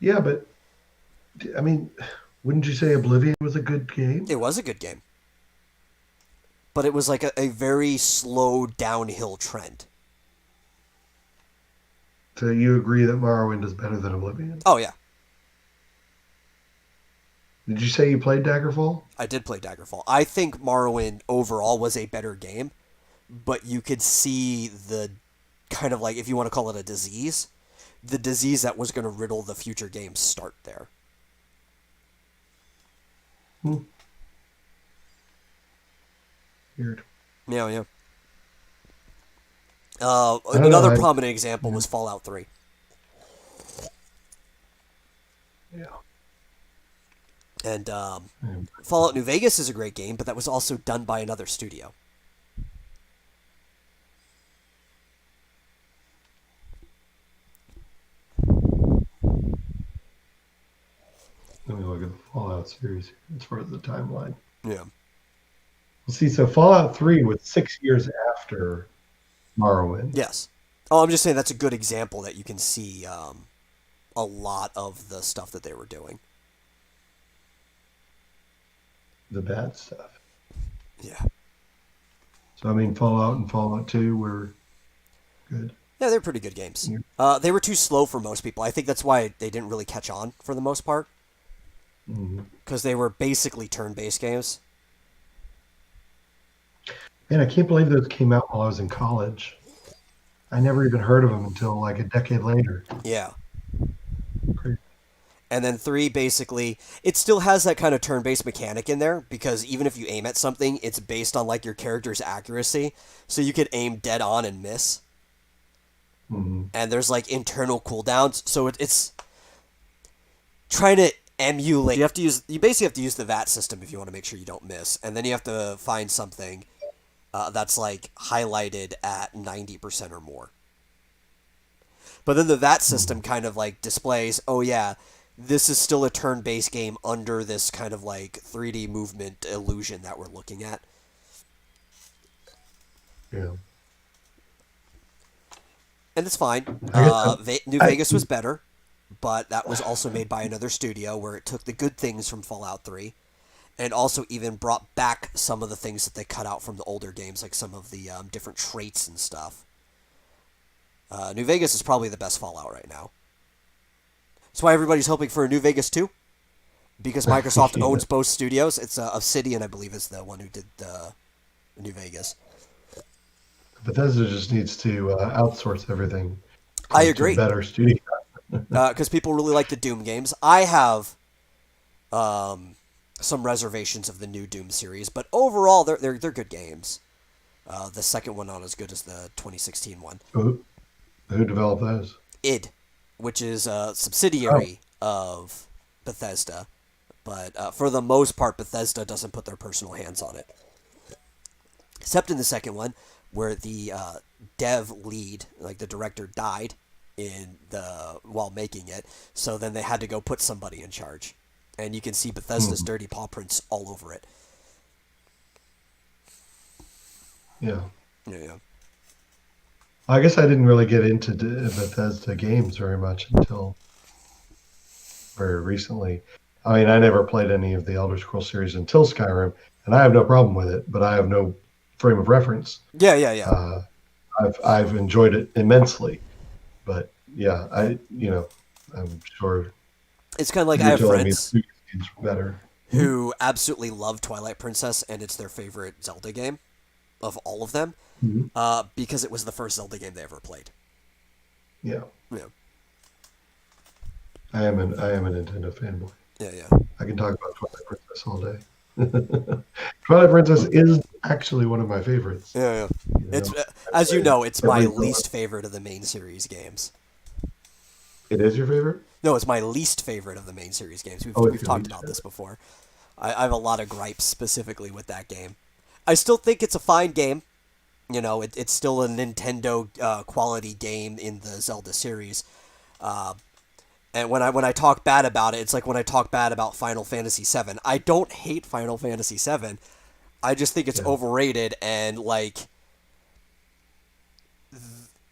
yeah, but I mean, wouldn't you say Oblivion was a good It game? was a good game, but it was like a very slow downhill trend. So you agree that Morrowind is better than Oblivion? Oh yeah, Did you say you played Daggerfall? I did play Daggerfall. I think Morrowind overall was a better game, but you could see the kind of like, if you want to call it a disease, the disease that was going to riddle the future games start there. Hmm, weird. Yeah, yeah. I don't know. Another prominent example Yeah, was Fallout 3. yeah. And Yeah. Fallout New Vegas is a great game, but that was also done by another studio. Let me look at the Fallout series here as far as the timeline. Yeah. Well, see, so Fallout 3 was 6 years after Morrowind. Yes. Oh, I'm just saying that's a good example that you can see a lot of the stuff that they were doing. The bad stuff. Yeah. So, I mean, Fallout and Fallout 2 were good. Yeah, they're pretty good games. Yeah. They were too slow for most people. I think that's why they didn't really catch on for the most part, Mhm. because they were basically turn-based games. And I can't believe those came out while I was in college. I never even heard of them until like a decade later. Yeah. Crazy. And then 3, basically, it still has that kind of turn-based mechanic in there, because even if you aim at something, it's based on like your character's accuracy, so you could aim dead on and miss. Mhm. And there's like internal cooldowns, so it's trying to emulate. You basically have to use the VAT system if you want to make sure you don't miss, and then you have to find something that's like highlighted at 90% or more. But then the VAT Mhm. system kind of like displays, oh yeah, this is still a turn-based game under this kind of like 3D movement illusion that we're looking at. Yeah. And it's fine. I guess New I, Vegas was better, but that was also made by another studio where it took the good things from Fallout 3 and also even brought back some of the things that they cut out from the older games, like some of the different traits and stuff. New Vegas is probably the best Fallout right now. That's why everybody's hoping for a New Vegas 2, because Microsoft yeah. owns both studios. It's Obsidian, I believe, is the one who did New Vegas. Bethesda just needs to outsource everything I to agree, better studio. because people really like the Doom games. I have um, some reservations of the new Doom series, but overall, they're good games. The second one not as good as the 2016 one. Who developed those? Id, which is a Oh, subsidiary of Bethesda, but for the most part, Bethesda doesn't put their personal hands on it, except in the second one, where the dev lead, like the director, died in the while making it. So then they had to go put somebody in charge, and you can see Bethesda's hmm, dirty paw prints all over it. yeah. Yeah, yeah. I guess I didn't really get into Bethesda games very much until very recently. I mean, I never played any of the Elder Scrolls series until Skyrim, and I have no problem with it, but I have no frame of reference. Yeah, yeah, yeah. Uh, I've enjoyed it immensely, but yeah, I'm sure It's kind of like I you're have telling me the friends previous games were better. Hmm? who absolutely love Twilight Princess, and it's their favorite Zelda game of all of them, Mhm. because it was the first Zelda game they ever played. Yeah, Yeah, I am a Nintendo fanboy. yeah, yeah, I can talk about Twilight Princess all day. Twilight Princess is actually one of my favorites. yeah, yeah. You It's know, I as you play know, it's my every Zelda. least favorite of the main series games. It is your favorite? No, it's my least favorite of the main series games. Oh, it's We've your talked least about this favorite. before. I have a lot of gripes specifically with that game. I still think it's a fine game. You know, it's still a Nintendo quality game in the Zelda series. Uh, and when I talk bad about it, it's like when I talk bad about Final Fantasy VII. I don't hate Final Fantasy VII. I just think it's Yeah. overrated and like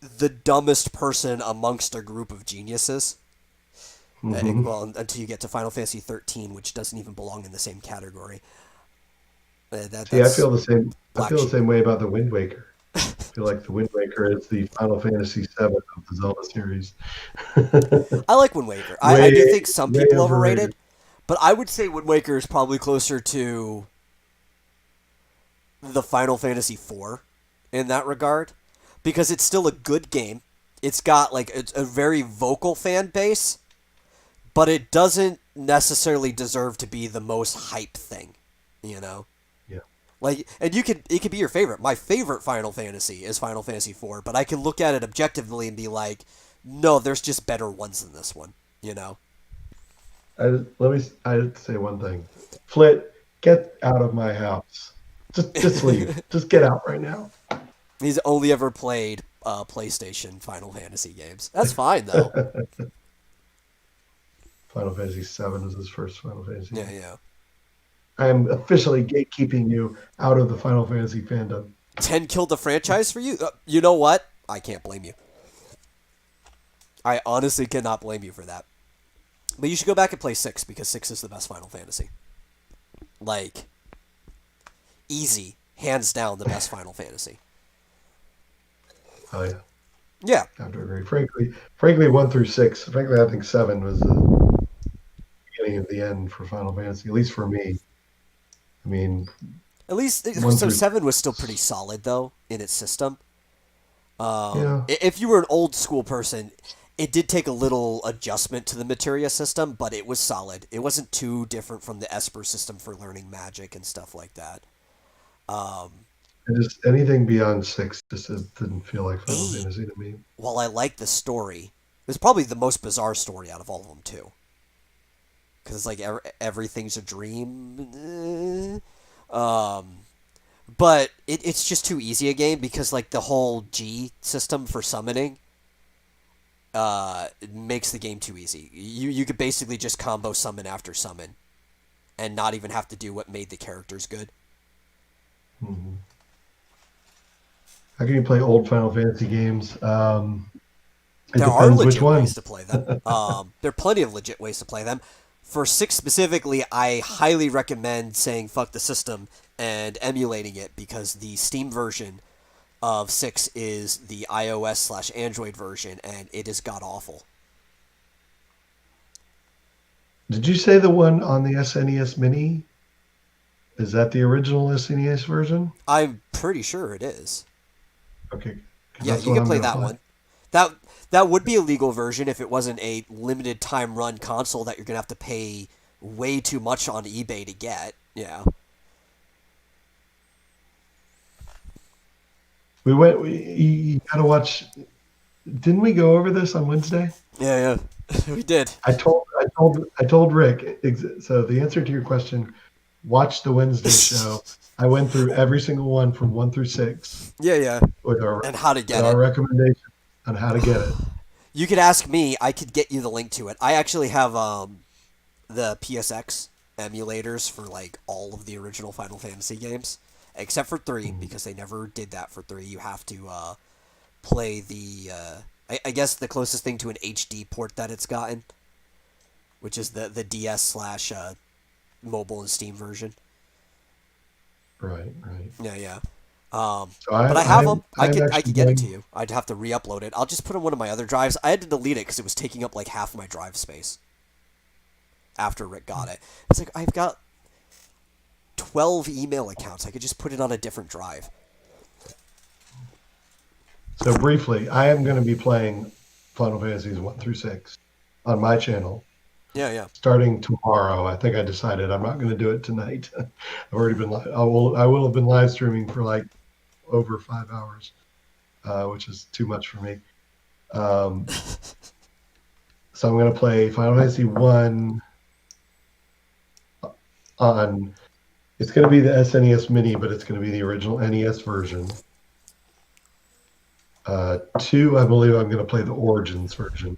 the dumbest person amongst a group of geniuses. Hmm. Well, until you get to Final Fantasy 13, which doesn't even belong in the same category. See, I That's feel the same. I black feel the sheep. same way about the Wind Waker. I feel like the Wind Waker is the Final Fantasy VII of the Zelda series. I like Wind Waker. I Way, do think some way people overrated, overrated. but I would say Wind Waker is probably closer to the Final Fantasy 4 in that regard because it's still a good game. It's got like it's a very vocal fan base, but it doesn't necessarily deserve to be the most hype thing, you know? Yeah. Like, and it could be your favorite. My favorite Final Fantasy is Final Fantasy 4, but I can look at it objectively and be like, no, there's just better ones than this one, you know? I say one thing. Flit, get out of my house. Just leave. Just get out right now. He's only ever played PlayStation Final Fantasy games. That's fine though. Final Fantasy VII is his first Final Fantasy Yeah, game. yeah. I am officially gatekeeping you out of the Final Fantasy fandom. 10 killed the franchise for you? You know what? I can't blame you. I honestly cannot blame you for that. But you should go back and play 6 because 6 is the best Final Fantasy. Like, easy. Hands down the best Final Fantasy. Oh yeah, Yeah. I have to agree. Frankly, 1 through 6. Frankly, I think 7 was the beginning of the end for Final Fantasy, at least for me. I mean, At least, one so through 7 was still pretty solid, though, in its system. yeah, If you were an old school person, it did take a little adjustment to the materia system, but it was solid. It wasn't too different from the Esper system for learning magic and stuff like that. Um, just anything beyond 6 just didn't feel like Final 8, Fantasy to me. while I like the story, it's probably the most bizarre story out of all of them, too. Because it's like everything's a dream. But it's just too easy a game because, like, the whole G system for summoning makes the game too easy. You could basically just combo summon after summon and not even have to do what made the characters good. Hmm. How can you play old Final Fantasy games? It There are depends which legit ways one. to play them. There are plenty of legit ways to play them. For 6 specifically, I highly recommend saying fuck the system and emulating it because the Steam version of 6 is the iOS/Android version and it is god awful. Did you say the one on the SNES Mini? Is that the original SNES version? I'm pretty sure it is. Okay, because Yeah, that's you what can I'm play going to that play. one. That that would be a legal version if it wasn't a limited time run console that you're gonna have to pay way too much on eBay to get. Yeah. You got to watch. Didn't we go over this on Wednesday? Yeah, yeah. We did. I told Rick. So the answer to your question, watch the Wednesday show. I went through every single one from 1 through 6 Yeah, yeah. with our And how to with get our it. recommendation on how to get it. You could ask me. I could get you the link to it. I actually have the PSX emulators for like all of the original Final Fantasy games, except for 3 Mhm. because they never did that for 3. You have to play the. I guess the closest thing to an HD port that it's gotten, which is the DS/, mobile and Steam version. Right, right. Yeah, yeah. So But I have them. I'm I actually could get it to going. you. I'd have to re-upload it. I'll just put it on one of my other drives. I had to delete it because it was taking up like half my drive space after Rick got it. It's like I've got 12 email accounts. I could just put it on a different drive. So briefly, I am going to be playing Final Fantasies 1 through 6 on my channel Yeah, yeah. starting tomorrow. I think I decided I'm not going to do it tonight. I've already been. I will have been live streaming for like over 5 hours, which is too much for me. Um, so I'm going to play Final Fantasy 1 on. It's going to be the SNES Mini, but it's going to be the original NES version. 2, I believe I'm going to play the Origins version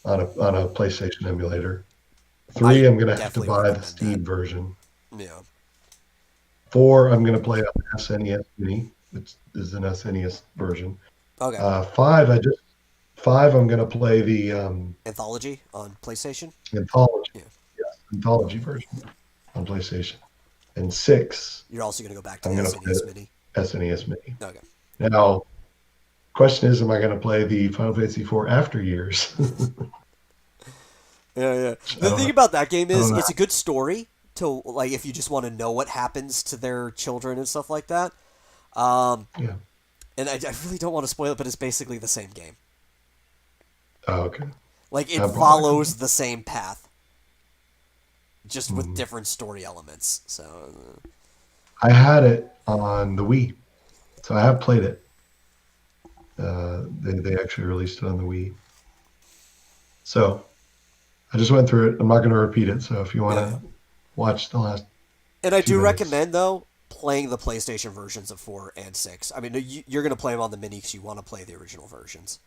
on a PlayStation emulator. I 3, I'm going to have to definitely buy the recommend that. Steam version. Yeah. 4, I'm going to play on SNES Mini, which is an SNES version. Okay. 5, I'm going to play the Anthology on PlayStation. anthology, Yeah. yes, anthology version on PlayStation. And 6, You're also gonna go back to I'm the going to play SNES the Mini. SNES Mini. Okay. Now, question is, am I going to play the Final Fantasy 4 after years? Yeah, yeah. I The don't thing know. about that game I don't is know. it's a good story to like if you just want to know what happens to their children and stuff like that. Um, Yeah. and I really don't want to spoil it, but it's basically the same game. Oh, okay. Like it I bought it. follows the same path, just with Hmm. different story elements. So, I had it on the Wii, so I have played it. They actually released it on the Wii. So I just went through it. I'm not going to repeat it. So if you want yeah, yeah. to watch the last And I few do minutes, recommend though playing the PlayStation versions of 4 and 6. I mean, you're gonna play them on the mini because you want to play the original versions.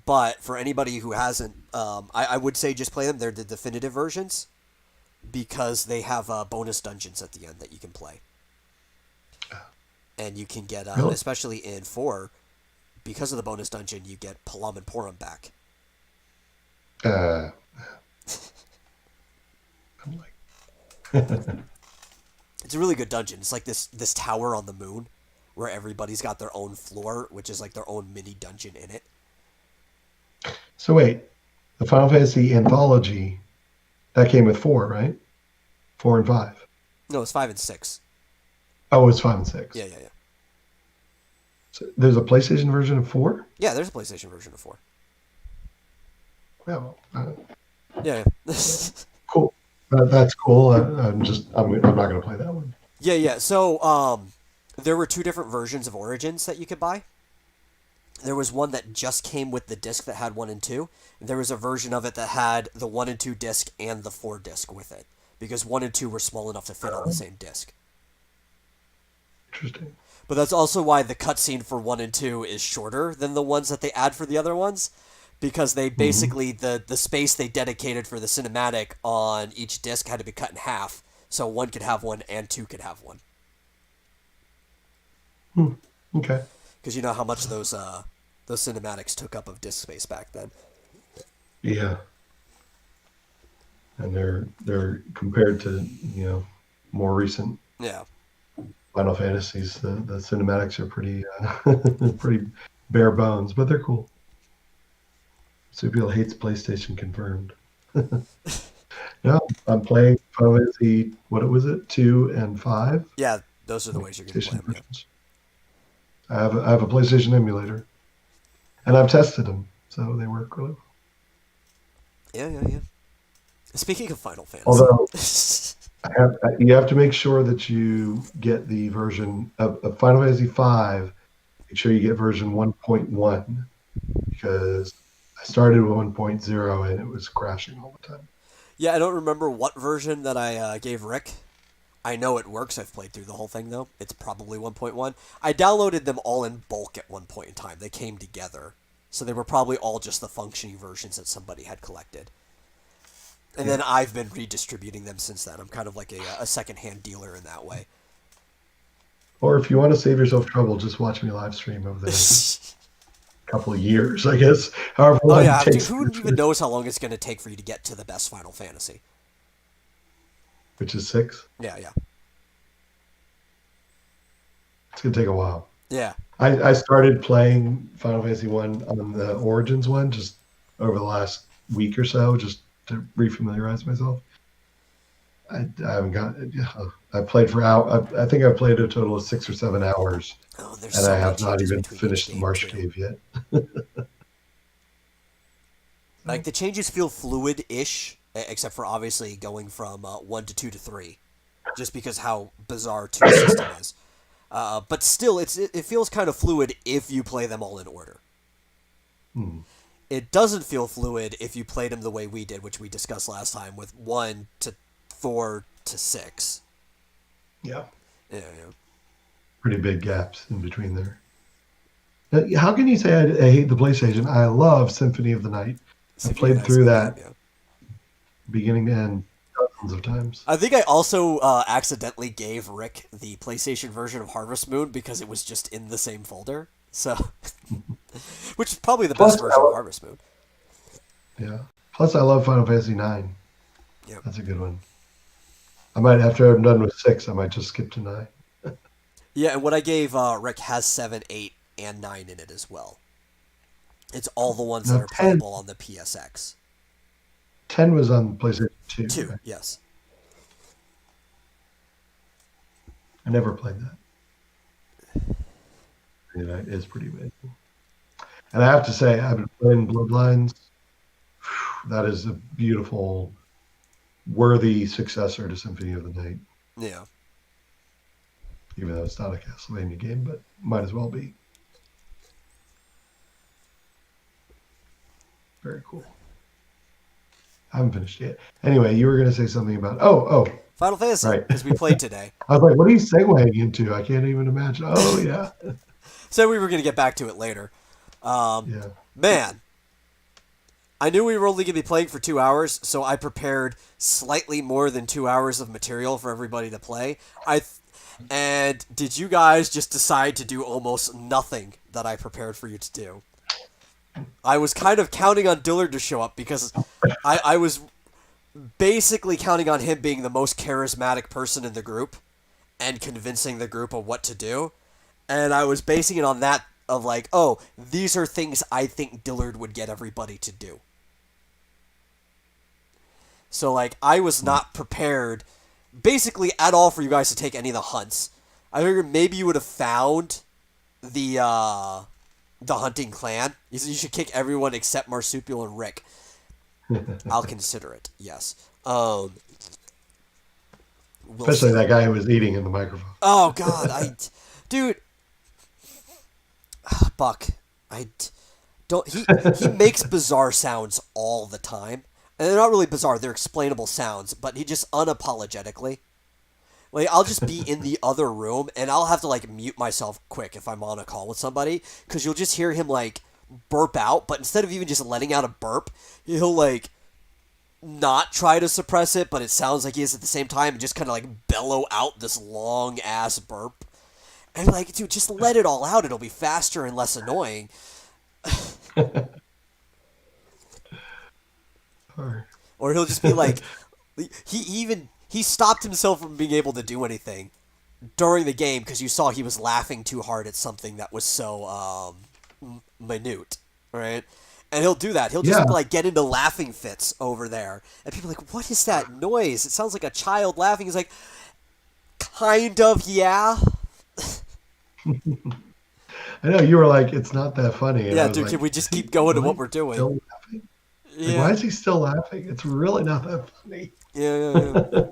But for anybody who hasn't, I would say just play them. They're the definitive versions because they have bonus dungeons at the end that you can play, and you can get, really, especially in 4, because of the bonus dungeon, you get Palam and Porum back. uh, I'm like, It's a really good dungeon. It's like this tower on the moon where everybody's got their own floor, which is like their own mini dungeon in it. so wait, the Final Fantasy anthology that came with 4, right? 4 and 5. No, it's 5 and 6. Oh, it's 5 and 6. Yeah, yeah, yeah. So there's a PlayStation version of 4. Yeah, there's a PlayStation version of 4. Yeah, well, Yeah, yeah. cool. That's cool. I'm not going to play that one. Yeah, yeah. So, there were two different versions of Origins that you could buy. There was one that just came with the disc that had 1 and 2. And there was a version of it that had the 1 and 2 disc and the 4 disc with it because 1 and 2 were small enough to fit on the same disc. Interesting. But that's also why the cutscene for 1 and 2 is shorter than the ones that they add for the other ones, because they Hmm. basically the space they dedicated for the cinematic on each disc had to be cut in half, so one could have one and two could have one. Hmm. Okay. Because you know how much those cinematics took up of disc space back then. Yeah, and they're compared to more recent Yeah. Final Fantasies. The cinematics are pretty pretty bare bones, but they're cool. Supio hates PlayStation confirmed. No, I'm playing Final Fantasy. What was it? 2 and 5. Yeah, those are the On ways you're gonna play PlayStation them. Yeah. versions. I have a PlayStation emulator, and I've tested them, so they work really well. Yeah, yeah, yeah. Speaking of Final Fantasy, Although you have to make sure that you get the version of Final Fantasy 5. Make sure you get version 1.1 because I started with 1.0 and it was crashing all the time. yeah, I don't remember what version that I gave Rick. I know it works. I've played through the whole thing though. It's probably 1.1. I downloaded them all in bulk at one point in time. They came together, so they were probably all just the functioning versions that somebody had collected. And Yeah. then I've been redistributing them since then. I'm kind of like a secondhand dealer in that way. Or if you want to save yourself trouble, just watch me live stream over the next couple of years, I guess. However Oh long it yeah, dude, takes who even knows how long it's going to take for you to get to the best Final Fantasy? which is 6. Yeah, yeah, It's gonna take a while. yeah, I started playing Final Fantasy 1 on the Origins one just over the last week or so, just to refamiliarize myself. I haven't got it. Yeah, I played for I think I played a total of 6 or 7 hours, Oh, there's and I so many have not changes even between each finished the game Marsh too. Cave yet. Like So, the changes feel fluid-ish, except for obviously going from 1 to 2 to 3, just because how bizarre 2's system is. But still, it feels kind of fluid if you play them all in order. hmm, It doesn't feel fluid if you played them the way we did, which we discussed last time with 1 to 4 to 6. yeah, Yeah, yeah. pretty big gaps in between there. How can you say I hate the PlayStation? I love Symphony of the Night. I Symphony of the played Night's a through good game. that Yeah. beginning to end tons of times. I think I also accidentally gave Rick the PlayStation version of Harvest Moon because it was just in the same folder. So, which is probably the best Plus, version of Harvest Moon. yeah. Plus, I love Final Fantasy 9. Yep. That's a good one. I might, after I'm done with 6, I might just skip to 9. Yeah, and what I gave Rick has 7, 8, and 9 in it as well. It's all the ones that Now, are playable on the PSX. 10 was on PlayStation 2. 2, Right? yes. I never played that. Yeah, it is pretty amazing. And I have to say, I've been playing Bloodlines. That is a beautiful, worthy successor to Symphony of the Night, Yeah. even though it's not a Castlevania game, but might as well be. Very cool. I haven't finished yet. Anyway, you were going to say something about, Final Fantasy, right. because we played today. I was like, what are you segueing into? I can't even imagine. Oh, yeah. So we were going to get back to it later. Yeah. Man, I knew we were only going to be playing for 2 hours, so I prepared slightly more than 2 hours of material for everybody to play. And did you guys just decide to do almost nothing that I prepared for you to do? I was kind of counting on Dillard to show up because I was basically counting on him being the most charismatic person in the group and convincing the group of what to do. And I was basing it on that of like, oh, these are things I think Dillard would get everybody to do. So like I was not prepared basically at all for you guys to take any of the hunts. I figured maybe you would have found the hunting clan. You should kick everyone except Marsupial and Rick. I'll consider it. Yes. We'll Especially see. that guy who was eating in the microphone. Oh God, dude, Buck, I don't. He makes bizarre sounds all the time, and they're not really bizarre. They're explainable sounds, but he just unapologetically. Like I'll just be in the other room, and I'll have to like mute myself quick if I'm on a call with somebody, because you'll just hear him like burp out, but instead of even just letting out a burp, he'll like not try to suppress it, but it sounds like he is at the same time, and just kind of like bellow out this long ass burp. And I'm like, dude, just let it all out. It'll be faster and less annoying. Or he'll just be like, he stopped himself from being able to do anything during the game because you saw he was laughing too hard at something that was so minute, right? And he'll do that. He'll just Yeah. like get into laughing fits over there, and people are like, "What is that noise? It sounds like a child laughing." He's like, "Kind of, yeah." I know you were like, it's not that funny. And Yeah, I was dude, like, can we just is he keep going to really what we're doing? still laughing? Like, Yeah. why is he still laughing? It's really not that funny. Yeah.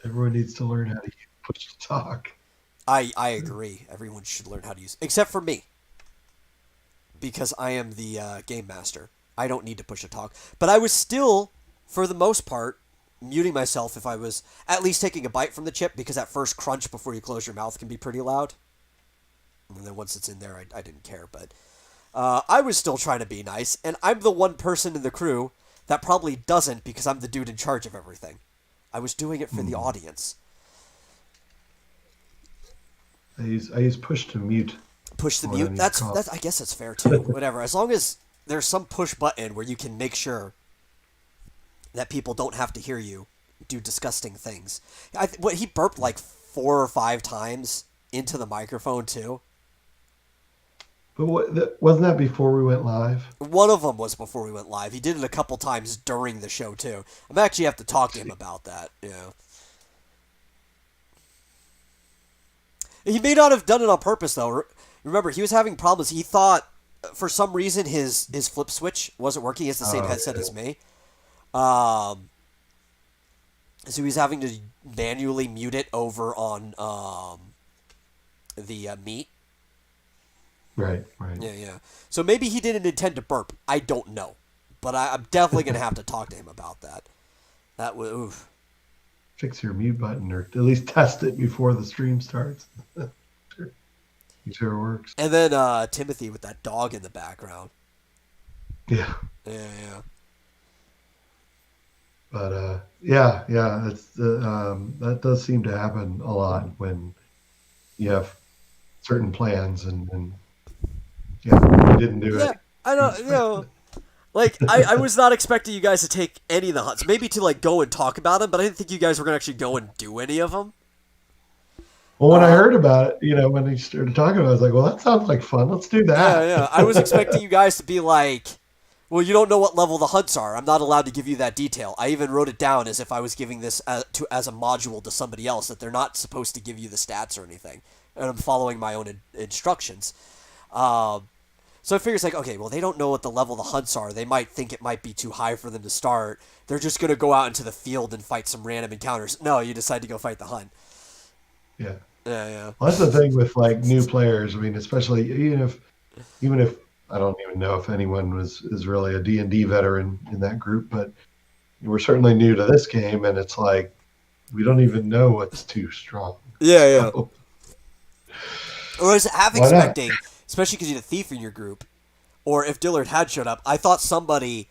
Everyone needs to learn how to push to talk. I agree. Everyone should learn how to use, except for me, because I am the game master. I don't need to push a talk, but I was still, for the most part, muting myself if I was at least taking a bite from the chip, because that first crunch before you close your mouth can be pretty loud. And then once it's in there, I didn't care, but I was still trying to be nice, and I'm the one person in the crew that probably doesn't because I'm the dude in charge of everything. I was doing it for the audience. I use push to mute. Push the when I mute. need to That's cough. I guess that's fair too. Whatever. As long as there's some push button where you can make sure that people don't have to hear you do disgusting things. What he burped like 4 or 5 times into the microphone too. But wasn't that before we went live? One of them was before we went live. He did it a couple times during the show too. I'm actually have to talk to him about that. Yeah. He may not have done it on purpose though. Remember, he was having problems. He thought for some reason his flip switch wasn't working. He has the same headset as me. So he was having to manually mute it over on the Meet. Right. Yeah. So maybe he didn't intend to burp. I don't know. But I'm definitely going to have to talk to him about that. That was, oof. Fix your mute button, or at least test it before the stream starts. Make sure it works. And then Timothy with that dog in the background. Yeah. Yeah. But yeah, yeah, that does seem to happen a lot when you have certain plans and yeah, you didn't do Yeah, any. I don't. It's fine. Like I was not expecting you guys to take any of the hunts. Maybe to like go and talk about them, but I didn't think you guys were gonna actually go and do any of them. Well, when I Uh, heard about it, when he started talking about it, I was like, well, that sounds like fun. Let's do yeah, that. yeah. I was expecting you guys to be like, well, you don't know what level the hunts are. I'm not allowed to give you that detail. I even wrote it down as if I was giving this as a module to somebody else that they're not supposed to give you the stats or anything, and I'm following my own instructions. Um, So I figure it's like, okay, well, they don't know what the level the hunts are. They might think it might be too high for them to start. They're just going to go out into the field and fight some random encounters. No, you decide to go fight the hunt. Yeah. Yeah, yeah. Well, that's the thing with like new players. I mean, especially even if I don't even know if anyone is really a D&D veteran in that group, but we're certainly new to this game, and it's like we don't even know what's too strong. Yeah, yeah. So Or I was half why not? expecting, especially because you had a thief in your group, or if Dillard had showed up, I thought somebody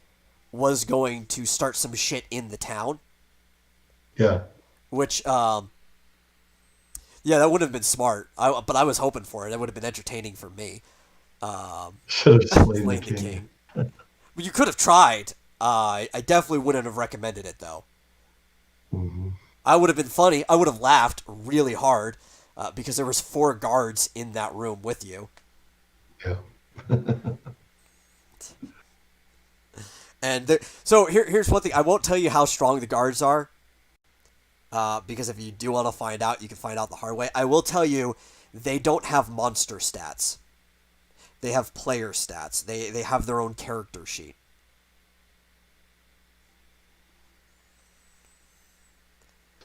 was going to start some shit in the town, Yeah, which, yeah, that would have been smart. But I was hoping for it. It would have been entertaining for me. should have slain the Playing the king. king. Well, you could have tried. I definitely wouldn't have recommended it though. Hmm. I would have been funny. I would have laughed really hard because there was four guards in that room with you. Yeah. And so here's one thing. I won't tell you how strong the guards are because if you do want to find out, you can find out the hard way. I will tell you they don't have monster stats. They have player stats. They have their own character sheet.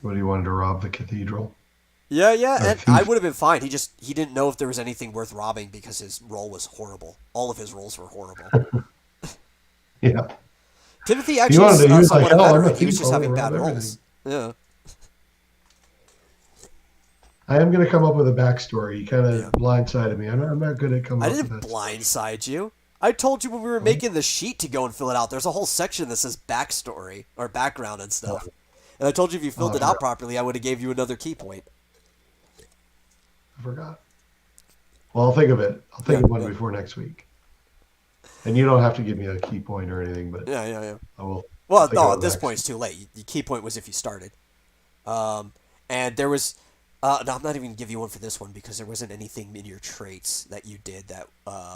What, he wanted to rob the cathedral Yeah, yeah, or and I thief? would have been fine. He didn't know if there was anything worth robbing because his role was horrible. All of his roles were horrible. Yeah. Timothy He actually wanted is to. He was like, somewhat a hell, I'm a veteran. He was thief. just I want to having bad rob rolls. everything. Yeah, I am going to come up with a backstory. You kind of yeah. blindsided me. I'm not good at coming I up with didn't that stuff. blindside you. I told you when we were Well, making the sheet to go and fill it out. There's a whole section that says backstory or background and oh, stuff. And I told you if you oh, filled I it out forgot. properly, I would have gave you another key point. I forgot. Well, I'll think of it. I'll think Yeah, of one yeah, before next week. And you don't have to give me a key point or anything, but yeah, yeah, yeah. I will. I'll Well, think no, of at it this back. point it's too late. The key point was if you started. And there was. No, I'm not even gonna give you one for this one because there wasn't anything in your traits that you did that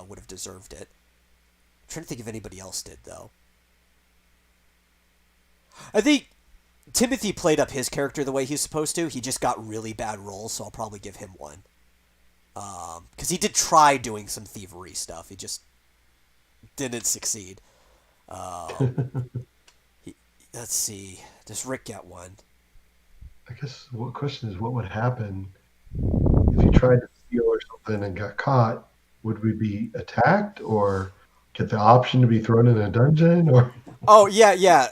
would have deserved it. I'm trying to think if anybody else did though. I think Timothy played up his character the way he's supposed to. He just got really bad rolls, so I'll probably give him one. Because he did try doing some thievery stuff. He just didn't succeed. Um, he, let's see. Does Rick get one? I guess what question is what would happen if you tried to steal or something and got caught? Would we be attacked or get the option to be thrown in a dungeon? Or Oh yeah, yeah.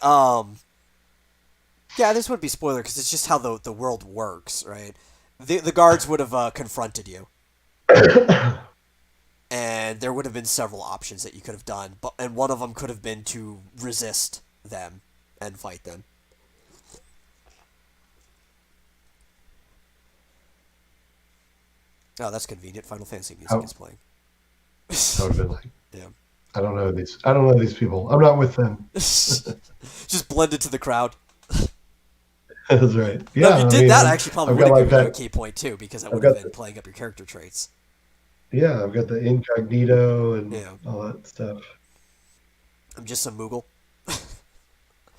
Yeah, this would be spoiler because it's just how the world works, right? The guards would have confronted you, and there would have been several options that you could have done, but and one of them could have been to resist them and fight them. Oh, that's convenient. Final Fantasy music I, is playing. I would have been like, Yeah. I don't know these. I don't know these people. I'm not with them. Just blend into the crowd. That's right. No, Yeah, if you I did mean, that, I actually probably I've would got have like given you a that. key point too, because that I've would have got been the playing up your character traits. yeah. I've got the incognito and Yeah. all that stuff. I'm just some Moogle.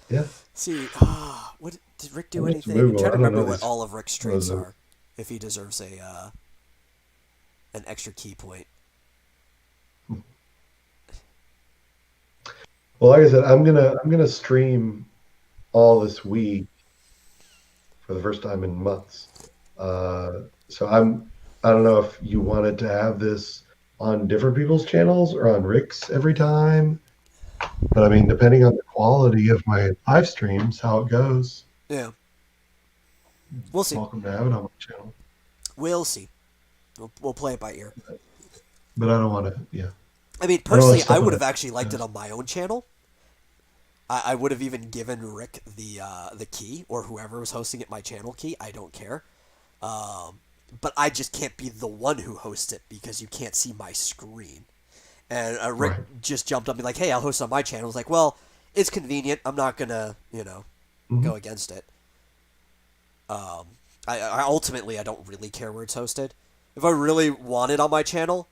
Yeah, See, what did Rick I'm do just anything? I'm Google. trying I to don't remember know what these. all of Rick's traits Those are. If he deserves a an extra key point. Well, like I said, I'm gonna stream all this week for the first time in months. So I don't know if you wanted to have this on different people's channels or on Rick's every time, but I mean, depending on the quality of my live streams, how it goes, Yeah, we'll see. welcome to have it on my channel. We'll see. We'll play it by ear. But I don't want to. Yeah, I mean, I don't want personally, to I step on would it. have actually liked Uh, it on my own channel. I would have even given Rick the key, or whoever was hosting it, my channel key. I don't care. Um, but I just can't be the one who hosts it because you can't see my screen. And Rick Right. just jumped up and be like, "Hey, I'll host on my channel." I was like, "Well, it's convenient. I'm not gonna, Hmm. go against it." Um, I ultimately I don't really care where it's hosted. If I really want it on my channel,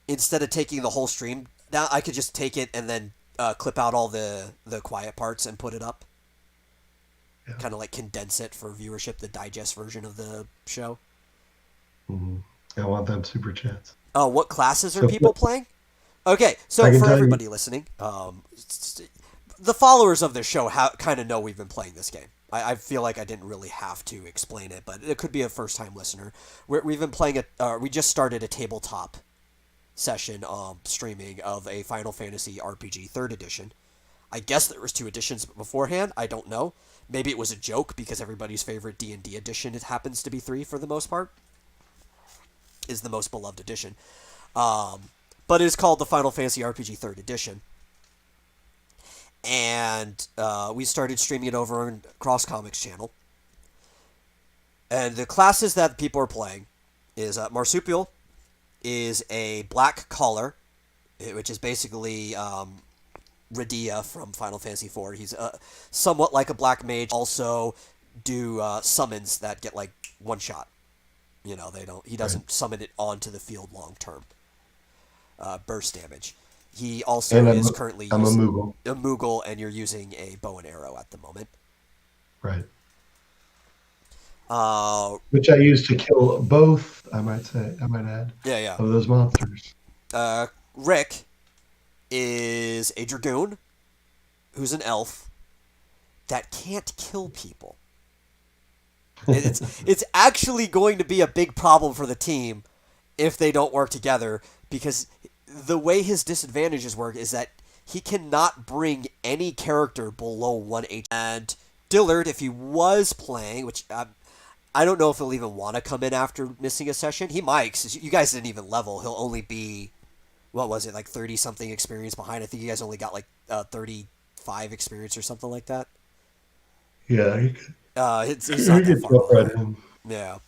instead of taking the whole stream down, I could just take it and then clip out all the quiet parts and put it up. Yeah. Kind of like condense it for viewership, the digest version of the show. Hmm. I want them super chats. What classes are So people playing? Okay, I so can for tell you, everybody listening, the followers of the show kind of know we've been playing this game. I feel like I didn't really have to explain it, but it could be a first time listener. We've been playing it. We just started a tabletop session streaming of a Final Fantasy RPG Third Edition. I guess there was two editions beforehand. I don't know. Maybe it was a joke because everybody's favorite D&D edition it happens to be 3 for the most part. Is the most beloved edition. Um, but it is called the Final Fantasy RPG Third Edition. And we started streaming it over on Cross Comics channel. And the classes that people are playing is Marsupial is a black collar, which is basically Radia from Final Fantasy IV. He's somewhat like a black mage. Also, do summons that get like one shot. They don't. He right. doesn't summon it onto the field long term. Burst damage. He also And is currently I'm a using Moogle. a Moogle, and you're using a bow and arrow at the moment. Right. Uh, Which I use to kill both, I might add, yeah, yeah. of those monsters. Rick is a dragoon who's an elf that can't kill people. It's actually going to be a big problem for the team if they don't work together because the way his disadvantages work is that he cannot bring any character below 1 HP. And Dillard, if he was playing, which I don't know if he'll even want to come in after missing a session. He might, 'cause you guys didn't even level. He'll only be, what was it, like 30 something experience behind. I think you guys only got like 35 experience or something like that. Yeah, He's he not that could far jump right behind. in. Yeah.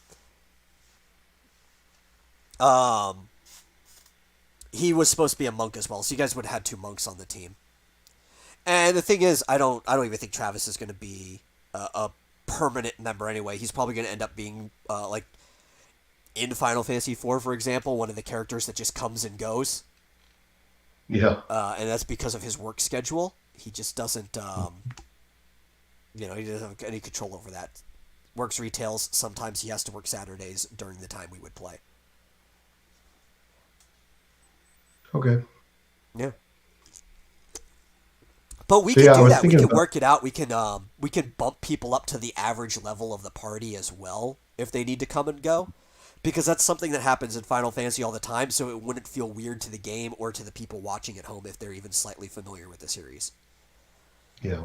Um, he was supposed to be a monk as well, so you guys would have had two monks on the team. And the thing is, I don't even think Travis is going to be a permanent member anyway. He's probably going to end up being like in Final Fantasy IV, for example, one of the characters that just comes and goes, Yeah. and that's because of his work schedule. He just doesn't, he doesn't have any control over that. Works retails. Sometimes he has to work Saturdays during the time we would play. Okay. Yeah. But we So can yeah, I do was that. We thinking can about work it out. We can bump people up to the average level of the party as well if they need to come and go, because that's something that happens in Final Fantasy all the time. So it wouldn't feel weird to the game or to the people watching at home if they're even slightly familiar with the series. yeah.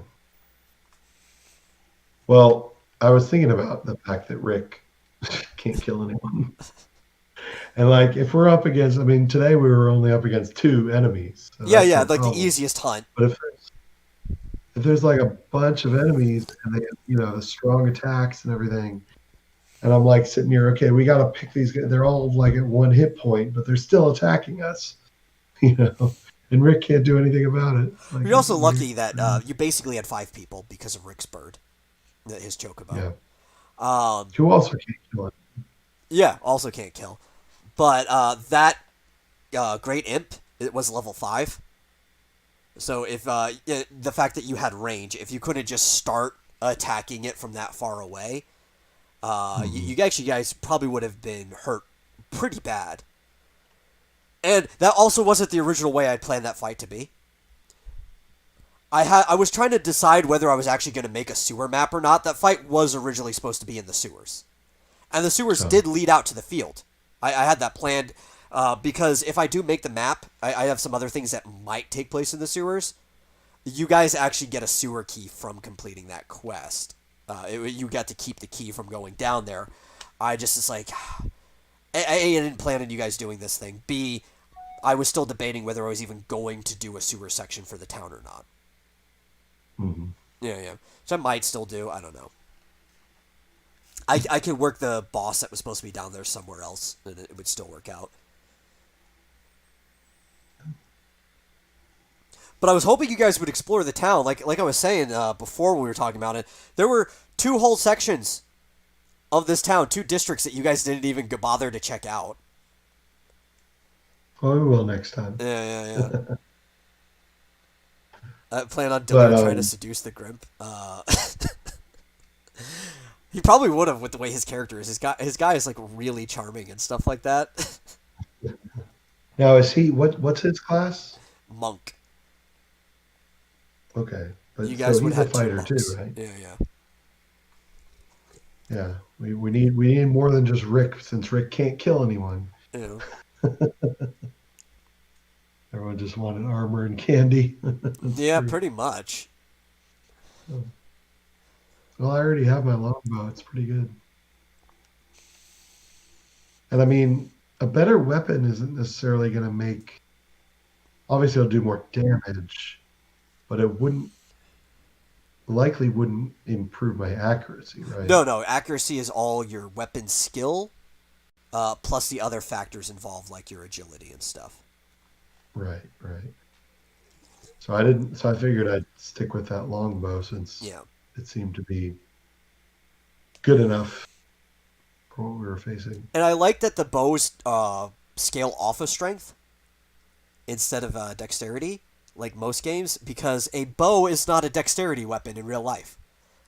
Well, I was thinking about the fact that Rick can't kill anyone. And like if we're up against, I mean, today we were only up against two enemies, so Yeah, that's yeah, no like the problem. easiest hunt. But if there's like a bunch of enemies and they have, strong attacks and everything, and I'm like sitting here, okay, we got to pick these guys. They're all like at one hit point, but they're still attacking us, you know. And Rick can't do anything about it. Like You're it's also weird. lucky that you basically had five people because of Rick's bird, his chocobo. Yeah. Um, Who also can't kill it. yeah, also can't kill. But that great imp, it was level 5. So if the fact that you had range, if you couldn't just start attacking it from that far away, Hmm. you actually guys probably would have been hurt pretty bad. And that also wasn't the original way I planned that fight to be. I was trying to decide whether I was actually going to make a sewer map or not. That fight was originally supposed to be in the sewers, and the sewers So, did lead out to the field. I had that planned because if I do make the map, I have some other things that might take place in the sewers. You guys actually get a sewer key from completing that quest. You got to keep the key from going down there. I just it's like A, I didn't plan on you guys doing this thing. B, I was still debating whether I was even going to do a sewer section for the town or not. Hmm. Yeah, yeah. Which I might still do. I don't know. I could work the boss that was supposed to be down there somewhere else, and it would still work out. But I was hoping you guys would explore the town, like I was saying before when we were talking about it. There were two whole sections of this town, two districts that you guys didn't even bother to check out. Well, we will next time. Yeah, yeah, yeah. I plan on But Dillier trying to seduce the Grimp. He probably would have with the way his character is. His guy is like really charming and stuff like that. now is he what's his class? Monk. Okay, You but so guys would he's a have had two fighter too, monks. right? Yeah, yeah. Yeah, we need more than just Rick since Rick can't kill anyone. You know. Everyone just wanted armor and candy. That's Yeah, true. pretty much. Oh, well, I already have my longbow. It's pretty good. And I mean, a better weapon isn't necessarily going to make. Obviously, it'll do more damage, but it wouldn't improve my accuracy, right? No, no. Accuracy is all your weapon skill, plus the other factors involved, like your agility and stuff. Right, right. So I didn't. So I figured I'd stick with that longbow since Yeah. it seemed to be good enough for what we were facing. And I like that the bows scale off of strength instead of dexterity, like most games, because a bow is not a dexterity weapon in real life.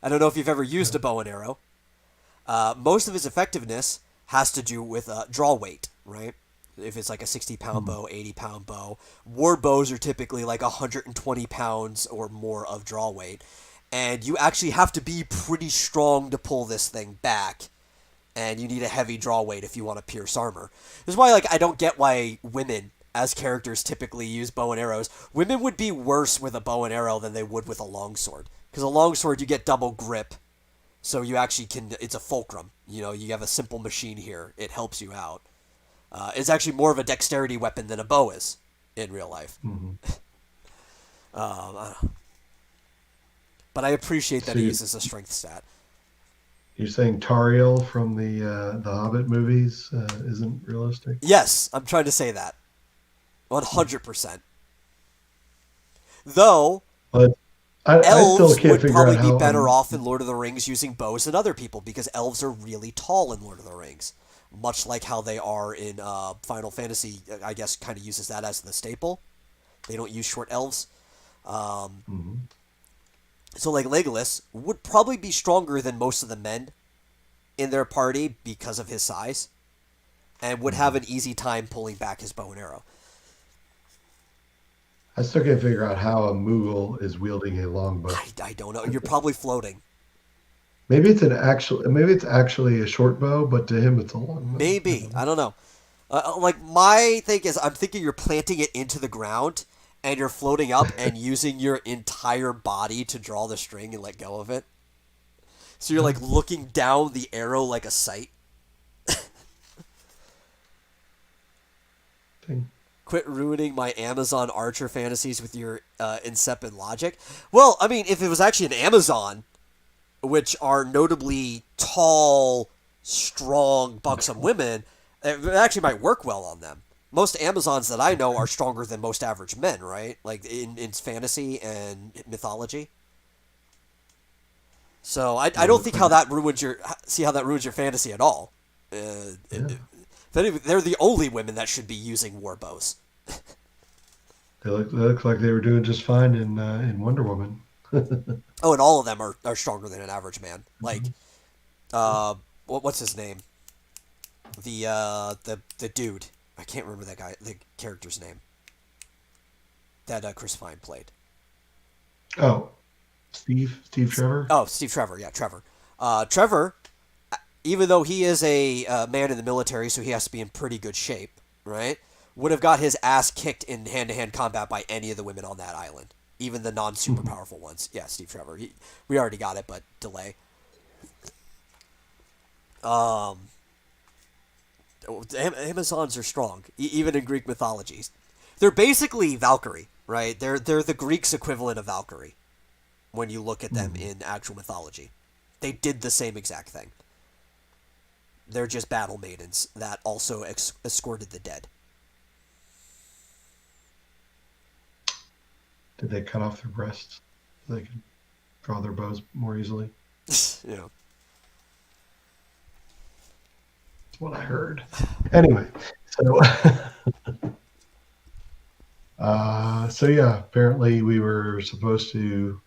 I don't know if you've ever used Yeah. a bow and arrow. Most of its effectiveness has to do with draw weight, right? If it's like a 60-pound Mhm. bow, 80-pound bow. War bows are typically like 120 pounds or more of draw weight. And you actually have to be pretty strong to pull this thing back. And you need a heavy draw weight if you want to pierce armor. This is why like I don't get why women as characters typically use bow and arrows. Women would be worse with a bow and arrow than they would with a longsword. Because a longsword you get double grip, so you actually can. It's a fulcrum. You know, you have a simple machine here. It helps you out. It's actually more of a dexterity weapon than a bow is in real life. Mhm. Um, but I appreciate that So he uses a strength stat. you're saying Tariel from the Hobbit movies isn't realistic? Yes, I'm trying to say that. 100%. Though, But I still elves can't would figure out probably be how better off in Lord of the Rings using bows than other people because elves are really tall in Lord of the Rings. Much like how they are in Final Fantasy, I guess, kind of uses that as the staple. They don't use short elves. Um, Mhm. so, like, Legolas would probably be stronger than most of the men in their party because of his size and would have Mhm. an easy time pulling back his bow and arrow. I still can't figure out how a Moogle is wielding a longbow. I don't know. You're probably floating. Maybe it's actually a short bow, but to him it's a long bow. I Maybe. don't I know. don't know. Like, my thing is, I'm thinking you're planting it into the ground and you're floating up and using your entire body to draw the string and let go of it. So you're, like, looking down the arrow like a sight. Thing. Quit ruining my Amazon Archer fantasies with your insipid logic. Well, I mean, if it was actually an Amazon, which are notably tall, strong, buxom women, it actually might work well on them. Most Amazons that I know are stronger than most average men, right? Like in fantasy and mythology. So I don't Well, think how that ruins your see how that ruins your fantasy at all. yeah, They're the only women that should be using war bows. they look like they were doing just fine in Wonder Woman. Oh, and all of them are stronger than an average man. Like, Mhm. what's his name? The dude. I can't remember that guy, the character's name that Chris Fine played. Oh, Steve Trevor. Oh, Steve Trevor. Yeah, Trevor. Trevor, even though he is a man in the military, so he has to be in pretty good shape, right? Would have got his ass kicked in hand-to-hand combat by any of the women on that island, even the non-super Mhm. powerful ones. Yeah, Steve Trevor. We already got it, but delay. Um, Amazons are strong, even in Greek mythologies. They're basically Valkyrie, right? They're the Greeks' equivalent of Valkyrie. when you look at them Hmm. in actual mythology. They did the same exact thing. They're just battle maidens that also escorted the dead. Did they cut off their breasts so they could draw their bows more easily? Yeah. That's what I heard. Anyway, so so yeah, apparently we were supposed to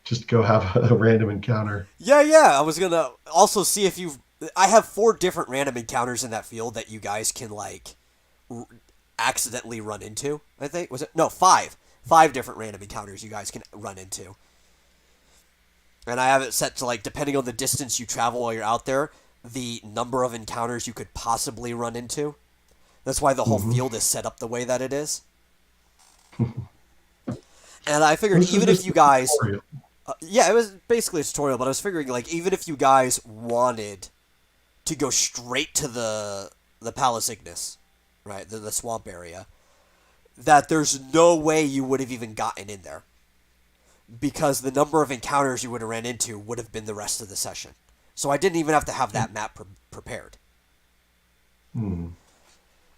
just go have a random encounter. Yeah, yeah. I was gonna also see if you've. I have 4 different random encounters in that field that you guys can like r- accidentally run into. I think was it no 5 different random encounters you guys can run into. And I have it set to like depending on the distance you travel while you're out there, the number of encounters you could possibly run into. That's why the whole Hmm. field is set up the way that it is. And I figured This is even if just you a guys, tutorial. yeah, it was basically a tutorial, but I was figuring like even if you guys wanted to go straight to the Palace Ignis, right, the swamp area, that there's no way you would have even gotten in there because the number of encounters you would have ran into would have been the rest of the session. So I didn't even have to have that map prepared. Hmm.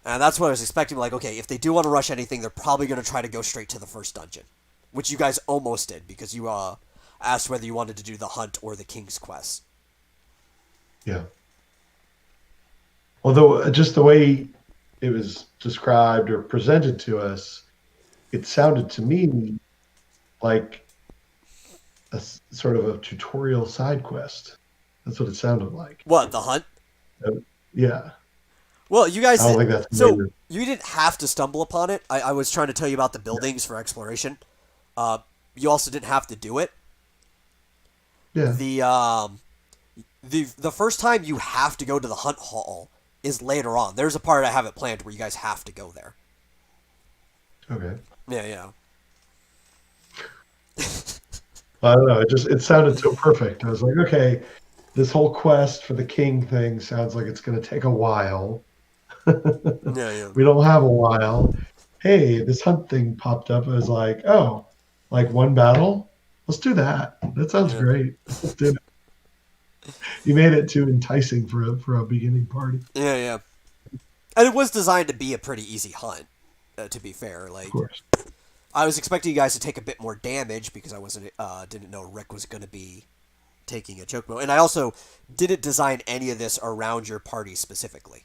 And that's what I was expecting. Like, okay, if they do want to rush anything, they're probably going to try to go straight to the first dungeon, which you guys almost did because you asked whether you wanted to do the hunt or the King's Quest. Yeah. Although just the way it was described or presented to us, it sounded to me like sort of a tutorial side quest. That's what it sounded like. What, the hunt? Yeah, Well, you I guys don't did. think that's the way So you're. you didn't have to stumble upon it. I was trying to tell you about the Yeah, buildings for exploration. Uh, you also didn't have to do it. yeah, The first time you have to go to the hunt hall is later on. There's a part I have it planned where you guys have to go there. okay. Yeah, yeah. I don't know. It sounded so perfect. I was like, okay, this whole quest for the king thing sounds like it's going to take a while. Yeah, yeah. We don't have a while. Hey, this hunt thing popped up. I was like, oh, like one battle? Let's do that. That sounds Yeah. great. Let's do it. You made it too enticing for a beginning party. Yeah, yeah. And it was designed to be a pretty easy hunt, to be fair. Of Like, course. I was expecting you guys to take a bit more damage because I wasn't didn't know Rick was going to be taking a chokebo, and I also didn't design any of this around your party specifically.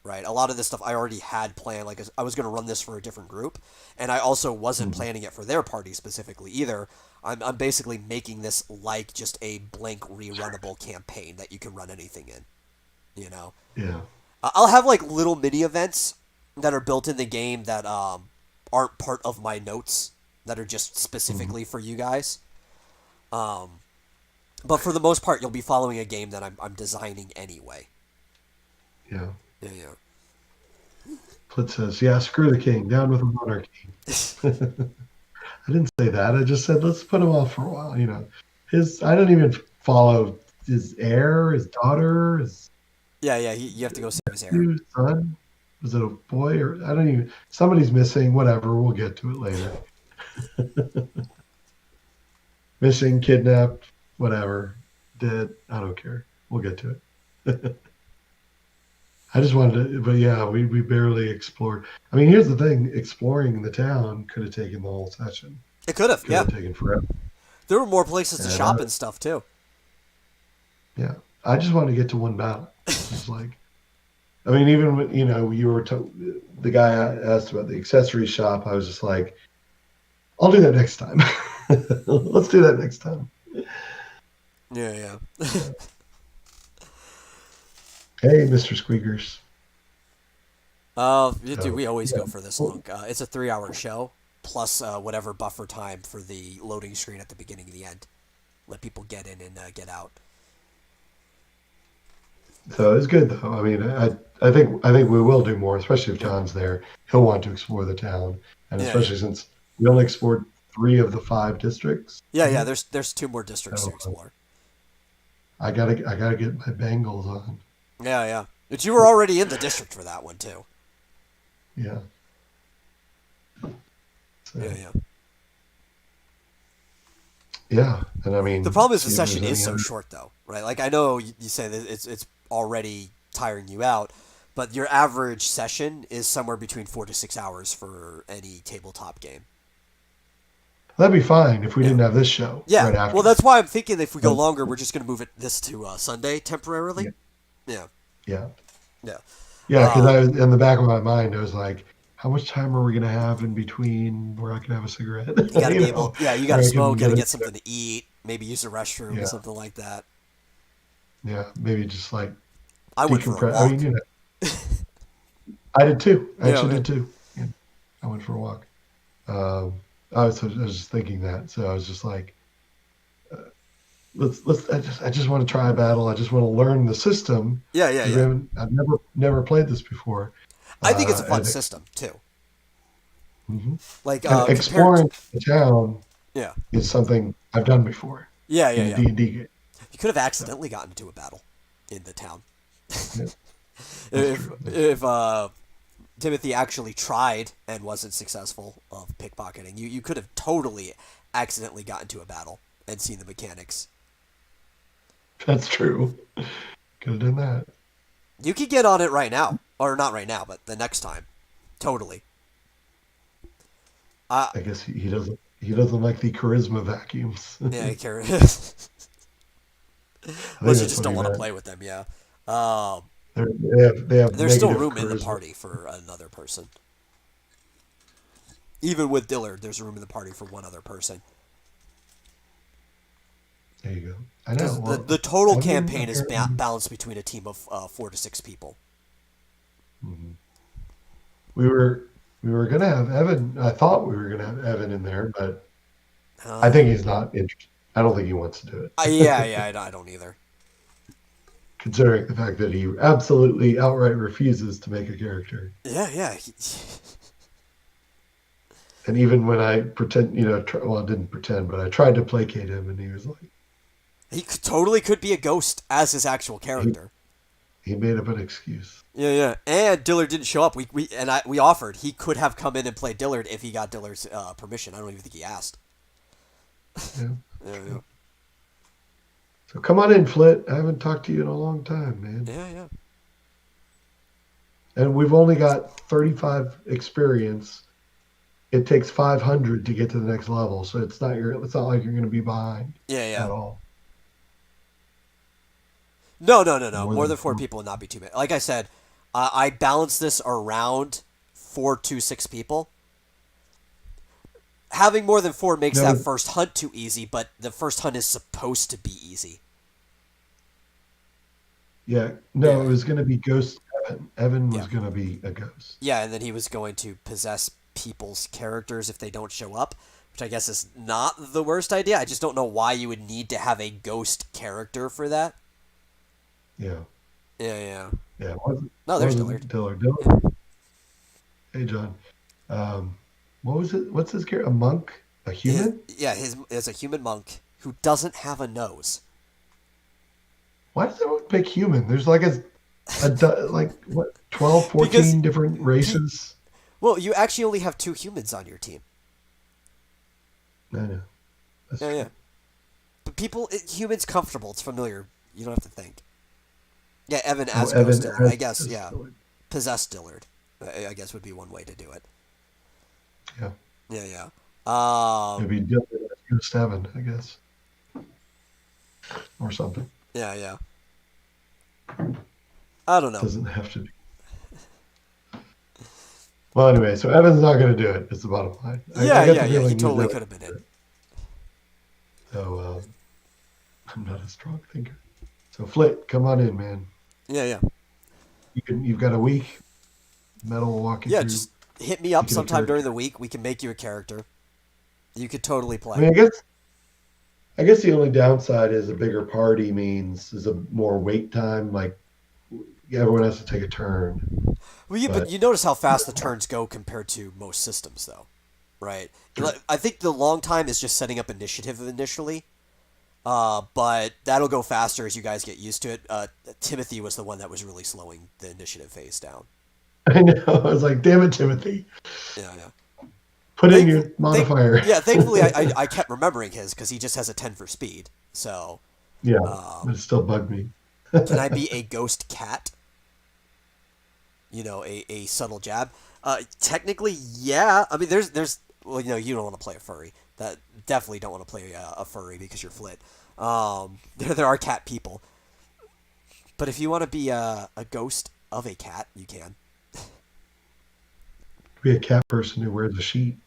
Right, a lot of this stuff I already had planned. Like I was going to run this for a different group, and I also wasn't Mhm. planning it for their party specifically either. I'm basically making this like just a blank rerunnable campaign that you can run anything in. You know, Yeah. I'll have like little mini events that are built in the game that aren't part of my notes that are just Mhm. specifically for you guys. Um, but for the most part, you'll be following a game that I'm designing anyway. Yeah. Yeah, yeah. Flit says, yeah, screw the king, down with the monarchy. I didn't say that. I just said let's put him off for a while. I don't even follow his heir, his daughter, his Yeah, yeah. You have to go save his hair. nephew, son. Was it a boy or I don't even? Somebody's missing. Whatever. We'll get to it later. Missing, kidnapped, whatever. Dead. I don't care. We'll get to it. I just wanted to, but yeah, we barely explored. I mean, here's the thing: exploring the town could have taken the whole session. It could have, Could yeah. have taken forever. There were more places to And shop and stuff too. yeah, I just wanted to get to one battle. It's like, I mean, even when, you were the guy asked about the accessory shop. I was just like, I'll do that next time. Let's do that next time. Yeah, yeah. Yeah. Hey, Mr. Squeakers. Dude, So we always yeah, go for this well, long. It's a 3 hour show plus whatever buffer time for the loading screen at the beginning and the end. Let people get in and get out. so it's good though. I mean, I think we will do more, especially if Yep. John's there. He'll want to explore the town, and Yeah, yeah, especially since we only explored 3 of the 5 districts. yeah, I yeah. think. There's 2 more districts to So explore. I gotta get my bangles on. Yeah, yeah. But you were already in the district for that one too. Yeah. Yeah, So yeah. Yeah, and I The mean, problem is the see if session there's is any so other. short, though, right? Like I know you say that it's already tiring you out, but your average session is somewhere between 4 to 6 hours for any tabletop game. That'd be fine if we Yeah, didn't have this show yeah. right Well, after. that's why I'm thinking if we go But longer, we're just gonna move this to Sunday temporarily. yeah, Yeah, yeah, yeah. yeah. Because I Um, was in the back of my mind, I was like, how much time are we gonna have in between where I can have a cigarette? you got to be You able, know, yeah, you got to where I smoke, can got get to it. get something to eat, maybe use the restroom, Yeah, something like that. yeah. Maybe just like I went for a decompress. I mean, walk. you know, I did too. I Yeah, actually yeah. did too. Yeah, I went for a walk. Um, I was just thinking that, so I was just like, uh, let's. I just want to try a battle. I just want to learn the system Yeah, yeah, because yeah. I've never played this before, I think it's a fun and system too. mhm. Like And compared to, exploring the town yeah, is something I've done before yeah, yeah, in a yeah. D&D game. You could have So accidentally gotten into a battle in the town. yeah, that's if true. That's true. if Timothy actually tried and wasn't successful of pickpocketing, you could have totally accidentally got into a battle and seen the mechanics. That's true. Could have done that. You could get on it right now, or not right now, but the next time, totally. I guess he doesn't like the charisma vacuums. Yeah, I I care. think Unless you that's just what don't he want to meant. play with them, yeah. Um, They have there's still negative room in the charisma. party for another person. Even with Dillard, there's room in the party for one other person. There you go. I know. Because the Well, total Evan campaign is apparently. balanced between a team of 4 to 6 people. Mhm. We were we were gonna have Evan. I thought we were gonna have Evan in there, but I Uh, think he's not interested. I don't think he wants to do yeah, yeah, it, I don't either. considering the fact that he absolutely outright refuses to make a character. Yeah, yeah. And even when I pretend, well, I didn't pretend, but I tried to placate him, and he was like, He totally could be a ghost as his actual he character. he made up an excuse. Yeah, yeah. And Dillard didn't show up. We offered he could have come in and played Dillard if he got Dillard's permission. I don't even think he asked. Yeah, Yeah, yeah, true. So come on in, Flit. I haven't talked to you in a long time, man. yeah, yeah. And we've only got 35 experience. It takes 500 to get to the next level, so it's not like you're going to be behind Yeah, yeah. at all. No, no, no, no. More More than than 4 people would not be too many. Like I said, I balance this around 4 to 6 people. Having more than four makes no, that first hunt too easy, but the first hunt is supposed to be easy. yeah, Yeah, no, it was going to be Ghost Evan. Evan yeah, was going to be a ghost. yeah. And then he was going to possess people's characters if they don't show up, which I guess is not the worst idea. I just don't know why you would need to have a ghost character for that. Yeah, Yeah, yeah. yeah. No, there's Dillard. Dillard. Hey, John. Um, what was it? What's his character? A monk? A human? Yeah, his is a human monk who doesn't have a nose. Why does everyone pick human? There's like like what, 12, Because 14 different you, races? well, you actually only have 2 humans on your team. I know. That's Yeah, yeah. true. But humans comfortable. It's familiar. You don't have to think. Yeah, Evan Oh, as Ghost Evan Dillard. I guess. as Yeah, Dillard. possess Dillard. I guess would be one way to do it. Yeah. Yeah, yeah. Maybe Dillard as Ghost Evan, I guess, or something. Yeah, yeah. I don't know. Doesn't have to be. Well, anyway, so Evan's not going to do it. Is the bottom line. I Yeah, got yeah, the yeah. He feeling he's totally not could going have been to do in. it. So I'm not a strong thinker. So Flit, come on in, man. Yeah, yeah. You've got a week. Metal will walk you Yeah, through just hit me up picking a sometime during character. the week. We can make you a character. You could totally I play. mean, I guess the only downside is a bigger party means is a more wait time. Like everyone has to take a turn. Well, but But you notice how fast the turns go compared to most systems, though, right? true. I think the long time is just setting up initiative initially, but that'll go faster as you guys get used to it. Timothy was the one that was really slowing the initiative phase down. I know. I was like, damn it, Timothy. Yeah, yeah. Put in Thankful, your modifier. yeah, thankfully I kept remembering his because he just has a 10 for speed. So, Yeah, um, but it still bugged me. can I be a ghost cat? A subtle jab. Technically, yeah. I mean, well, you don't want to play a furry. That definitely don't want to play a furry because you're flit. There are cat people, but if you want to be a ghost of a cat, you can. Be a cat person who wears a sheet.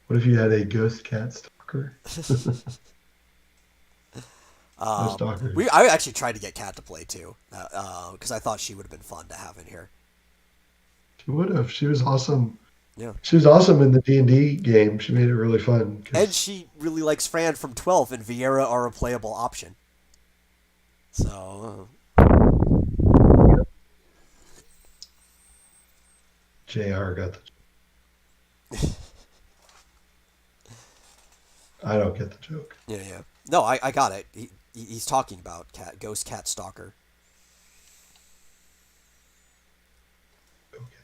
What if you had a ghost cat stalker? No Um, stalkers. I actually tried to get Cat to play too, because I thought she would have been fun to have in here. She would have. She was awesome. Yeah, She was awesome in the D&D game. She made it really fun and because she really likes Fran from 12, and Vieira are a playable option. So, JR got the. I don't get the joke. yeah, yeah. No, I got it. He's talking about Ghost Cat Stalker. Okay.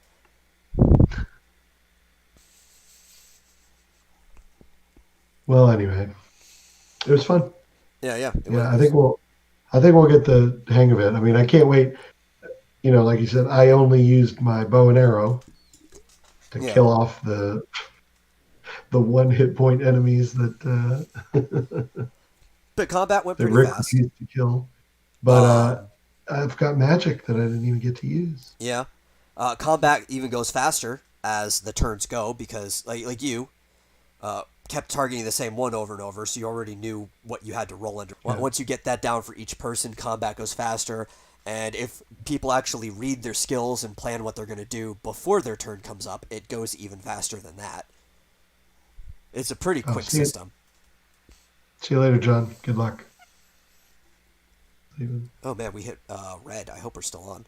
Well, anyway, it was fun. Yeah, yeah. It Yeah, was. I think we'll get the hang of it. I mean, I can't wait. Like you said, I only used my bow and arrow to Yeah, kill off the one hit point enemies that but combat went that pretty Rick fast. refused to kill. But Um, I've got magic that I didn't even get to use. yeah. Combat even goes faster as the turns go because, like you, kept targeting the same one over and over, so you already knew what you had to roll under. Yeah. Once you get that down for each person, combat goes faster. And if people actually read their skills and plan what they're going to do before their turn comes up, it goes even faster than that. It's a pretty Oh, quick system. see you later, John. Good luck. Leaving. Oh man, we hit red. I hope we're still on.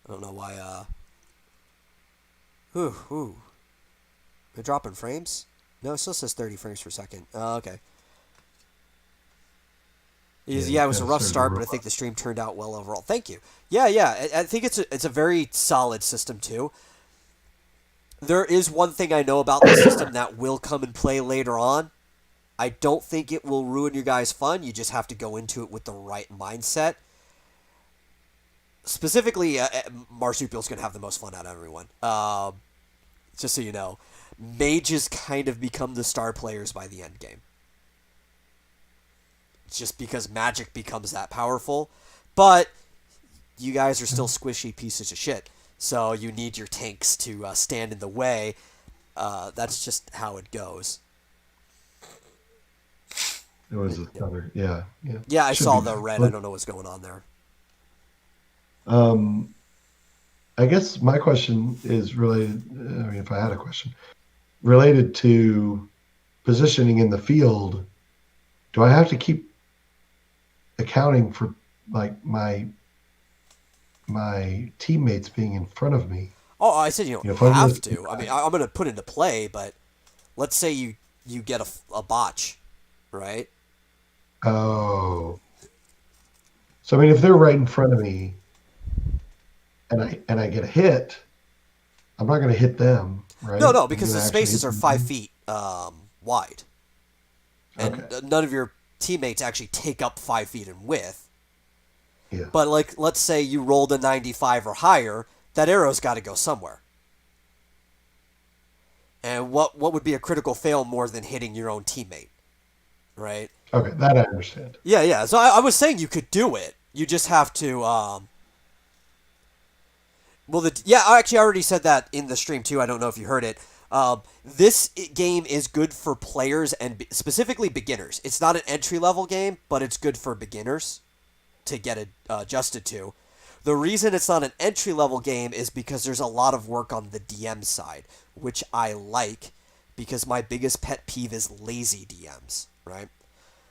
I don't know why. Whew. They're dropping frames? No, it still says 30 frames per second. Oh, okay. Yeah, you Yeah, it was a kind of rough started to start, but roll I think up. the stream turned out well overall. Thank you. Yeah, yeah. I think it's a very solid system too. There is one thing I know about the system that will come and play later on. I don't think it will ruin your guys' fun. You just have to go into it with the right mindset. Specifically, Marsupial's going to have the most fun out of everyone. Just so you know, mages kind of become the star players by the end game. Just because magic becomes that powerful. But you guys are still squishy pieces of shit. So you need your tanks to stand in the way. That's just how it goes. It was a other. Yeah, yeah. Yeah, I Should be saw the back. red. I don't know what's going on there. Um, I guess my question is related. I mean, if I had a question related to positioning in the field, do I have to keep accounting for like my teammates being in front of me? Oh, I said you don't If I'm have this, to. I mean, I'm going to put into play, but let's say you get a botch, right? oh, so I mean, if they're right in front of me and I get a hit, I'm not going to hit them, No, right? no, I'm because going the to actually spaces hit are 5 feet them. wide, and Okay, none of your teammates actually take up 5 feet in width. yeah, But like, let's say you rolled a 95 or higher, that arrow's got to go somewhere. And what would be a critical fail more than hitting your own teammate, right? okay, that I understand. Yeah, yeah. So I was saying you could do it. You just have to. Well, yeah, I actually already said that in the stream too. I don't know if you heard it. This game is good for players and specifically beginners. It's not an entry level game, but it's good for beginners to get it adjusted to. The reason it's not an entry level game is because there's a lot of work on the DM side, which I like because my biggest pet peeve is lazy DMs, right?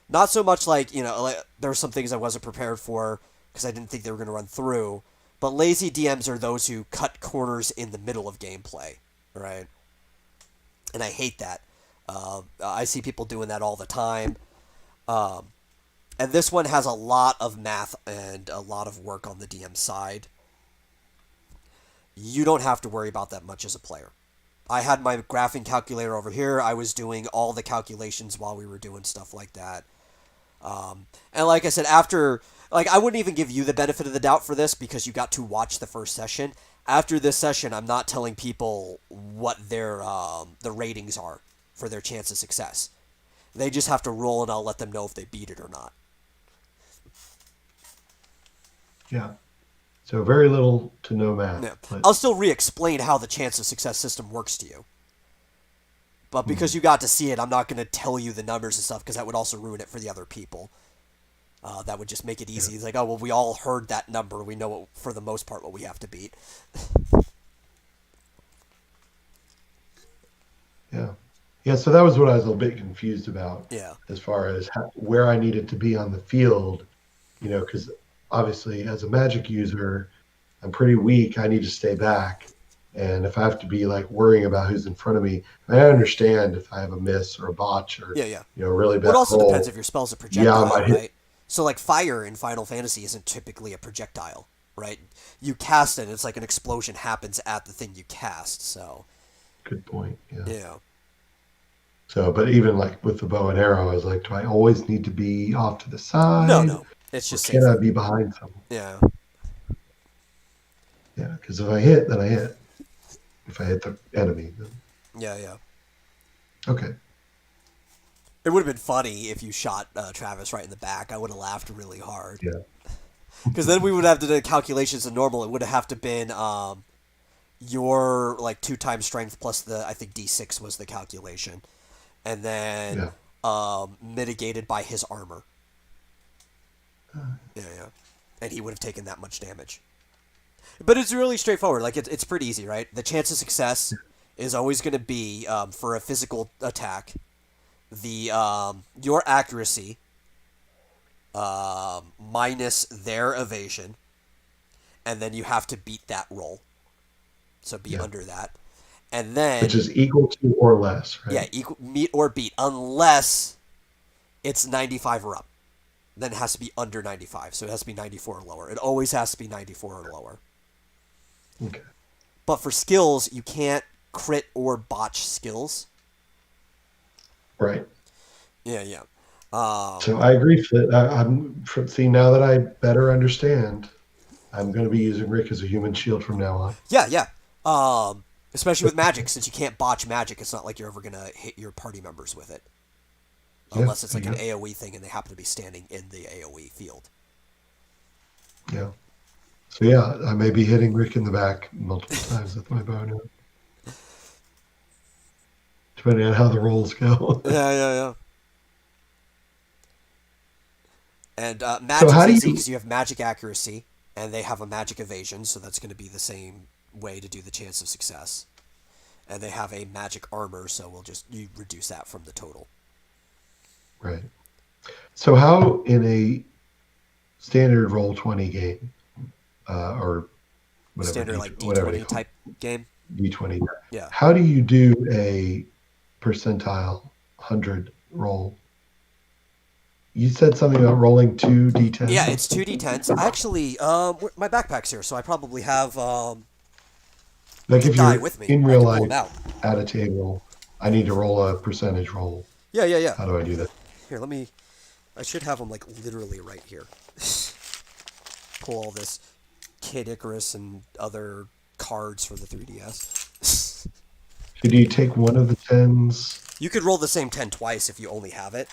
Not so much like, like, there were some things I wasn't prepared for because I didn't think they were going to run through, but lazy DMs are those who cut corners in the middle of gameplay, right? And I hate that. I see people doing that all the time. Um, and this one has a lot of math and a lot of work on the DM side. you don't have to worry about that much as a player. I had my graphing calculator over here. I was doing all the calculations while we were doing stuff like that. And like I said, after, like, I wouldn't even give you the benefit of the doubt for this because you got to watch the first session. After this session, I'm not telling people what their the ratings are for their chance of success. They just have to roll, and I'll let them know if they beat it or not. Yeah. So very little to no math, Yeah. but I'll still re-explain how the chance of success system works to you. But hmm, because you got to see it, I'm not going to tell you the numbers and stuff because that would also ruin it for the other people. That would just make it yeah, easy. It's like, oh, well, we all heard that number. We know, what, for the most part, what we have to beat. yeah, yeah. So that was what I was a little bit confused about, Yeah. as far as where I needed to be on the field. Because obviously, as a Magic user, I'm pretty weak. I need to stay back, and if I have to be like worrying about who's in front of me, I understand if I have a miss or a botch or Yeah, yeah. a really Well, bad it also depends roll. if your spell's a Yeah, I projectile, might hit. right? So, like, fire in Final Fantasy isn't typically a projectile, right? You cast it, and it's like an explosion happens at the thing you cast, so. Good point. Yeah. Yeah. So, but even like with the bow and arrow, I was like, do I always need to be off to the No, side, no. It's or just can I safer. be behind someone? Yeah. Yeah, because if I hit, then I hit. If I hit the enemy, then Yeah, yeah. okay. It would have been funny if you shot Travis right in the back. I would have laughed really hard. Yeah, Because then we would have to do calculations of normal. It would have to been your like 2 times strength plus the I think D6 was the calculation, and then yeah. mitigated by his armor. Uh, Yeah, yeah, and he would have taken that much damage. But it's really straightforward. Like it's pretty easy, right? The chance of success is always going to be for a physical attack. The your accuracy minus their evasion, and then you have to beat that roll. So be yeah. under that, and Which then is equal to or less, yeah, right? equal meet or beat unless it's 95 or up. Then it has to be under 95, so it has to be 94 or lower. It always has to be 94 or lower. Okay. But for skills, you can't crit or botch skills. Right. Yeah, yeah. So I agree. See, now that I better understand, I'm going to be using Rick as a human shield from now on. Yeah, yeah. Especially with magic, since you can't botch magic, it's not like you're ever gonna hit your party members with it, Yeah, unless it's there like you an go. AOE thing and they happen to be standing in the AOE field. Yeah. So yeah, I may be hitting Rick in the back multiple times with my bow now, depending on how the rolls go. Yeah, yeah, yeah. And So magic's how do easy you? because you have magic accuracy, and they have a magic evasion, so that's going to be the same way to do the chance of success. And they have a magic armor, so we'll just you reduce that from the total. Right. So how in a standard roll 20 game, or whatever Standard D like whatever they D20 call type game. D20, Yeah. how do you do a percentile 100 roll? You said something about rolling two Yeah, D10s. it's 2d10s. I actually, my backpack's here, so I probably have Like the if die you're with me. in I real can pull them life out. at a table, I need to roll a percentage roll. Yeah, yeah, yeah. How do I do that? Here, let me. I should have them like literally right here. Pull all this Kid Icarus and other cards for the 3DS. So do you take one of the tens? You could roll the same 10 twice if you only have it,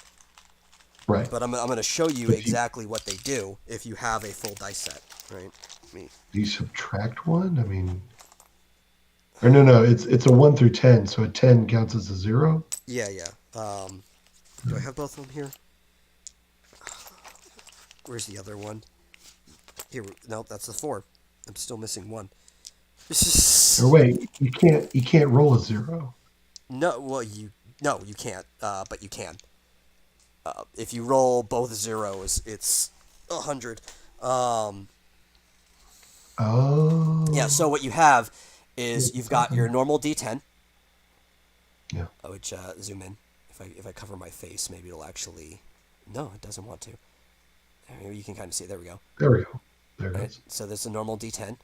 Right. but I'm going to show you But you exactly what they do if you have a full dice set, right? Me. do you subtract one? I mean, or no, it's a 1 through 10, so a 10 counts as a zero. Yeah, yeah. Do I have both of them here? Where's the other one? Here, nope, that's the 4. I'm still missing one. Or wait, you can't roll a zero. No, well, no, you can't. But you can. If you roll both zeros, it's 100. Yeah. So Oh, what you have is you've got your normal D10, yeah. which zoom in. If I cover my face, maybe it'll actually. No, it doesn't want to. Maybe you can kind of see it. There we go. There we go. There it Right. is. So this is a normal D10,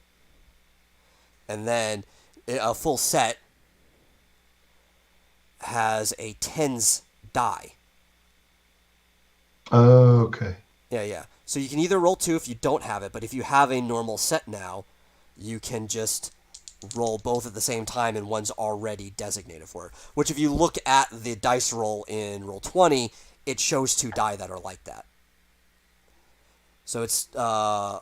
and then a full set has a tens die. Okay. Yeah, yeah. So you can either roll 2 if you don't have it, but if you have a normal set now, you can just roll both at the same time and one's already designated for it. Which if you look at the dice roll in Roll20, it shows 2 die that are like that. So it's a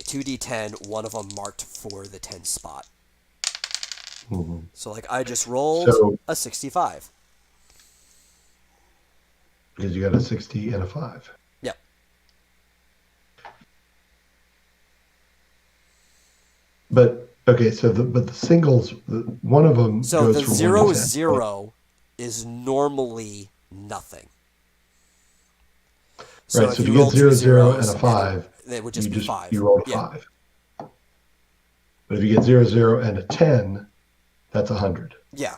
2d10, one of them marked for the 10 spot. Hmm. So like I just rolled So a 65. because you got a 60 and a 5. Yep. But okay, so the singles, one of them So goes the from 1 to 0 10. Right? 0 is normally nothing. So Right. if So if you you get roll two 0, 0, and zeros, a 5, it would you just be just 5. you roll a Yeah. 5. But if you get 0, 0, and a 10, that's 100. Yeah.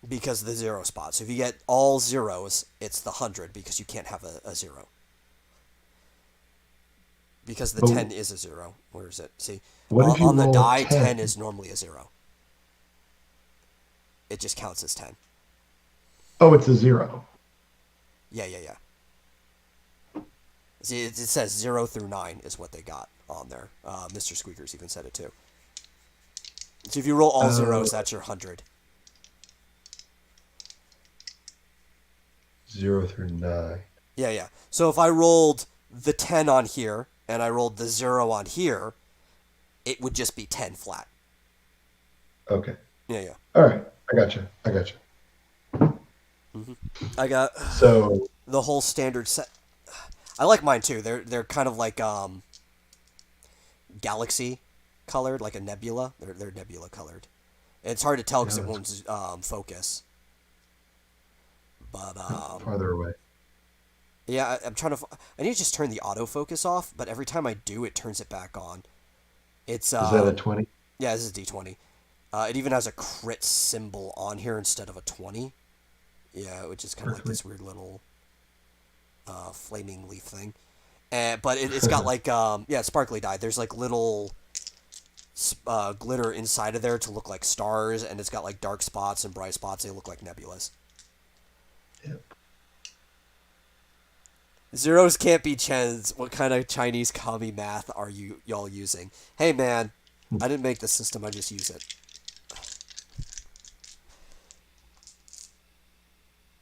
Because of the 0 spot. So if you get all zeros, it's the 100 because you can't have a 0. Because the But 10 is a 0. Where is it? See? what if you On the roll a die, 10 10? is normally a 0. It just counts as 10. Oh, it's a 0. Yeah, yeah, yeah. See, it says 0 through 9 is what they got on there. Mr. Squeakers even said it too. So if you roll all zeros, that's your 100. 0 through 9. Yeah, yeah. So if I rolled the 10 on here and I rolled the 0 on here, it would just be 10 flat. Okay. Yeah, yeah. All right. I got you. I got you. I got So, the whole standard set. I like mine too. They're kind of like galaxy colored, like a nebula. They're nebula colored. And it's hard to tell yeah, because it that's won't focus. But farther away. yeah, I'm trying to. I need to just turn the autofocus off, but every time I do, it turns it back on. It's Is that a 20? yeah, this is D20. It even has a crit symbol on here instead of a 20. Yeah, which is kind of like Perfect. this weird little flaming leaf thing. But it's got like yeah, sparkly dye. There's like little glitter inside of there to look like stars, and it's got like dark spots and bright spots. They look like nebulas. Yep. Zeros can't be chens. What kind of Chinese commie math are y'all using? Hey man, I didn't make the system. I just use it.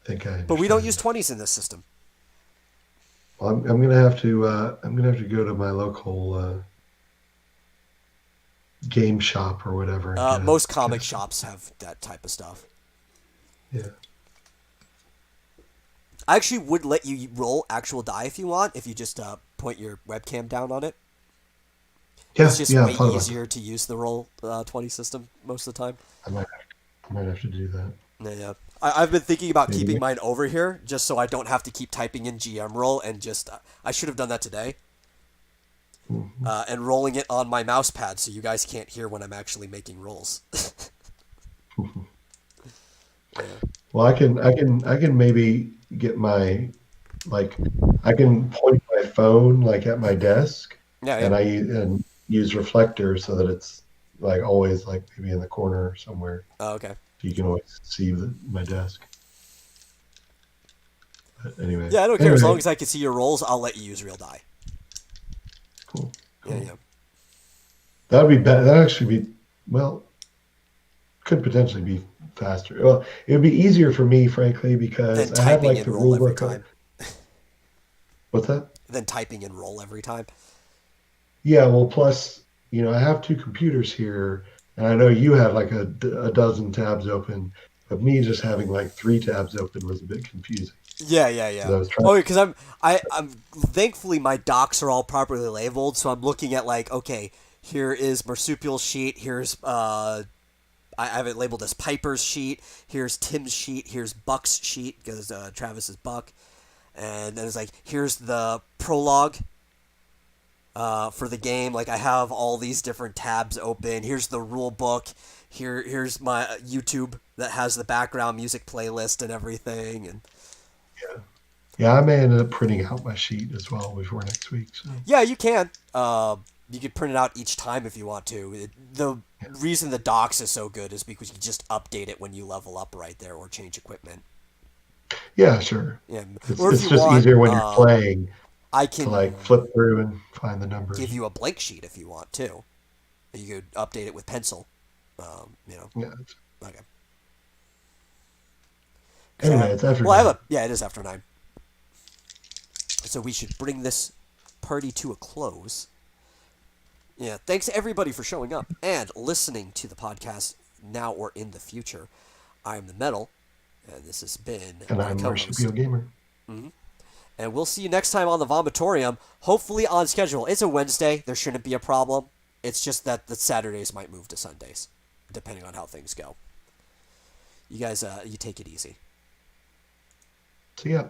I think I But we don't use understand. 20s in this system. Well, I'm gonna have to go to my local game shop or whatever and Most get a comic set. shops have that type of stuff. Yeah. I actually would let you roll actual die if you want, if you just point your webcam down on it. It's Yeah, just yeah, I way thought about that. easier to use the roll 20 system most of the time. I might have to do that. Yeah, yeah. I've been thinking about Maybe keeping next. mine over here just so I don't have to keep typing in GM roll and just. I should have done that today. Mhm. And rolling it on my mouse pad so you guys can't hear when I'm actually making rolls. Yeah. Well, I can maybe get my like I can point my phone like at my desk Yeah, yeah. and and use reflectors so that it's like always like maybe in the corner somewhere. Oh, okay. So you can always see my desk. But anyway, Yeah, I don't care. As long anyway, as I can see your rolls, I'll let you use real die. cool, Yeah, cool. yeah. That would be better. That actually be well, could potentially be faster. Well, it would be easier for me, frankly, Then because I have typing like in the roll rule every book. time. What's that? Then typing in roll every time. Yeah, well, plus, I have two computers here, and I know you have like a dozen tabs open, but me just having like three tabs open was a bit confusing Yeah, yeah, because yeah. I was trying. Oh, because I'm thankfully my docs are all properly labeled, so I'm looking at like, okay, here is Marsupial's sheet. Here's I have it labeled as Piper's sheet. Here's Tim's sheet. Here's Buck's sheet because Travis is Buck, and then it's like here's the prologue for the game. Like I have all these different tabs open. Here's the rule book. Here's my YouTube that has the background music playlist and everything. And Yeah, I may end up printing out my sheet as well before next week. So yeah, you can. You could print it out each time if you want to. The reason the docs is so good is because you just update it when you level up right there or change equipment. Yeah, sure. Yeah. It's Or if it's you just want, easier when you're playing I to like can flip through and find the numbers. give you a blank sheet if you want too. You could update it with pencil. You know. Yeah. Okay. Because I Anyway, have. it's after Well, I have 9. a. Yeah, it is after 9. So we should bring this party to a close. Yeah. Thanks everybody for showing up and listening to the podcast now or in the future. I'm the Metal, and this has been And my I'm co-host. Marsupial Gamer. And we'll see you next time on the Vomitorium, hopefully on schedule. It's a Wednesday. There shouldn't be a problem. It's just that the Saturdays might move to Sundays, depending on how things go. You guys, you take it easy. So yeah.